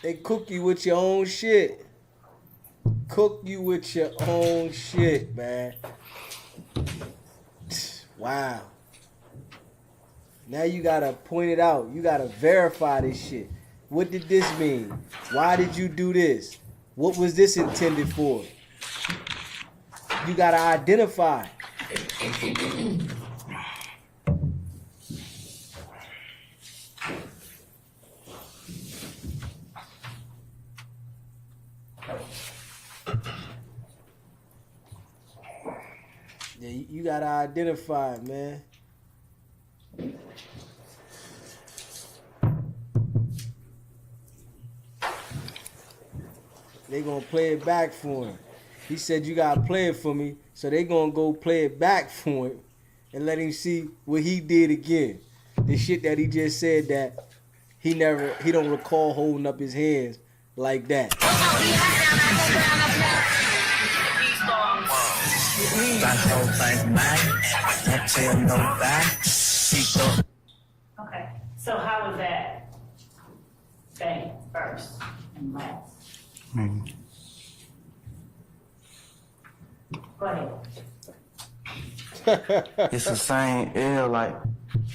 They cook you with your own shit. Cook you with your own shit, man. Wow. Now you gotta point it out. You gotta verify this shit. What did this mean? Why did you do this? What was this intended for? You gotta identify. Yeah, you gotta identify it, man. They gonna play it back for him. He said you gotta play it for me, so they gonna go play it back for him and let him see what he did again. The shit that he just said that he don't recall holding up his hands like that. Okay, so how was that thing first and last? Go ahead. It's the same L, like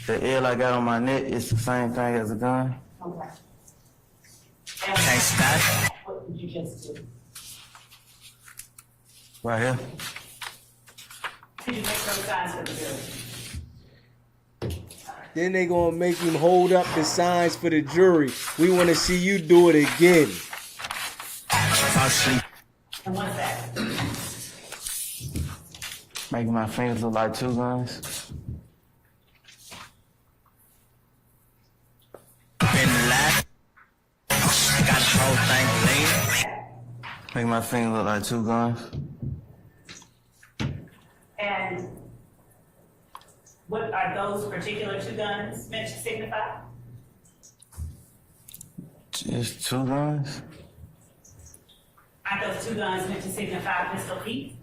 the L I got on my neck. It's the same thing as a gun. Okay. Can't stop. What did you just do? Right here. Did you make those signs for the jury? Then they gonna make him hold up the signs for the jury. We wanna see you do it again. And what's that? Making my fingers look like two guns. Making my fingers look like two guns. And what are those particular two guns meant to signify? Just two guns? Aren't those two guns meant to signify Pistol Pete?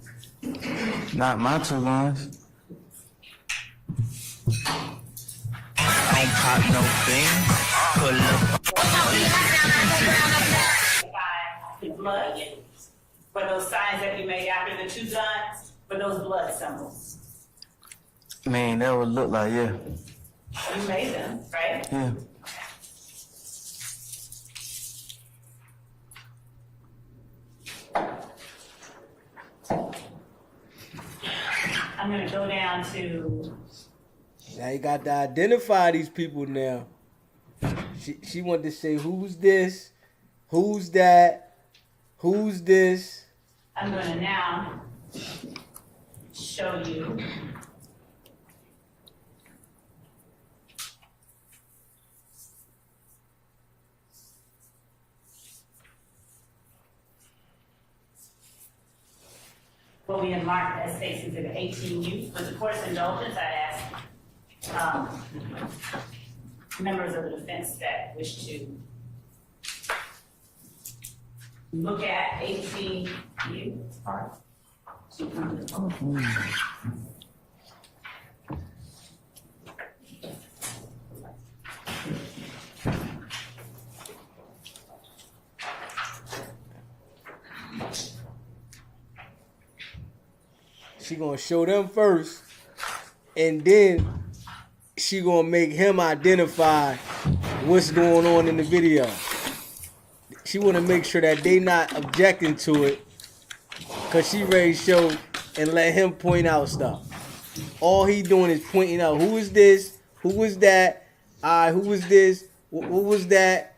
Not my two guns. Ain't pop no thing. Pull up. The blood. Were those signs that you made after the two guns? Were those blood symbols? Man, that would look like, yeah. You made them, right? Yeah. I'm gonna go down to. Now you got to identify these people now. She wanted to say who's this, who's that, who's this. I'm gonna now show you. What we have marked as State's Exhibit 18U. With the court's indulgence, I ask members of the defense that wish to look at 18U to come to the podium. She gonna show them first, and then she gonna make him identify what's going on in the video. She wanna make sure that they not objecting to it, cause she ready to show and let him point out stuff. All he doing is pointing out who is this, who was that, who was this, what was that.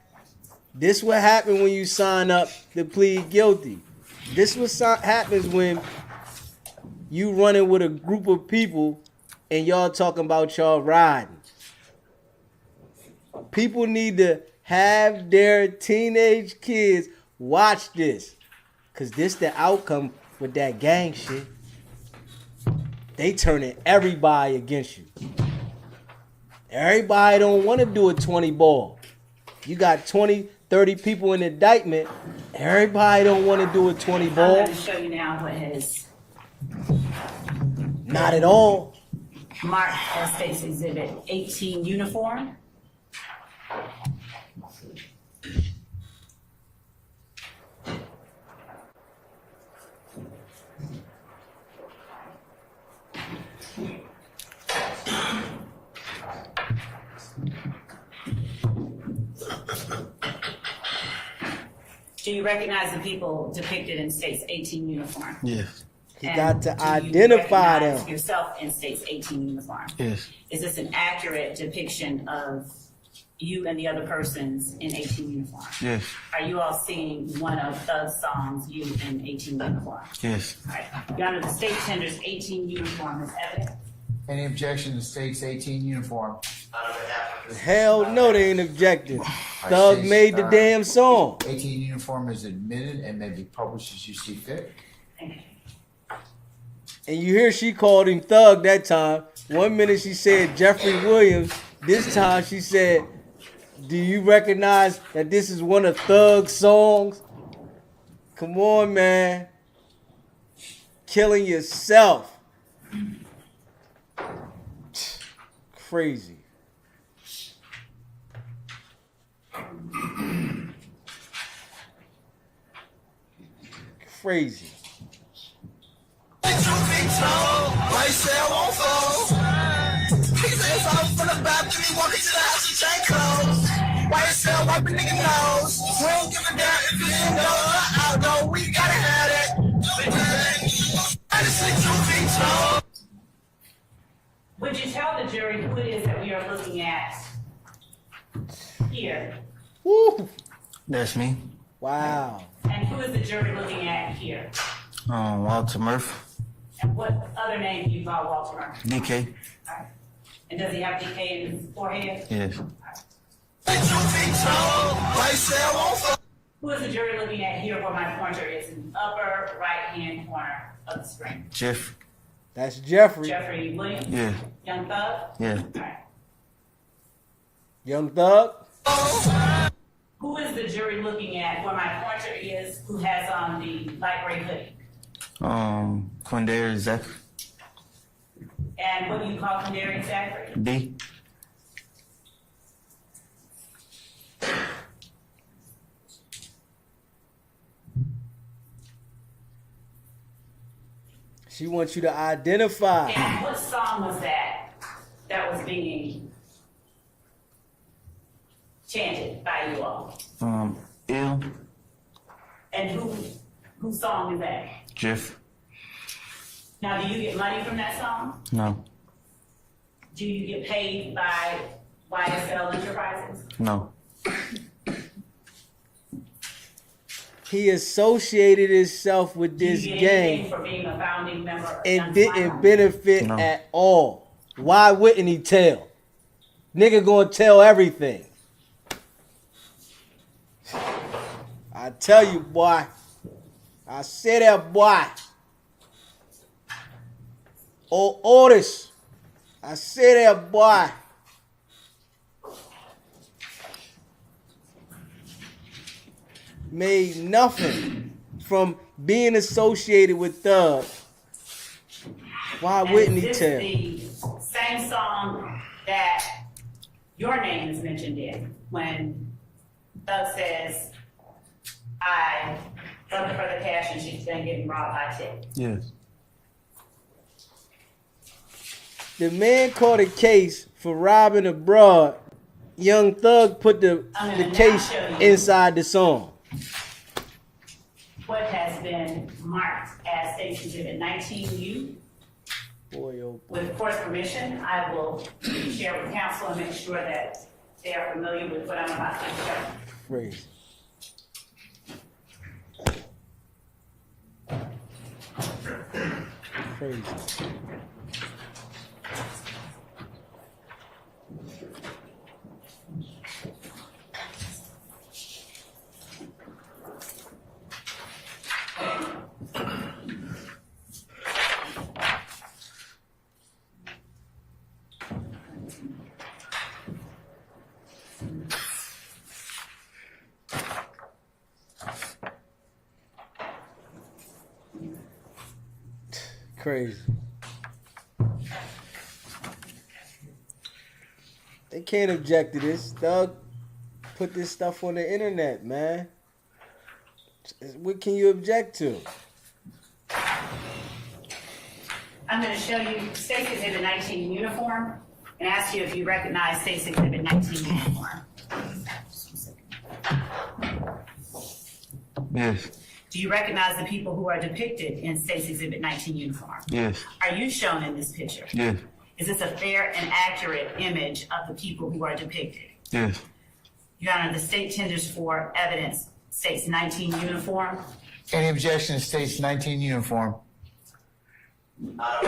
This what happened when you sign up to plead guilty. This what happens when you running with a group of people and y'all talking about y'all riding. people need to have their teenage kids watch this. Because this the outcome with that gang shit. They turning everybody against you. Everybody don't want to do a 20 ball. You got 20, 30 people in indictment. Everybody don't want to do a 20 I'm ball. going to show you now what is Not at all. marked as State's Exhibit 18 uniform. Do you recognize the people depicted in State's 18 uniform? Yes. You And got to do you identify recognize them. yourself in State's 18 uniform? Yes. Is this an accurate depiction of you and the other persons in 18 uniform? Yes. Are you all seeing one of Thug's songs, you in 18 uniform? Yes. All right. Your Honor, the state tender's 18 uniform is evident. Any objection to state's 18 uniform? Hell no, they ain't objecting. Thug made the damn song. 18 uniform is admitted and may be published as you see fit. And you hear she called him Thug that time. 1 minute she said Jeffrey Williams. This time she said, do you recognize that this is one of Thug's songs? Come on, man. Killing yourself. Crazy. Crazy. Would you tell the jury who it is that we are looking at here? Woo. That's me. Wow. And who is the jury looking at here? Walter Murphy. And what other name do you call Walter Murphy? DK. And does he have DK in his forehead? Yes. Who is the jury looking at here where my pointer is in the upper right-hand corner of the screen? Jeff. That's Jeffrey. Jeffrey Williams? Yeah. Young Thug? Yeah. All right. Young Thug. Who is the jury looking at where my pointer is who has on the light gray hoodie? Quindarius Zachary. And what do you call Quindarius Zachary? D. She wants you to identify. And what song was that was being chanted by you all? Ill. And whose song is that? Jeff. Now, do you get money from that song? No. Do you get paid by YSL Enterprises? No. He associated himself with this Do you get anything gang for being a founding member of and Young didn't Smiler? benefit No. at all. Why wouldn't he tell? Nigga gonna tell everything. I tell you, boy. I say that, boy. Oh, Otis. I say that, boy. Made nothing from being associated with Thug. Why And wouldn't he is tell? this the same song that your name is mentioned in when Thug says, I love her for the cash and she's been getting robbed by Tick? Yes. The man caught a case for robbing a broad. Young Thug put the case inside the song. What has been marked as State Exhibit 19U? Boy, oh boy. With court's permission, I will share with counsel and make sure that they are familiar with what I'm about to show. Crazy. Crazy. Crazy. They can't object to this. Doug put this stuff on the internet, man. What can you object to? I'm going to show you State's Exhibit 19 uniform and ask you if you recognize State's Exhibit 19 uniform. Yes. Do you recognize the people who are depicted in State's Exhibit 19 uniform? Yes. Are you shown in this picture? Yes. Is this a fair and accurate image of the people who are depicted? Yes. Your Honor, the state tenders for evidence State's 19 uniform. Any objection to State's 19 uniform? All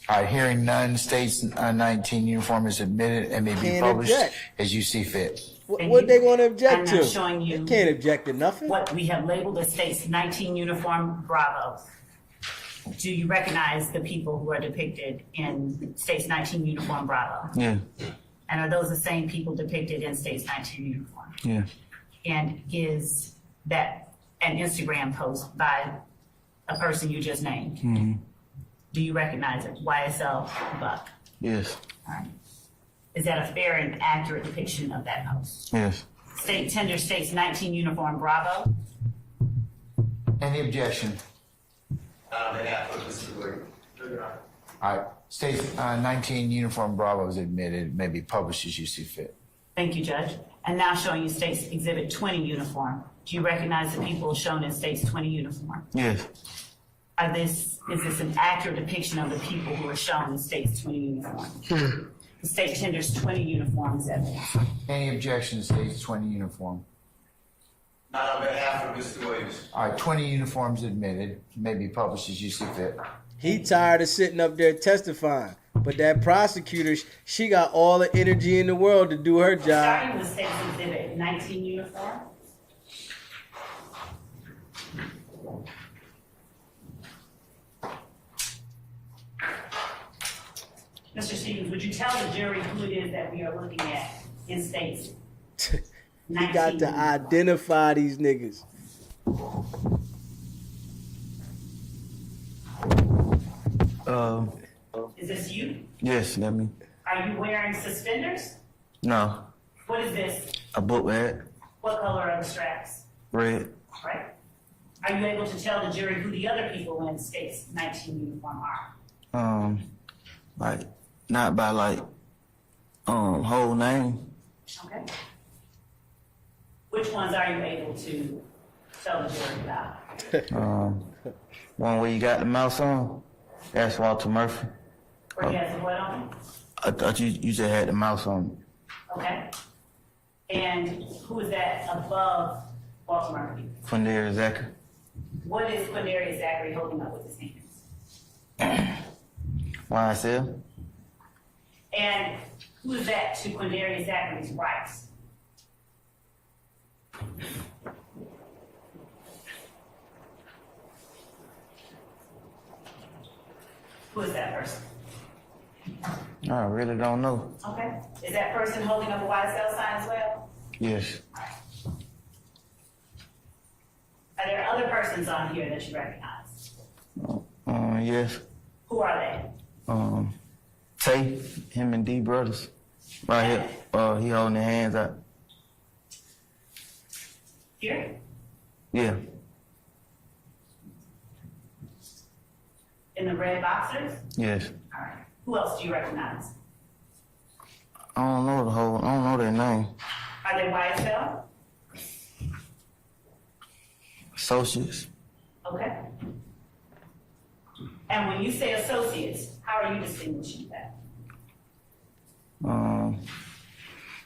right, hearing none, State's 19 uniform is admitted and may be Can't published object. as you see fit. What they going to object I'm to? showing you They can't object to nothing. what we have labeled as State's 19 uniform Bravo. Do you recognize the people who are depicted in State's 19 uniform Bravo? Yeah. And are those the same people depicted in State's 19 uniform? Yeah. And is that an Instagram post by a person you just named? Mm-hmm. Do you recognize it? YSL Buck. Yes. All right. Is that a fair and accurate depiction of that post? Yes. State tender State's 19 uniform Bravo. Any objection? All right, State's 19 uniform Bravo is admitted, may be published as you see fit. Thank you, Judge. And now showing you State's Exhibit 20 uniform. Do you recognize the people shown in State's 20 uniform? Yes. Is this an accurate depiction of the people who are shown in State's 20 uniform? The state tenders 20 uniforms evidence. Any objection to State's 20 uniform? Not on behalf of Mr. Williams. All right, 20 uniforms admitted, may be published as you see fit. He tired of sitting up there testifying. But that prosecutor, she got all the energy in the world to do her job. Starting with State's Exhibit 19 uniform. Mr. Stevens, would you tell the jury who it is that we are looking at in State's He got to identify these niggas. Is this you? Yes, let me. Are you wearing suspenders? No. What is this? A book bag. What color are the straps? Red. Right. Are you able to tell the jury who the other people in State's 19 uniform are? Like, not by like, whole name. Okay. Which ones are you able to tell the jury about? One where you got the mouse on. That's Walter Murphy. Where he has the what on him? I thought you just had the mouse on. Okay. And who is that above Walter Murphy? Quindarius Zachary. What is Quindarius Zachary holding up with his hands? YSL. And who is that to Quindarius Zachary's right? Who is that person? I really don't know. Okay. Is that person holding up a YSL sign as well? Yes. Are there other persons on here that you recognize? Yes. Who are they? Tay, him and D brothers. Right here. He holding their hands out. Here? Yeah. In the red boxers? Yes. All right. Who else do you recognize? I don't know their name. Are they YSL? Associates. Okay. And when you say associates, how are you distinguishing that?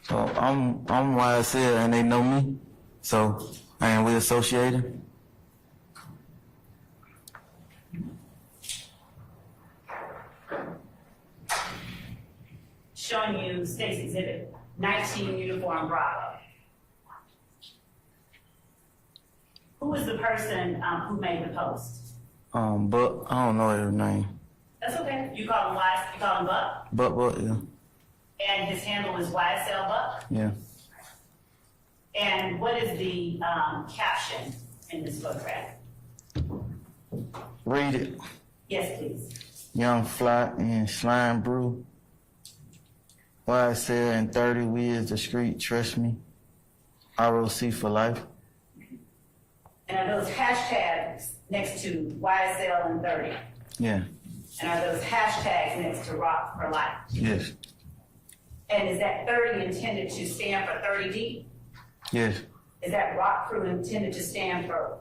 So I'm YSL and they know me. So and we associated. Showing you State's Exhibit 19 uniform Bravo. Who is the person who made the post? But I don't know their name. That's okay. You call him You call him Buck, But yeah. and his handle is YSL Buck. Yeah. And what is the caption in this photograph? Read it. Yes, please. Young Fly and Slime Brew. YSL and 30, we is the street, trust me. ROC for life. And are those hashtags next to YSL and 30? Yeah, And are those hashtags next to Rock for Life? yes, And is that 30 intended to stand for 30 Deep? yes, Is that Rock Crew intended to stand for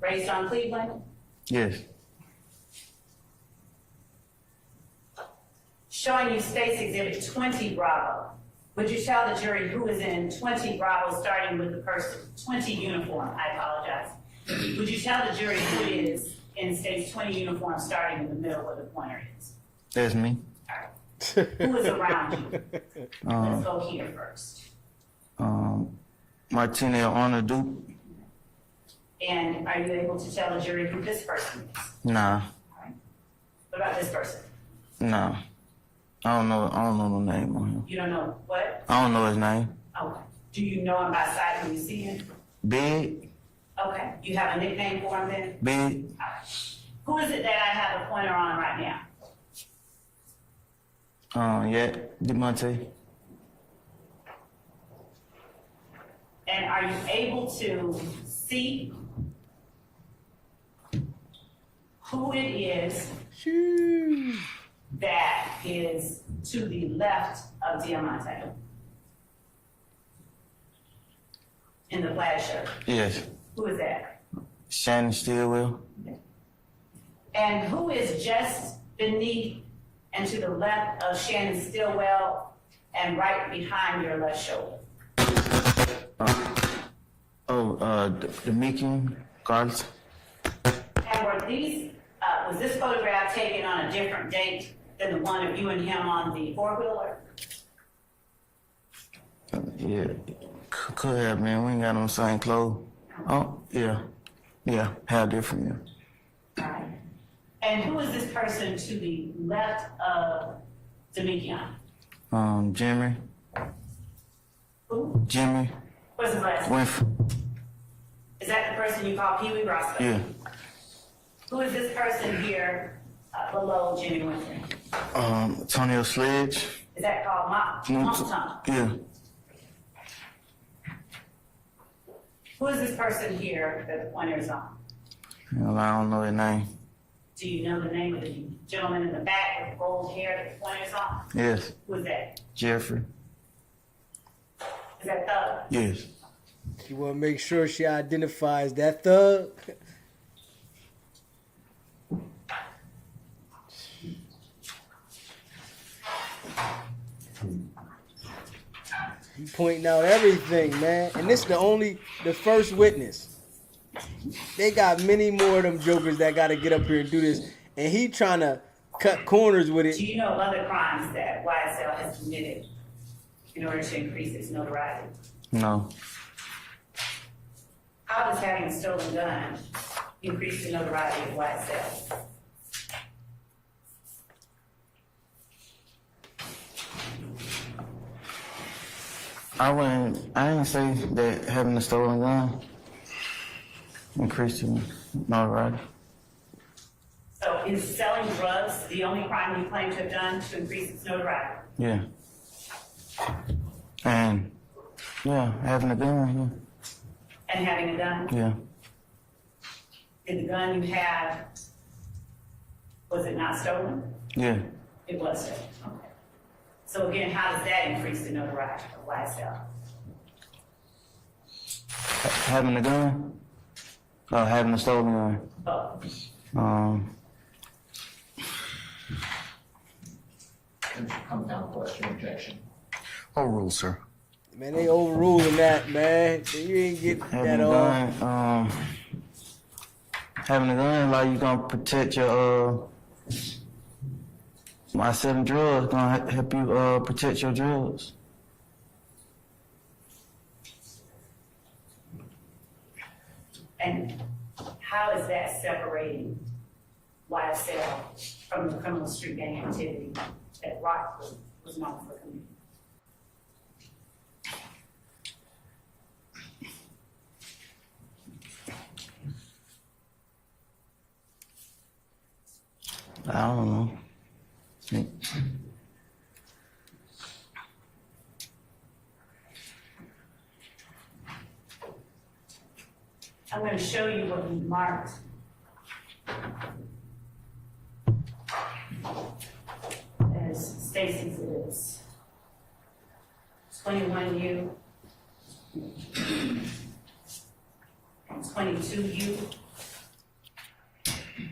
Raised on Cleveland? yes. Showing you State's Exhibit 20 Bravo. Would you tell the jury who is in 20 Bravo, starting with the person, 20 uniform, I apologize. Would you tell the jury who is in State's 20 uniform, starting in the middle where the pointer is? That's me. Who is around you? Let's go here first. Martinez Honor Duke. And are you able to tell the jury who this person is? Nah, What about this person? nah. I don't know the name on him. You don't know what? I don't know his name. Okay. Do you know him by sight when you see him? Big, Okay. You have a nickname for him then? big. Who is it that I have a pointer on right now? Yeah, DeMonte. And are you able to see who it is that is to the left of Diamante in the plaid shirt? Yes. Who is that? Shannon Stillwell. And who is just beneath and to the left of Shannon Stillwell and right behind your left shoulder? Demikian Carlos. And were these, was this photograph taken on a different date than the one of you and him on the four-wheeler? Yeah, could have, man. We ain't got on the same clothes. Oh, yeah. Yeah, how different, yeah. All right. And who is this person to the left of Demikian? Jimmy. Who? Jimmy. What's his last name? Winfrey. Is that the person you call Pee Wee Roscoe? Yeah. Who is this person here below Jimmy Winfrey? Antonio Sledge. Is that called Mom? Yeah. Who is this person here that the pointer is on? Well, I don't know his name. Do you know the name of the gentleman in the back with the gold hair that the pointer is on? Yes. Who is that? Jeffrey. Is that Thug? Yes. You want to make sure she identifies that thug. You pointing out everything, man. And this the first witness. They got many more of them jokers that got to get up here and do this. And he trying to cut corners with it. Do you know of other crimes that YSL has committed in order to increase its notoriety? No. How does having a stolen gun increase the notoriety of YSL? I didn't say that having a stolen gun increased the notoriety. So is selling drugs the only crime you claim to have done to increase its notoriety? Yeah. And, yeah, having a gun, And having a gun? yeah. Did the gun you had, was it not stolen? Yeah. It was stolen, okay. So again, how does that increase the notoriety of YSL? Having a gun? Oh, having a stolen gun. Both. Come down, question, objection. Overruled, sir. Man, they overruling that, man. You ain't get Having that a off. gun, having a gun, like you gonna protect your, my selling drugs gonna help you, protect your drugs. And how is that separating YSL from the criminal street gang activity that Rockford was known for committing? I don't know. I'm going to show you what we marked. As Stacy's is 21U, 22U,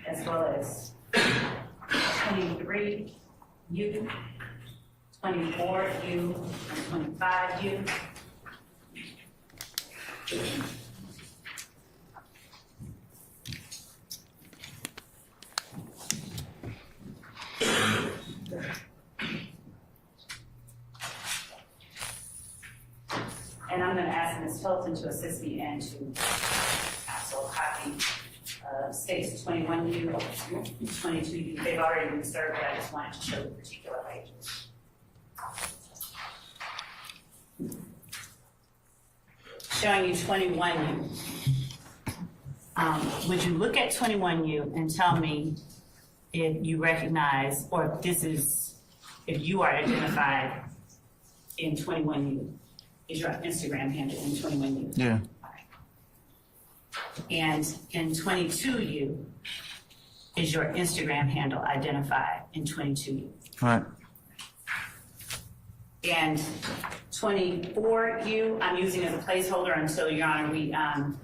as well as 23U, 24U, and 25U. And I'm going to ask Ms. Hilton to assist me and to also copy states 21U, 22U. They've already been served, but I just wanted to show the particular pages. Showing you 21U. Would you look at 21U and tell me if you recognize, or if this is, if you are identified in 21U? Is your Instagram handle in 21U? Yeah. And in 22U, is your Instagram handle identified in 22U? Right. And 24U, I'm using as a placeholder until, Your Honor, we have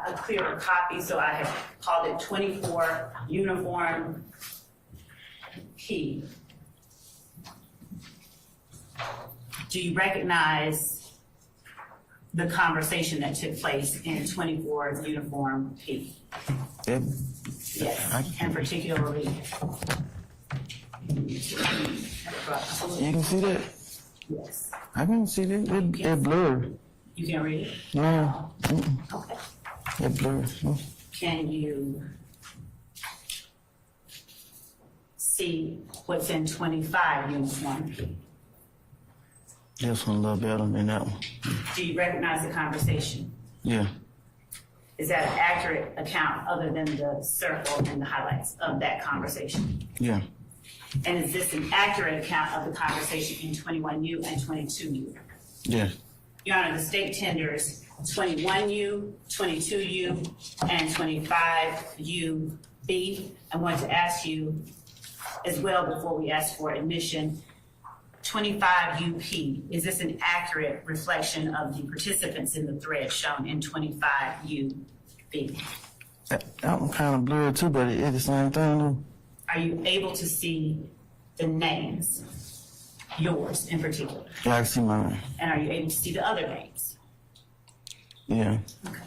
a clearer copy, so I have called it 24 Uniform P. Do you recognize the conversation that took place in 24 Uniform P? Yeah. Yes, and particularly. You can see that? Yes. I can see that. It blurred. You can read it? No. Okay. It blurred. Can you see what's in 25 Uniform P? This one a little better than that one. Do you recognize the conversation? Yeah. Is that an accurate account other than the circle and the highlights of that conversation? Yeah. And is this an accurate account of the conversation in 21U and 22U? Yeah. Your Honor, the state tenders 21U, 22U, and 25UB. I want to ask you as well before we ask for admission, 25UP, is this an accurate reflection of the participants in the thread shown in 25UB? That one kind of blurred too, but it's the same thing though. Are you able to see the names, yours in particular? Yeah, I can see mine. And are you able to see the other names? Yeah. Okay.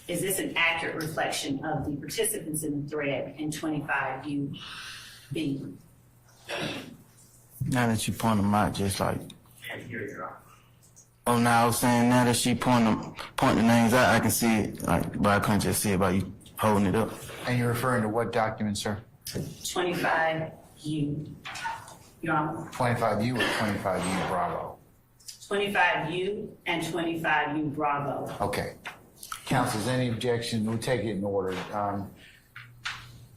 Is this an accurate reflection of the participants in the thread in 25UB? Now that you point them out, just like. Oh, now I was saying now that she point the names out, I can see it, like, but I couldn't just see it by you holding it up. And you're referring to what document, sir? 25U. Your Honor. 25U or 25U Bravo? 25U and 25U Bravo. Okay. Council's any objection? We'll take it in order.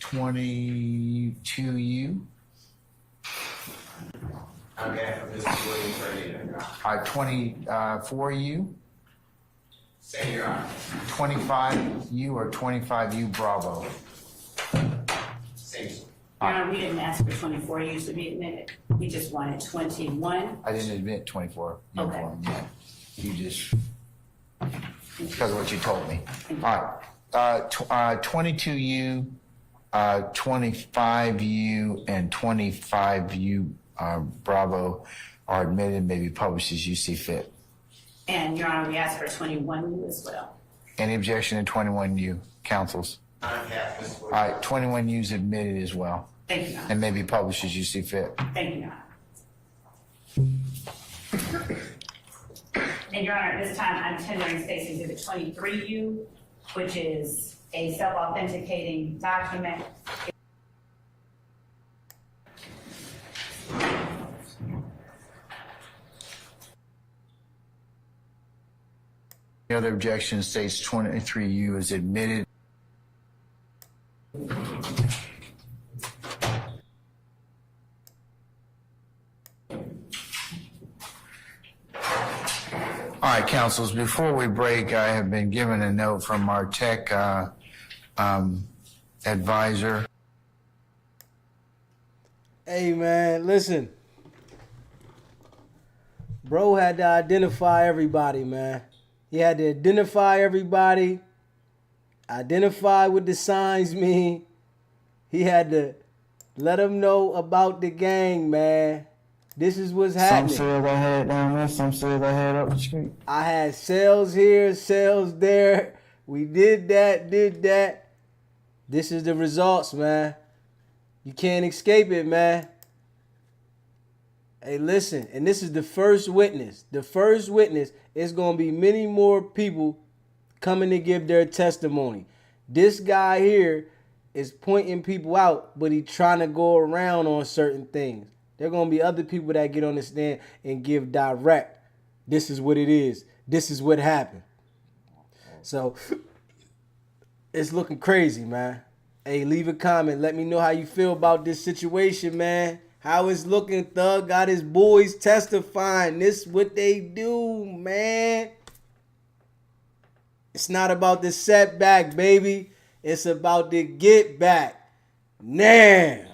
22U. Okay, this is William Ferdinand. 24U. Say Your Honor. 25U or 25U Bravo? Same. Your Honor, we didn't ask for 24U to be admitted. We just wanted 21. I didn't admit 24 uniform yet. You just, because of what you told me. All right. 22U, 25U, and 25U Bravo are admitted, may be published as you see fit. And Your Honor, we asked for 21U as well. Any objection to 21U, councils? All right, 21U is admitted as well. Thank you, Your Honor. And may be published as you see fit. Thank you, Your Honor. And Your Honor, at this time, I'm tendering State's Exhibit 23U, which is a self-authenticating document. The other objection states 23U is admitted. All right, councils, before we break, I have been given a note from our tech advisor. Hey, man, listen. Bro had to identify everybody, man. He had to identify everybody, identify what the signs mean. He had to let them know about the gang, man. This is what's happening. Some sales I had down there, some sales I had up the street. I had sales here, sales there. We did that. This is the results, man. You can't escape it, man. Hey, listen, and this is the first witness. The first witness is going to be many more people coming to give their testimony. This guy here is pointing people out, but he's trying to go around on certain things. There are going to be other people that get on the stand and give direct. This is what it is. This is what happened. So it's looking crazy, man. Hey, leave a comment. Let me know how you feel about this situation, man. How it's looking. Thug got his boys testifying. This what they do, man. It's not about the setback, baby. It's about the get back. Now.